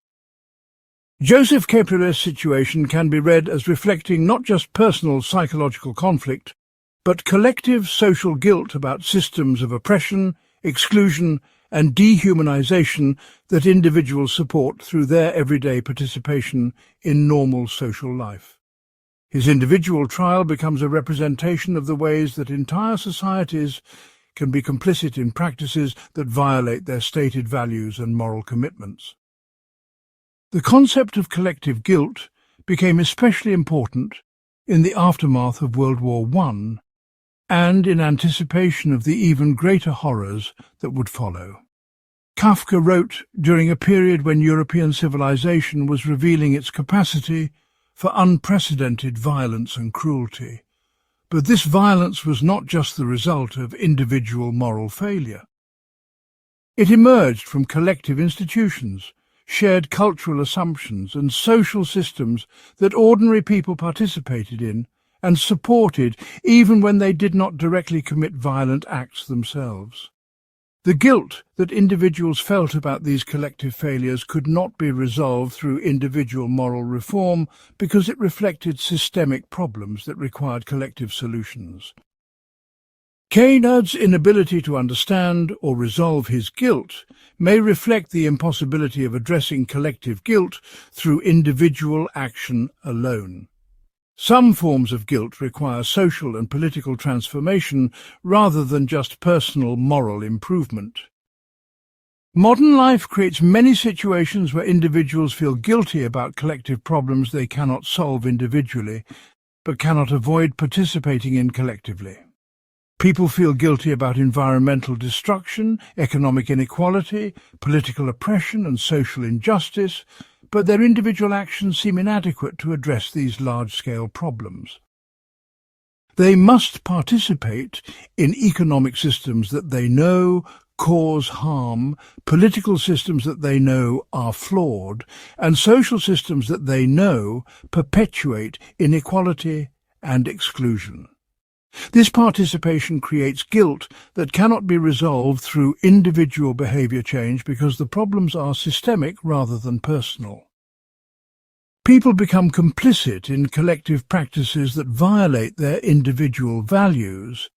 Joseph Kepler's situation can be read as reflecting not just personal psychological conflict, but collective social guilt about systems of oppression, exclusion, and dehumanization that individuals support through their everyday participation in normal social life. His individual trial becomes a representation of the ways that entire societies can be complicit in practices that violate their stated values and moral commitments. The concept of collective guilt became especially important in the aftermath of World War I and in anticipation of the even greater horrors that would follow. Kafka wrote during a period when European civilization was revealing its capacity for unprecedented violence and cruelty. But this violence was not just the result of individual moral failure. It emerged from collective institutions, shared cultural assumptions and social systems that ordinary people participated in and supported even when they did not directly commit violent acts themselves. The guilt that individuals felt about these collective failures could not be resolved through individual moral reform because it reflected systemic problems that required collective solutions. Kaynard's inability to understand or resolve his guilt may reflect the impossibility of addressing collective guilt through individual action alone. Some forms of guilt require social and political transformation rather than just personal moral improvement. Modern life creates many situations where individuals feel guilty about collective problems they cannot solve individually, but cannot avoid participating in collectively. People feel guilty about environmental destruction, economic inequality, political oppression and social injustice, but their individual actions seem inadequate to address these large-scale problems. They must participate in economic systems that they know cause harm, political systems that they know are flawed, and social systems that they know perpetuate inequality and exclusion. This participation creates guilt that cannot be resolved through individual behavior change because the problems are systemic rather than personal. People become complicit in collective practices that violate their individual values,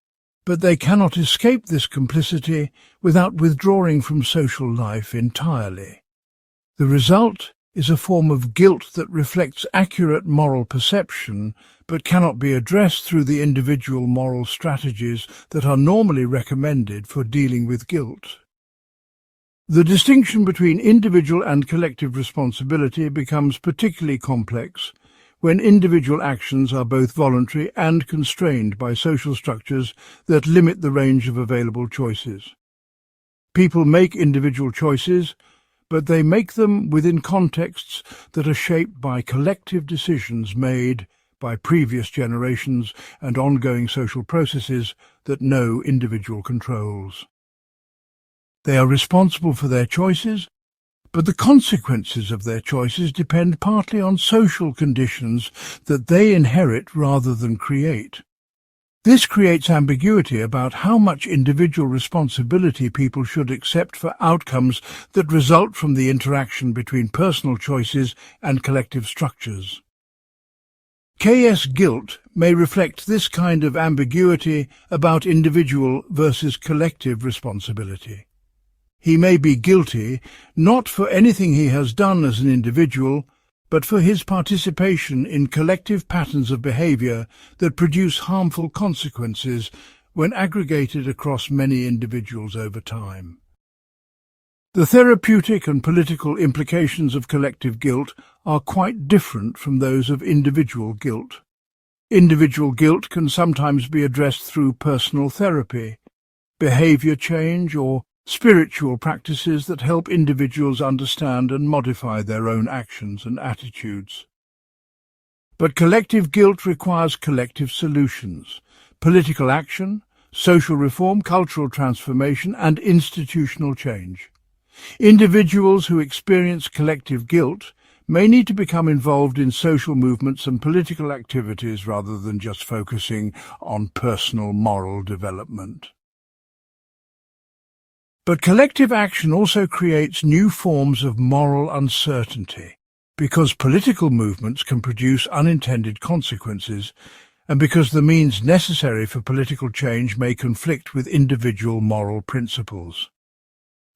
but they cannot escape this complicity without withdrawing from social life entirely. The result is a form of guilt that reflects accurate moral perception but cannot be addressed through the individual moral strategies that are normally recommended for dealing with guilt. The distinction between individual and collective responsibility becomes particularly complex when individual actions are both voluntary and constrained by social structures that limit the range of available choices. People make individual choices, but they make them within contexts that are shaped by collective decisions made by previous generations and ongoing social processes that no individual controls. They are responsible for their choices, but the consequences of their choices depend partly on social conditions that they inherit rather than create. This creates ambiguity about how much individual responsibility people should accept for outcomes that result from the interaction between personal choices and collective structures. K.S. guilt may reflect this kind of ambiguity about individual versus collective responsibility. He may be guilty not for anything he has done as an individual, but for his participation in collective patterns of behavior that produce harmful consequences when aggregated across many individuals over time. The therapeutic and political implications of collective guilt are quite different from those of individual guilt. Individual guilt can sometimes be addressed through personal therapy, behavior change, or spiritual practices that help individuals understand and modify their own actions and attitudes. But collective guilt requires collective solutions, political action, social reform, cultural transformation, and institutional change. Individuals who experience collective guilt may need to become involved in social movements and political activities rather than just focusing on personal moral development. But collective action also creates new forms of moral uncertainty, because political movements can produce unintended consequences, and because the means necessary for political change may conflict with individual moral principles.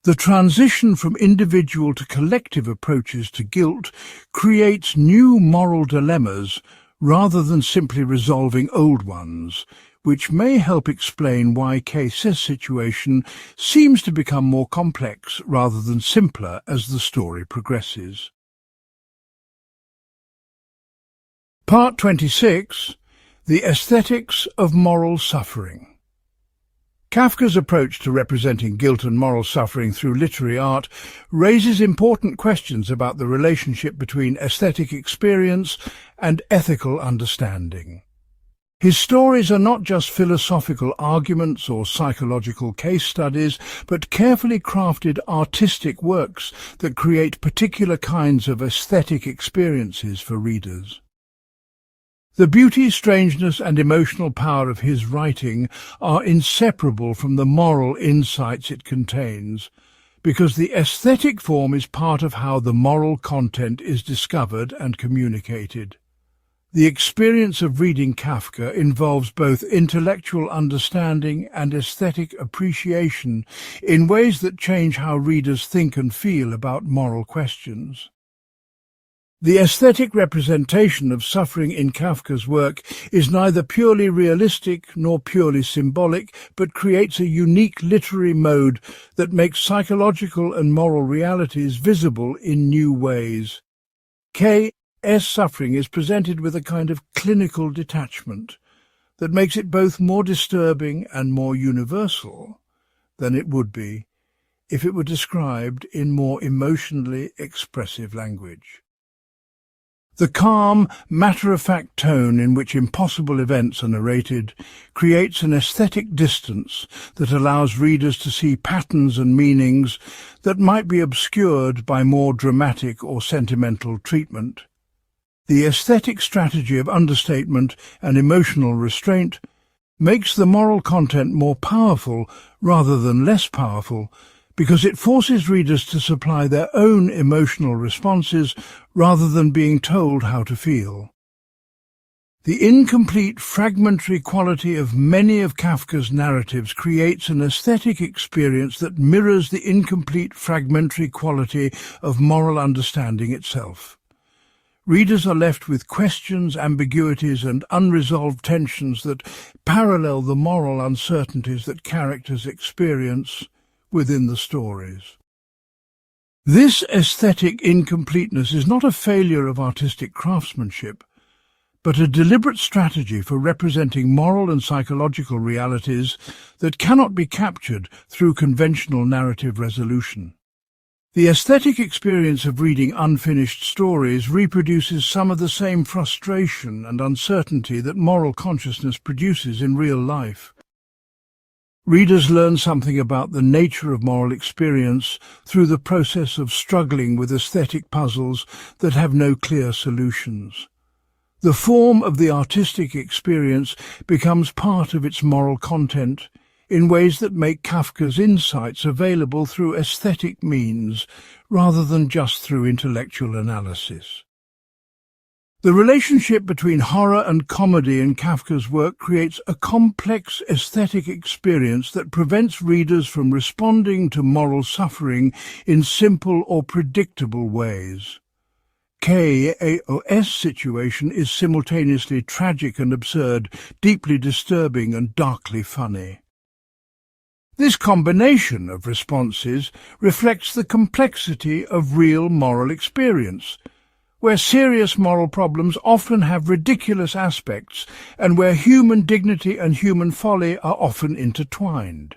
The transition from individual to collective approaches to guilt creates new moral dilemmas rather than simply resolving old ones, which may help explain why K.S.'s situation seems to become more complex rather than simpler as the story progresses. Part 26. The Aesthetics of Moral Suffering. Kafka's approach to representing guilt and moral suffering through literary art raises important questions about the relationship between aesthetic experience and ethical understanding. His stories are not just philosophical arguments or psychological case studies, but carefully crafted artistic works that create particular kinds of aesthetic experiences for readers. The beauty, strangeness, and emotional power of his writing are inseparable from the moral insights it contains, because the aesthetic form is part of how the moral content is discovered and communicated. The experience of reading Kafka involves both intellectual understanding and aesthetic appreciation in ways that change how readers think and feel about moral questions. The aesthetic representation of suffering in Kafka's work is neither purely realistic nor purely symbolic, but creates a unique literary mode that makes psychological and moral realities visible in new ways. K.'s suffering is presented with a kind of clinical detachment that makes it both more disturbing and more universal than it would be if it were described in more emotionally expressive language. The calm, matter-of-fact tone in which impossible events are narrated creates an aesthetic distance that allows readers to see patterns and meanings that might be obscured by more dramatic or sentimental treatment. The aesthetic strategy of understatement and emotional restraint makes the moral content more powerful rather than less powerful, because it forces readers to supply their own emotional responses rather than being told how to feel. The incomplete, fragmentary quality of many of Kafka's narratives creates an aesthetic experience that mirrors the incomplete, fragmentary quality of moral understanding itself. Readers are left with questions, ambiguities, and unresolved tensions that parallel the moral uncertainties that characters experience within the stories. This aesthetic incompleteness is not a failure of artistic craftsmanship, but a deliberate strategy for representing moral and psychological realities that cannot be captured through conventional narrative resolution. The aesthetic experience of reading unfinished stories reproduces some of the same frustration and uncertainty that moral consciousness produces in real life. Readers learn something about the nature of moral experience through the process of struggling with aesthetic puzzles that have no clear solutions. The form of the artistic experience becomes part of its moral content in ways that make Kafka's insights available through aesthetic means rather than just through intellectual analysis. The relationship between horror and comedy in Kafka's work creates a complex aesthetic experience that prevents readers from responding to moral suffering in simple or predictable ways. K.'s situation is simultaneously tragic and absurd, deeply disturbing and darkly funny. This combination of responses reflects the complexity of real moral experience, where serious moral problems often have ridiculous aspects and where human dignity and human folly are often intertwined.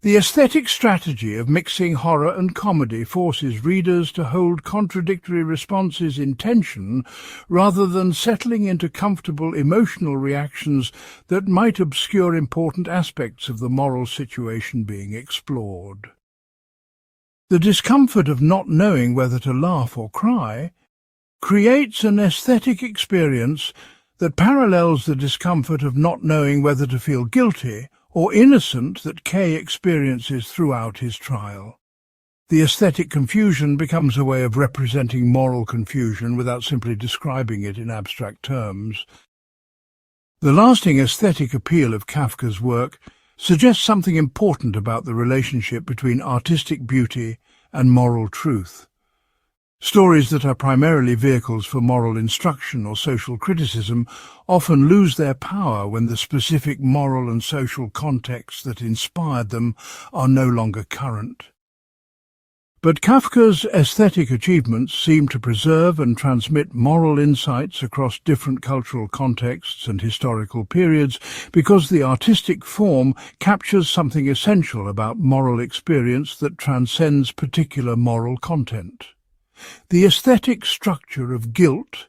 The aesthetic strategy of mixing horror and comedy forces readers to hold contradictory responses in tension rather than settling into comfortable emotional reactions that might obscure important aspects of the moral situation being explored. The discomfort of not knowing whether to laugh or cry creates an aesthetic experience that parallels the discomfort of not knowing whether to feel guilty or innocent that K experiences throughout his trial. The aesthetic confusion becomes a way of representing moral confusion without simply describing it in abstract terms. The lasting aesthetic appeal of Kafka's work suggests something important about the relationship between artistic beauty and moral truth. Stories that are primarily vehicles for moral instruction or social criticism often lose their power when the specific moral and social contexts that inspired them are no longer current. But Kafka's aesthetic achievements seem to preserve and transmit moral insights across different cultural contexts and historical periods because the artistic form captures something essential about moral experience that transcends particular moral content. The aesthetic structure of guilt,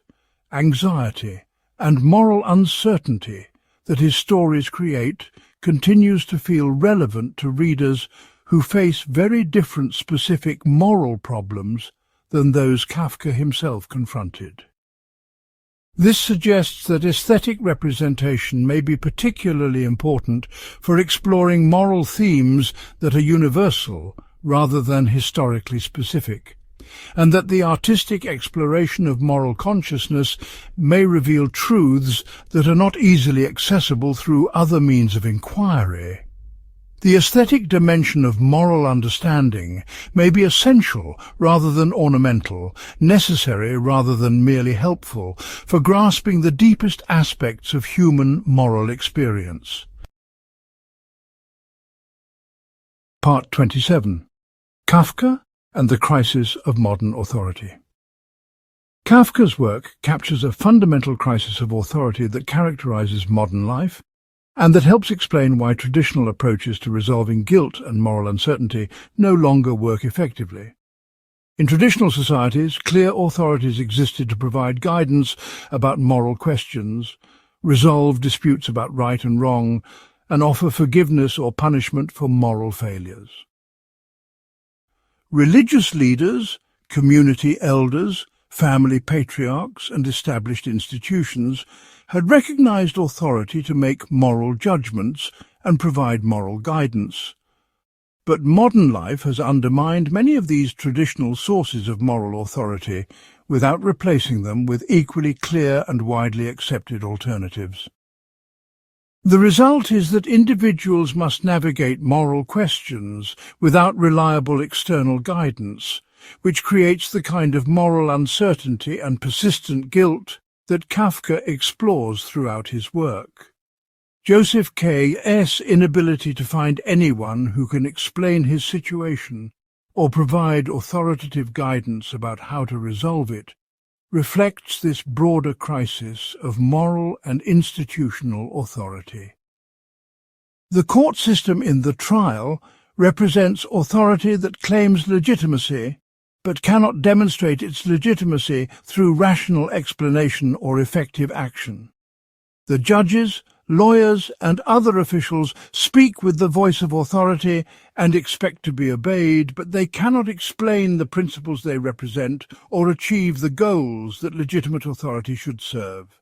anxiety, and moral uncertainty that his stories create continues to feel relevant to readers who face very different specific moral problems than those Kafka himself confronted. This suggests that aesthetic representation may be particularly important for exploring moral themes that are universal rather than historically specific, and that the artistic exploration of moral consciousness may reveal truths that are not easily accessible through other means of inquiry. The aesthetic dimension of moral understanding may be essential rather than ornamental, necessary rather than merely helpful, for grasping the deepest aspects of human moral experience. Part 27. Kafka and the Crisis of Modern Authority. Kafka's work captures a fundamental crisis of authority that characterizes modern life, and that helps explain why traditional approaches to resolving guilt and moral uncertainty no longer work effectively. In traditional societies, clear authorities existed to provide guidance about moral questions, resolve disputes about right and wrong, and offer forgiveness or punishment for moral failures. Religious leaders, community elders, family patriarchs, and established institutions had recognized authority to make moral judgments and provide moral guidance. But modern life has undermined many of these traditional sources of moral authority without replacing them with equally clear and widely accepted alternatives. The result is that individuals must navigate moral questions without reliable external guidance, which creates the kind of moral uncertainty and persistent guilt that Kafka explores throughout his work. Joseph K.'s inability to find anyone who can explain his situation or provide authoritative guidance about how to resolve it reflects this broader crisis of moral and institutional authority. The court system in The Trial represents authority that claims legitimacy but cannot demonstrate its legitimacy through rational explanation or effective action. The judges, lawyers, and other officials speak with the voice of authority and expect to be obeyed, but they cannot explain the principles they represent or achieve the goals that legitimate authority should serve.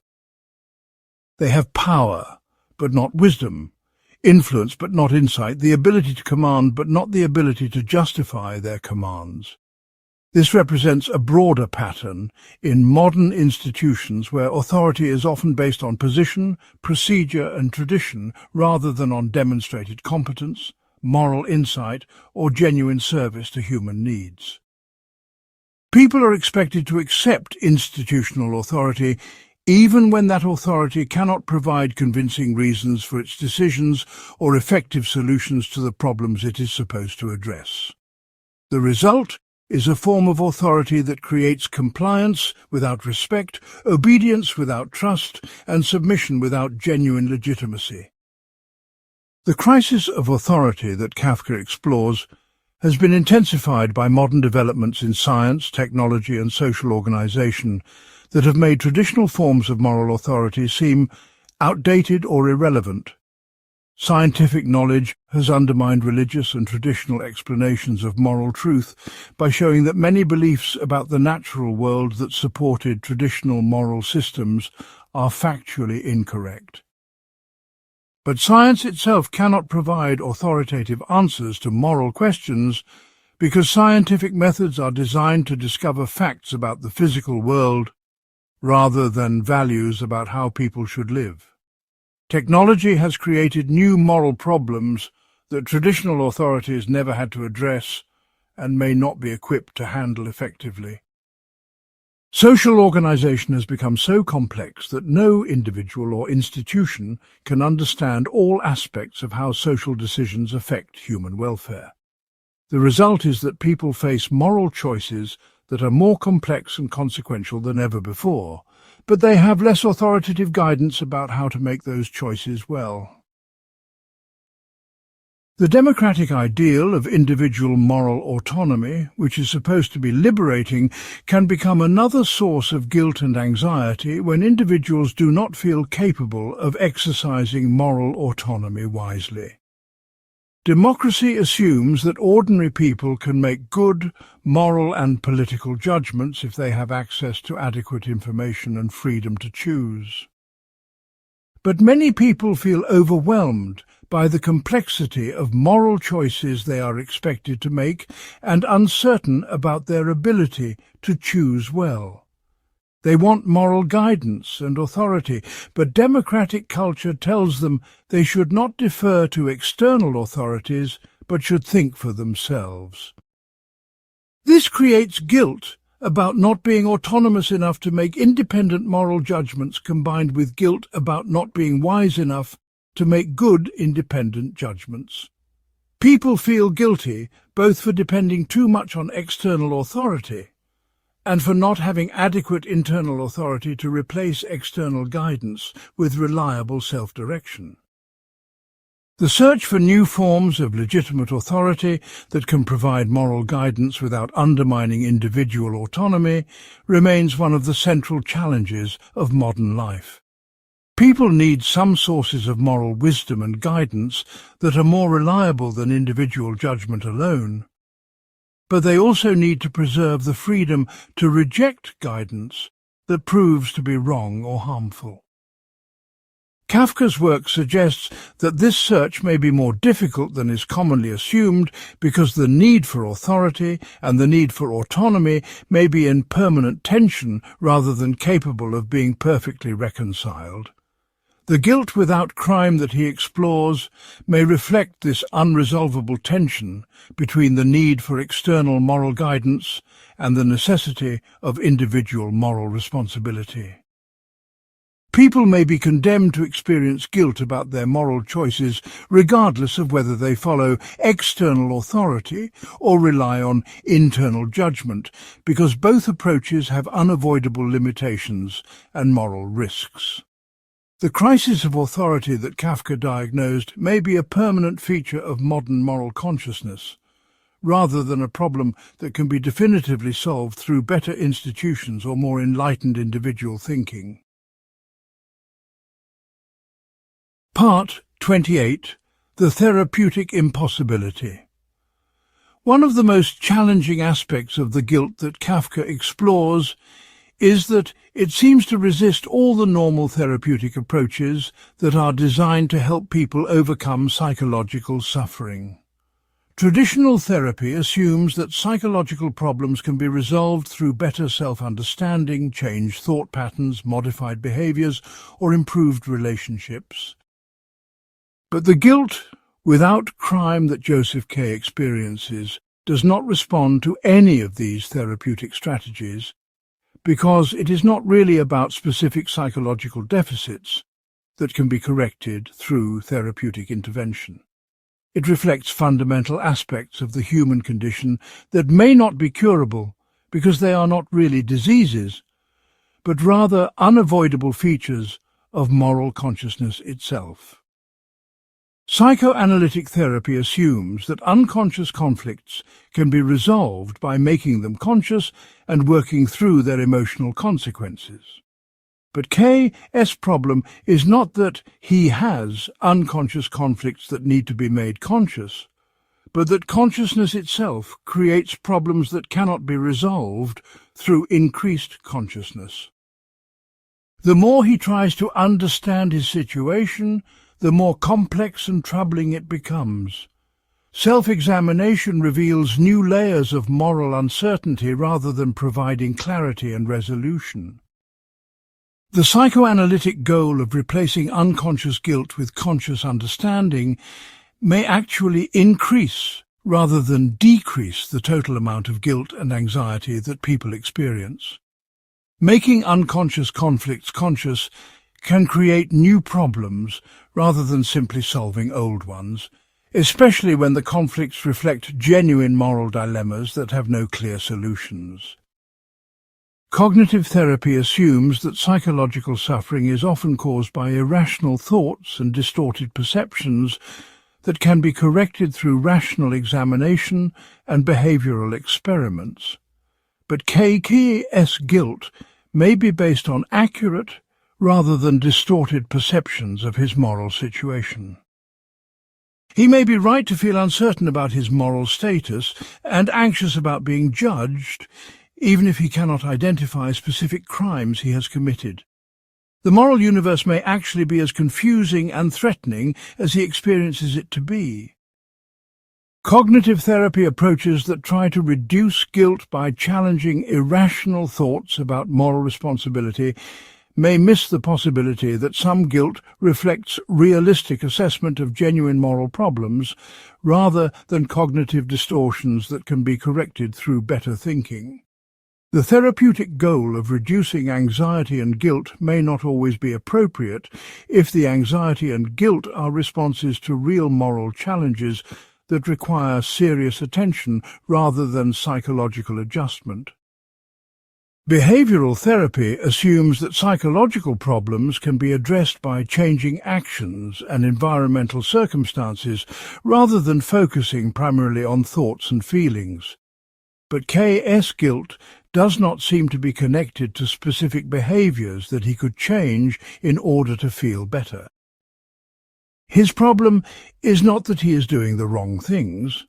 They have power, but not wisdom, influence, but not insight, the ability to command, but not the ability to justify their commands. This represents a broader pattern in modern institutions where authority is often based on position, procedure, and tradition rather than on demonstrated competence, moral insight, or genuine service to human needs. People are expected to accept institutional authority even when that authority cannot provide convincing reasons for its decisions or effective solutions to the problems it is supposed to address. The result is a form of authority that creates compliance without respect, obedience without trust, and submission without genuine legitimacy. The crisis of authority that Kafka explores has been intensified by modern developments in science, technology, and social organization that have made traditional forms of moral authority seem outdated or irrelevant. Scientific knowledge has undermined religious and traditional explanations of moral truth by showing that many beliefs about the natural world that supported traditional moral systems are factually incorrect. But science itself cannot provide authoritative answers to moral questions because scientific methods are designed to discover facts about the physical world rather than values about how people should live. Technology has created new moral problems that traditional authorities never had to address and may not be equipped to handle effectively. Social organization has become so complex that no individual or institution can understand all aspects of how social decisions affect human welfare. The result is that people face moral choices that are more complex and consequential than ever before, but they have less authoritative guidance about how to make those choices well. The democratic ideal of individual moral autonomy, which is supposed to be liberating, can become another source of guilt and anxiety when individuals do not feel capable of exercising moral autonomy wisely. Democracy assumes that ordinary people can make good, moral and political judgments if they have access to adequate information and freedom to choose. But many people feel overwhelmed by the complexity of moral choices they are expected to make and uncertain about their ability to choose well. They want moral guidance and authority, but democratic culture tells them they should not defer to external authorities, but should think for themselves. This creates guilt about not being autonomous enough to make independent moral judgments, combined with guilt about not being wise enough to make good independent judgments. People feel guilty both for depending too much on external authority and for not having adequate internal authority to replace external guidance with reliable self-direction. The search for new forms of legitimate authority that can provide moral guidance without undermining individual autonomy remains one of the central challenges of modern life. People need some sources of moral wisdom and guidance that are more reliable than individual judgment alone. But they also need to preserve the freedom to reject guidance that proves to be wrong or harmful. Kafka's work suggests that this search may be more difficult than is commonly assumed because the need for authority and the need for autonomy may be in permanent tension rather than capable of being perfectly reconciled. The guilt without crime that he explores may reflect this unresolvable tension between the need for external moral guidance and the necessity of individual moral responsibility. People may be condemned to experience guilt about their moral choices regardless of whether they follow external authority or rely on internal judgment, because both approaches have unavoidable limitations and moral risks. The crisis of authority that Kafka diagnosed may be a permanent feature of modern moral consciousness, rather than a problem that can be definitively solved through better institutions or more enlightened individual thinking. Part 28. The Therapeutic Impossibility. One of the most challenging aspects of the guilt that Kafka explores is that it seems to resist all the normal therapeutic approaches that are designed to help people overcome psychological suffering. Traditional therapy assumes that psychological problems can be resolved through better self-understanding, changed thought patterns, modified behaviors, or improved relationships. But the guilt without crime that Joseph K. experiences does not respond to any of these therapeutic strategies, because it is not really about specific psychological deficits that can be corrected through therapeutic intervention. It reflects fundamental aspects of the human condition that may not be curable because they are not really diseases, but rather unavoidable features of moral consciousness itself. Psychoanalytic therapy assumes that unconscious conflicts can be resolved by making them conscious and working through their emotional consequences. But K.'s problem is not that he has unconscious conflicts that need to be made conscious, but that consciousness itself creates problems that cannot be resolved through increased consciousness. The more he tries to understand his situation, the more complex and troubling it becomes. Self-examination reveals new layers of moral uncertainty rather than providing clarity and resolution. The psychoanalytic goal of replacing unconscious guilt with conscious understanding may actually increase rather than decrease the total amount of guilt and anxiety that people experience. Making unconscious conflicts conscious can create new problems rather than simply solving old ones, especially when the conflicts reflect genuine moral dilemmas that have no clear solutions. Cognitive therapy assumes that psychological suffering is often caused by irrational thoughts and distorted perceptions that can be corrected through rational examination and behavioral experiments. But K.'s guilt may be based on accurate rather than distorted perceptions of his moral situation. He may be right to feel uncertain about his moral status and anxious about being judged, even if he cannot identify specific crimes he has committed. The moral universe may actually be as confusing and threatening as he experiences it to be. Cognitive therapy approaches that try to reduce guilt by challenging irrational thoughts about moral responsibility may miss the possibility that some guilt reflects realistic assessment of genuine moral problems rather than cognitive distortions that can be corrected through better thinking. The therapeutic goal of reducing anxiety and guilt may not always be appropriate if the anxiety and guilt are responses to real moral challenges that require serious attention rather than psychological adjustment. Behavioral therapy assumes that psychological problems can be addressed by changing actions and environmental circumstances rather than focusing primarily on thoughts and feelings. But K.'s guilt does not seem to be connected to specific behaviors that he could change in order to feel better. His problem is not that he is doing the wrong things,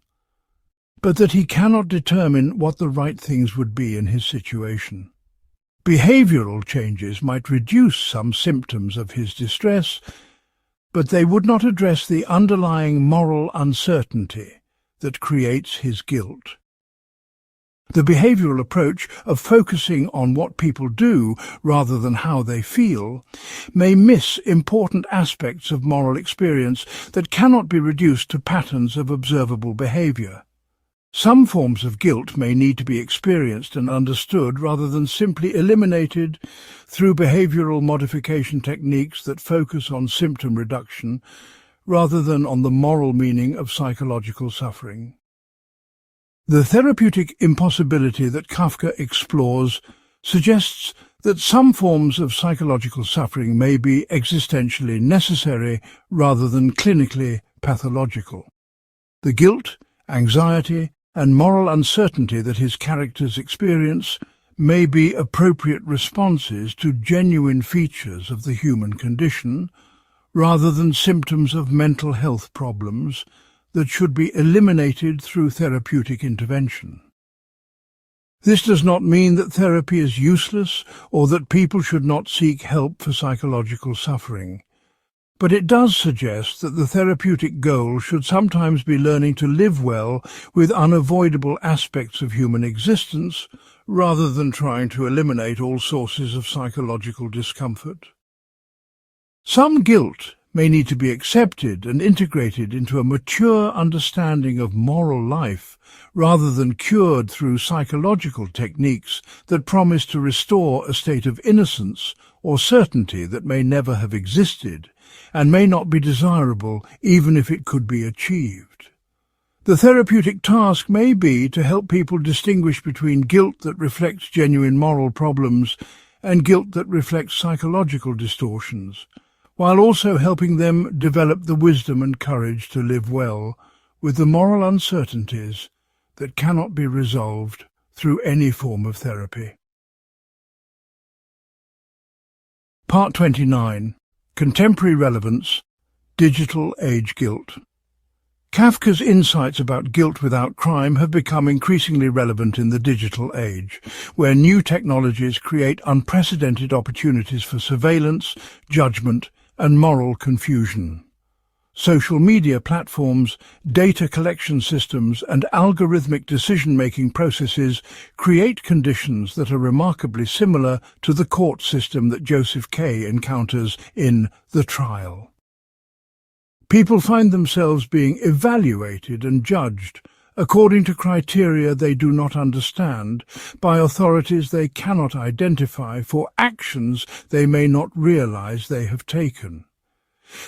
but that he cannot determine what the right things would be in his situation. Behavioral changes might reduce some symptoms of his distress, but they would not address the underlying moral uncertainty that creates his guilt. The behavioral approach of focusing on what people do rather than how they feel may miss important aspects of moral experience that cannot be reduced to patterns of observable behavior. Some forms of guilt may need to be experienced and understood rather than simply eliminated through behavioral modification techniques that focus on symptom reduction rather than on the moral meaning of psychological suffering. The therapeutic impossibility that Kafka explores suggests that some forms of psychological suffering may be existentially necessary rather than clinically pathological. The guilt, anxiety, and moral uncertainty that his characters experience may be appropriate responses to genuine features of the human condition, rather than symptoms of mental health problems that should be eliminated through therapeutic intervention. This does not mean that therapy is useless or that people should not seek help for psychological suffering, but it does suggest that the therapeutic goal should sometimes be learning to live well with unavoidable aspects of human existence rather than trying to eliminate all sources of psychological discomfort. Some guilt may need to be accepted and integrated into a mature understanding of moral life rather than cured through psychological techniques that promise to restore a state of innocence or certainty that may never have existed and may not be desirable even if it could be achieved. The therapeutic task may be to help people distinguish between guilt that reflects genuine moral problems and guilt that reflects psychological distortions, while also helping them develop the wisdom and courage to live well with the moral uncertainties that cannot be resolved through any form of therapy. Part 29. Contemporary Relevance, Digital Age Guilt. Kafka's insights about guilt without crime have become increasingly relevant in the digital age, where new technologies create unprecedented opportunities for surveillance, judgment, and moral confusion. Social media platforms, data collection systems, and algorithmic decision-making processes create conditions that are remarkably similar to the court system that Joseph K. encounters in The Trial. People find themselves being evaluated and judged according to criteria they do not understand, by authorities they cannot identify for actions they may not realize they have taken.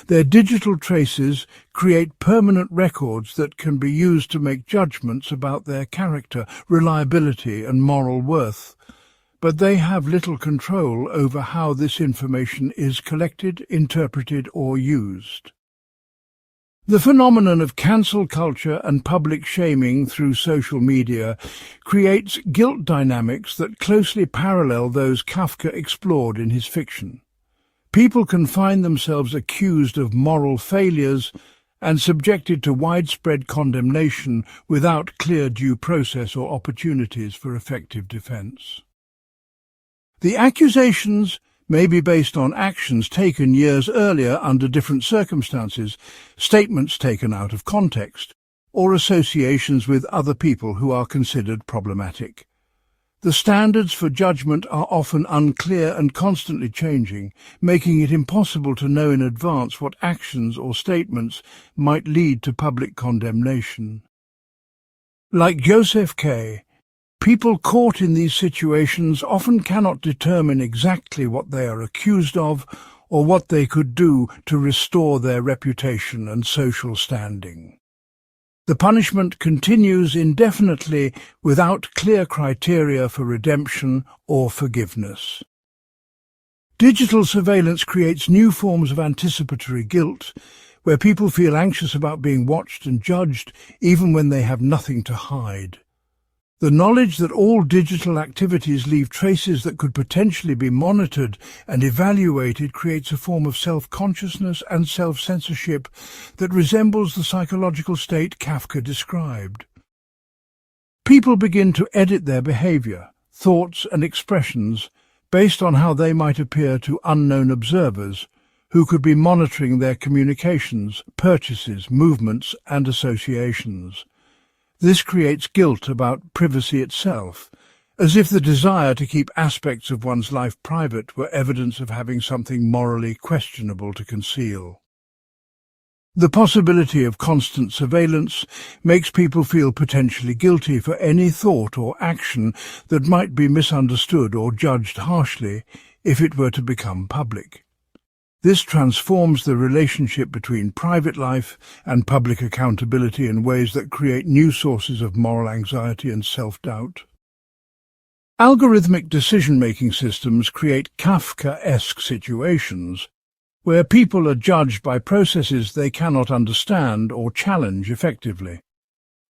Their digital traces create permanent records that can be used to make judgments about their character, reliability, and moral worth, but they have little control over how this information is collected, interpreted, or used. The phenomenon of cancel culture and public shaming through social media creates guilt dynamics that closely parallel those Kafka explored in his fiction. People can find themselves accused of moral failures and subjected to widespread condemnation without clear due process or opportunities for effective defense. The accusations may be based on actions taken years earlier under different circumstances, statements taken out of context, or associations with other people who are considered problematic. The standards for judgment are often unclear and constantly changing, making it impossible to know in advance what actions or statements might lead to public condemnation. Like Joseph K., people caught in these situations often cannot determine exactly what they are accused of or what they could do to restore their reputation and social standing. The punishment continues indefinitely without clear criteria for redemption or forgiveness. Digital surveillance creates new forms of anticipatory guilt, where people feel anxious about being watched and judged even when they have nothing to hide. The knowledge that all digital activities leave traces that could potentially be monitored and evaluated creates a form of self-consciousness and self-censorship that resembles the psychological state Kafka described. People begin to edit their behavior, thoughts and expressions based on how they might appear to unknown observers who could be monitoring their communications, purchases, movements and associations. This creates guilt about privacy itself, as if the desire to keep aspects of one's life private were evidence of having something morally questionable to conceal. The possibility of constant surveillance makes people feel potentially guilty for any thought or action that might be misunderstood or judged harshly if it were to become public. This transforms the relationship between private life and public accountability in ways that create new sources of moral anxiety and self-doubt. Algorithmic decision-making systems create Kafka-esque situations where people are judged by processes they cannot understand or challenge effectively.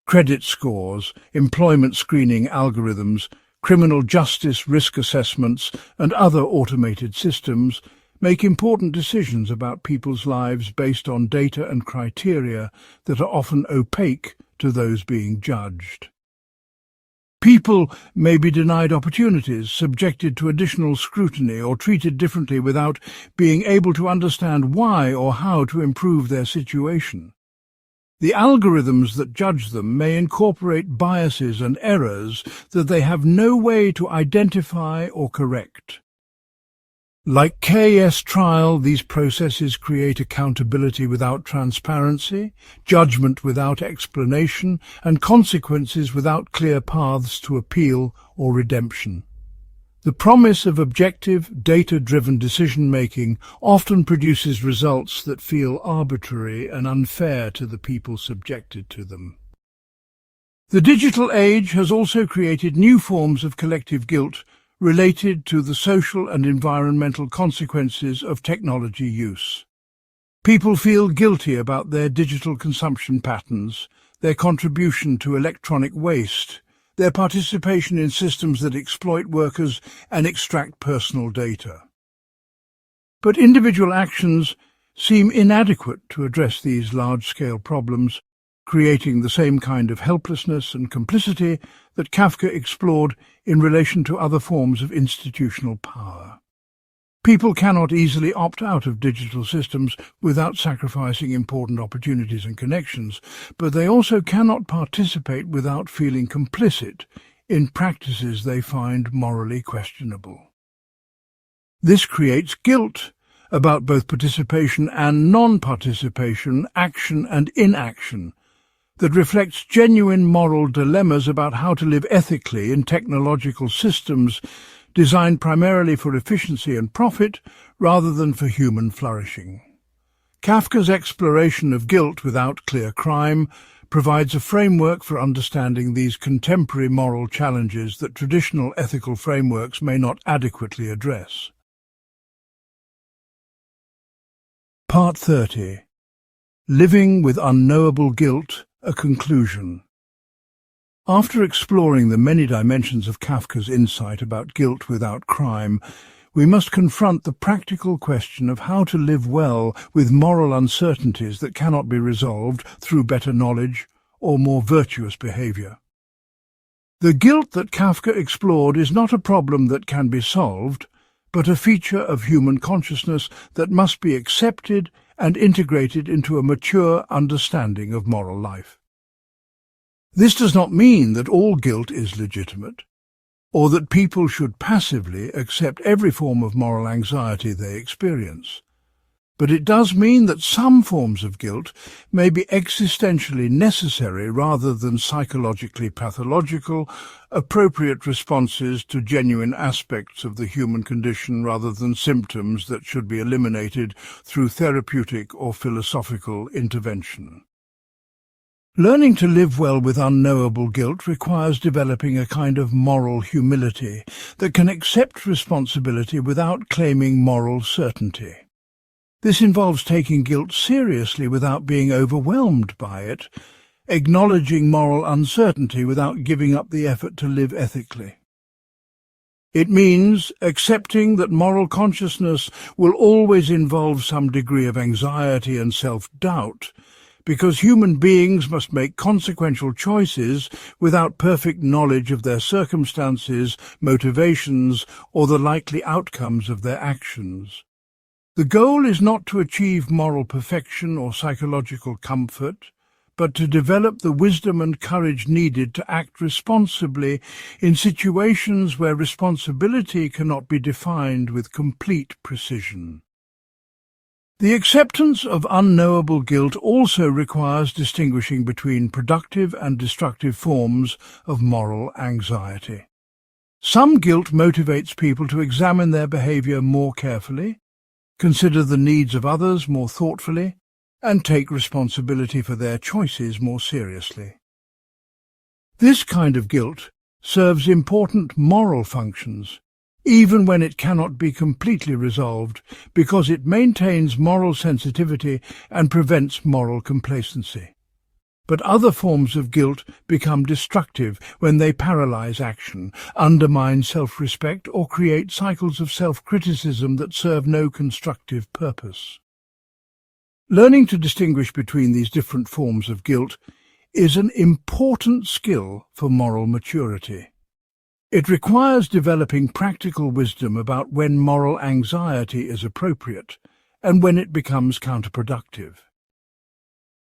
Credit scores, employment screening algorithms, criminal justice risk assessments, and other automated systems make important decisions about people's lives based on data and criteria that are often opaque to those being judged. People may be denied opportunities, subjected to additional scrutiny, or treated differently without being able to understand why or how to improve their situation. The algorithms that judge them may incorporate biases and errors that they have no way to identify or correct. Like K.S. trial, these processes create accountability without transparency, judgment without explanation, and consequences without clear paths to appeal or redemption. The promise of objective, data-driven decision-making often produces results that feel arbitrary and unfair to the people subjected to them. The digital age has also created new forms of collective guilt related to the social and environmental consequences of technology use. People feel guilty about their digital consumption patterns, their contribution to electronic waste, their participation in systems that exploit workers and extract personal data. But individual actions seem inadequate to address these large-scale problems, creating the same kind of helplessness and complicity that Kafka explored in relation to other forms of institutional power. People cannot easily opt out of digital systems without sacrificing important opportunities and connections, but they also cannot participate without feeling complicit in practices they find morally questionable. This creates guilt about both participation and non-participation, action and inaction, that reflects genuine moral dilemmas about how to live ethically in technological systems designed primarily for efficiency and profit rather than for human flourishing. Kafka's exploration of guilt without clear crime provides a framework for understanding these contemporary moral challenges that traditional ethical frameworks may not adequately address. Part 30. Living with Unknowable Guilt, a Conclusion. After exploring the many dimensions of Kafka's insight about guilt without crime, we must confront the practical question of how to live well with moral uncertainties that cannot be resolved through better knowledge or more virtuous behaviour. The guilt that Kafka explored is not a problem that can be solved, but a feature of human consciousness that must be accepted and integrated into a mature understanding of moral life. This does not mean that all guilt is legitimate, or that people should passively accept every form of moral anxiety they experience. But it does mean that some forms of guilt may be existentially necessary rather than psychologically pathological, appropriate responses to genuine aspects of the human condition rather than symptoms that should be eliminated through therapeutic or philosophical intervention. Learning to live well with unknowable guilt requires developing a kind of moral humility that can accept responsibility without claiming moral certainty. This involves taking guilt seriously without being overwhelmed by it, acknowledging moral uncertainty without giving up the effort to live ethically. It means accepting that moral consciousness will always involve some degree of anxiety and self-doubt, because human beings must make consequential choices without perfect knowledge of their circumstances, motivations, or the likely outcomes of their actions. The goal is not to achieve moral perfection or psychological comfort, but to develop the wisdom and courage needed to act responsibly in situations where responsibility cannot be defined with complete precision. The acceptance of unknowable guilt also requires distinguishing between productive and destructive forms of moral anxiety. Some guilt motivates people to examine their behavior more carefully, consider the needs of others more thoughtfully, and take responsibility for their choices more seriously. This kind of guilt serves important moral functions, even when it cannot be completely resolved, because it maintains moral sensitivity and prevents moral complacency. But other forms of guilt become destructive when they paralyze action, undermine self-respect, or create cycles of self-criticism that serve no constructive purpose. Learning to distinguish between these different forms of guilt is an important skill for moral maturity. It requires developing practical wisdom about when moral anxiety is appropriate and when it becomes counterproductive.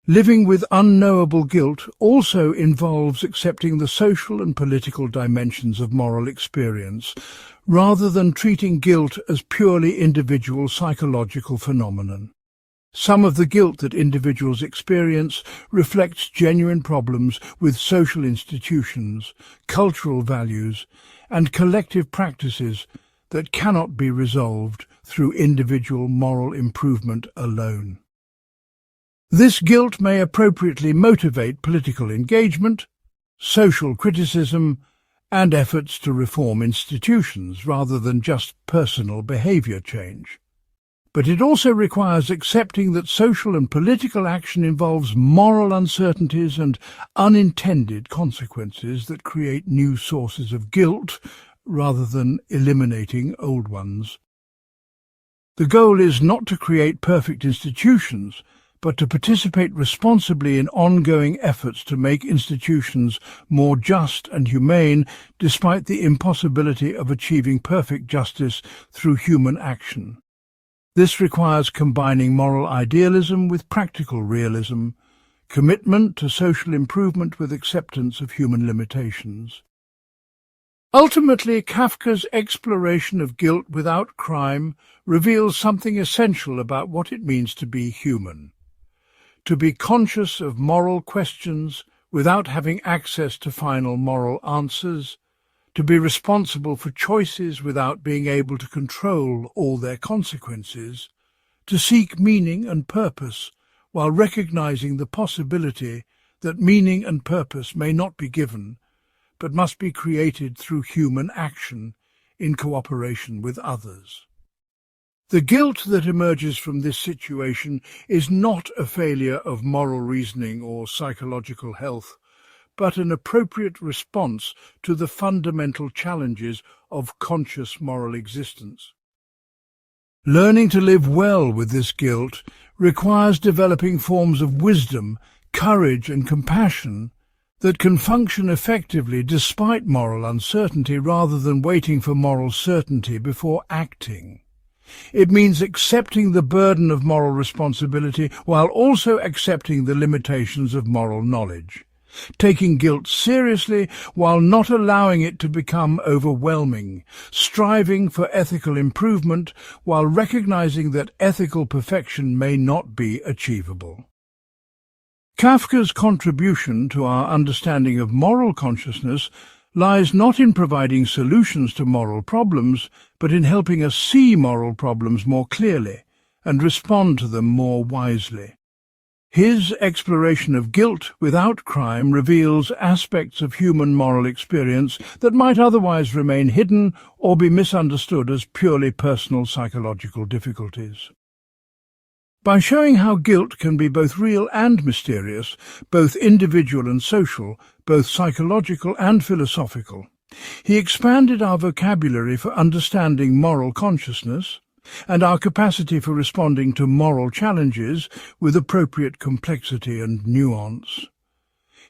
Living with unknowable guilt also involves accepting the social and political dimensions of moral experience, rather than treating guilt as purely individual psychological phenomenon. Some of the guilt that individuals experience reflects genuine problems with social institutions, cultural values, and collective practices that cannot be resolved through individual moral improvement alone. This guilt may appropriately motivate political engagement, social criticism, and efforts to reform institutions rather than just personal behavior change. But it also requires accepting that social and political action involves moral uncertainties and unintended consequences that create new sources of guilt rather than eliminating old ones. The goal is not to create perfect institutions, but to participate responsibly in ongoing efforts to make institutions more just and humane, despite the impossibility of achieving perfect justice through human action. This requires combining moral idealism with practical realism, commitment to social improvement with acceptance of human limitations. Ultimately, Kafka's exploration of guilt without crime reveals something essential about what it means to be human. To be conscious of moral questions without having access to final moral answers, to be responsible for choices without being able to control all their consequences, to seek meaning and purpose while recognizing the possibility that meaning and purpose may not be given, but must be created through human action in cooperation with others. The guilt that emerges from this situation is not a failure of moral reasoning or psychological health, but an appropriate response to the fundamental challenges of conscious moral existence. Learning to live well with this guilt requires developing forms of wisdom, courage and compassion that can function effectively despite moral uncertainty rather than waiting for moral certainty before acting. It means accepting the burden of moral responsibility while also accepting the limitations of moral knowledge, taking guilt seriously while not allowing it to become overwhelming, striving for ethical improvement while recognizing that ethical perfection may not be achievable. Kafka's contribution to our understanding of moral consciousness lies not in providing solutions to moral problems, but in helping us see moral problems more clearly and respond to them more wisely. His exploration of guilt without crime reveals aspects of human moral experience that might otherwise remain hidden or be misunderstood as purely personal psychological difficulties. By showing how guilt can be both real and mysterious, both individual and social, both psychological and philosophical, he expanded our vocabulary for understanding moral consciousness and our capacity for responding to moral challenges with appropriate complexity and nuance.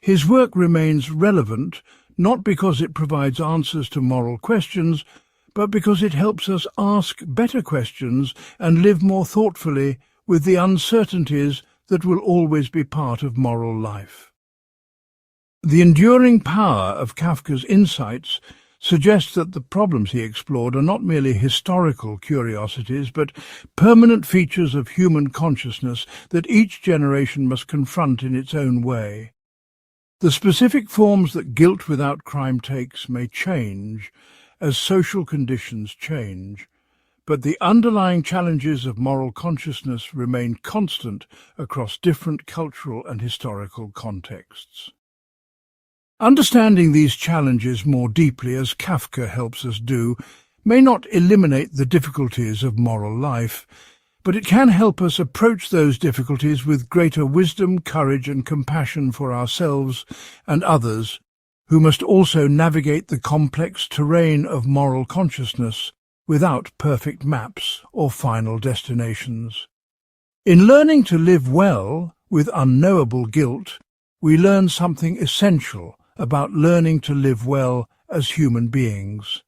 His work remains relevant not because it provides answers to moral questions, but because it helps us ask better questions and live more thoughtfully with the uncertainties that will always be part of moral life. The enduring power of Kafka's insights suggests that the problems he explored are not merely historical curiosities, but permanent features of human consciousness that each generation must confront in its own way. The specific forms that guilt without crime takes may change as social conditions change, but the underlying challenges of moral consciousness remain constant across different cultural and historical contexts. Understanding these challenges more deeply, as Kafka helps us do, may not eliminate the difficulties of moral life, but it can help us approach those difficulties with greater wisdom, courage and compassion for ourselves and others, who must also navigate the complex terrain of moral consciousness without perfect maps or final destinations. In learning to live well with unknowable guilt, we learn something essential about learning to live well as human beings.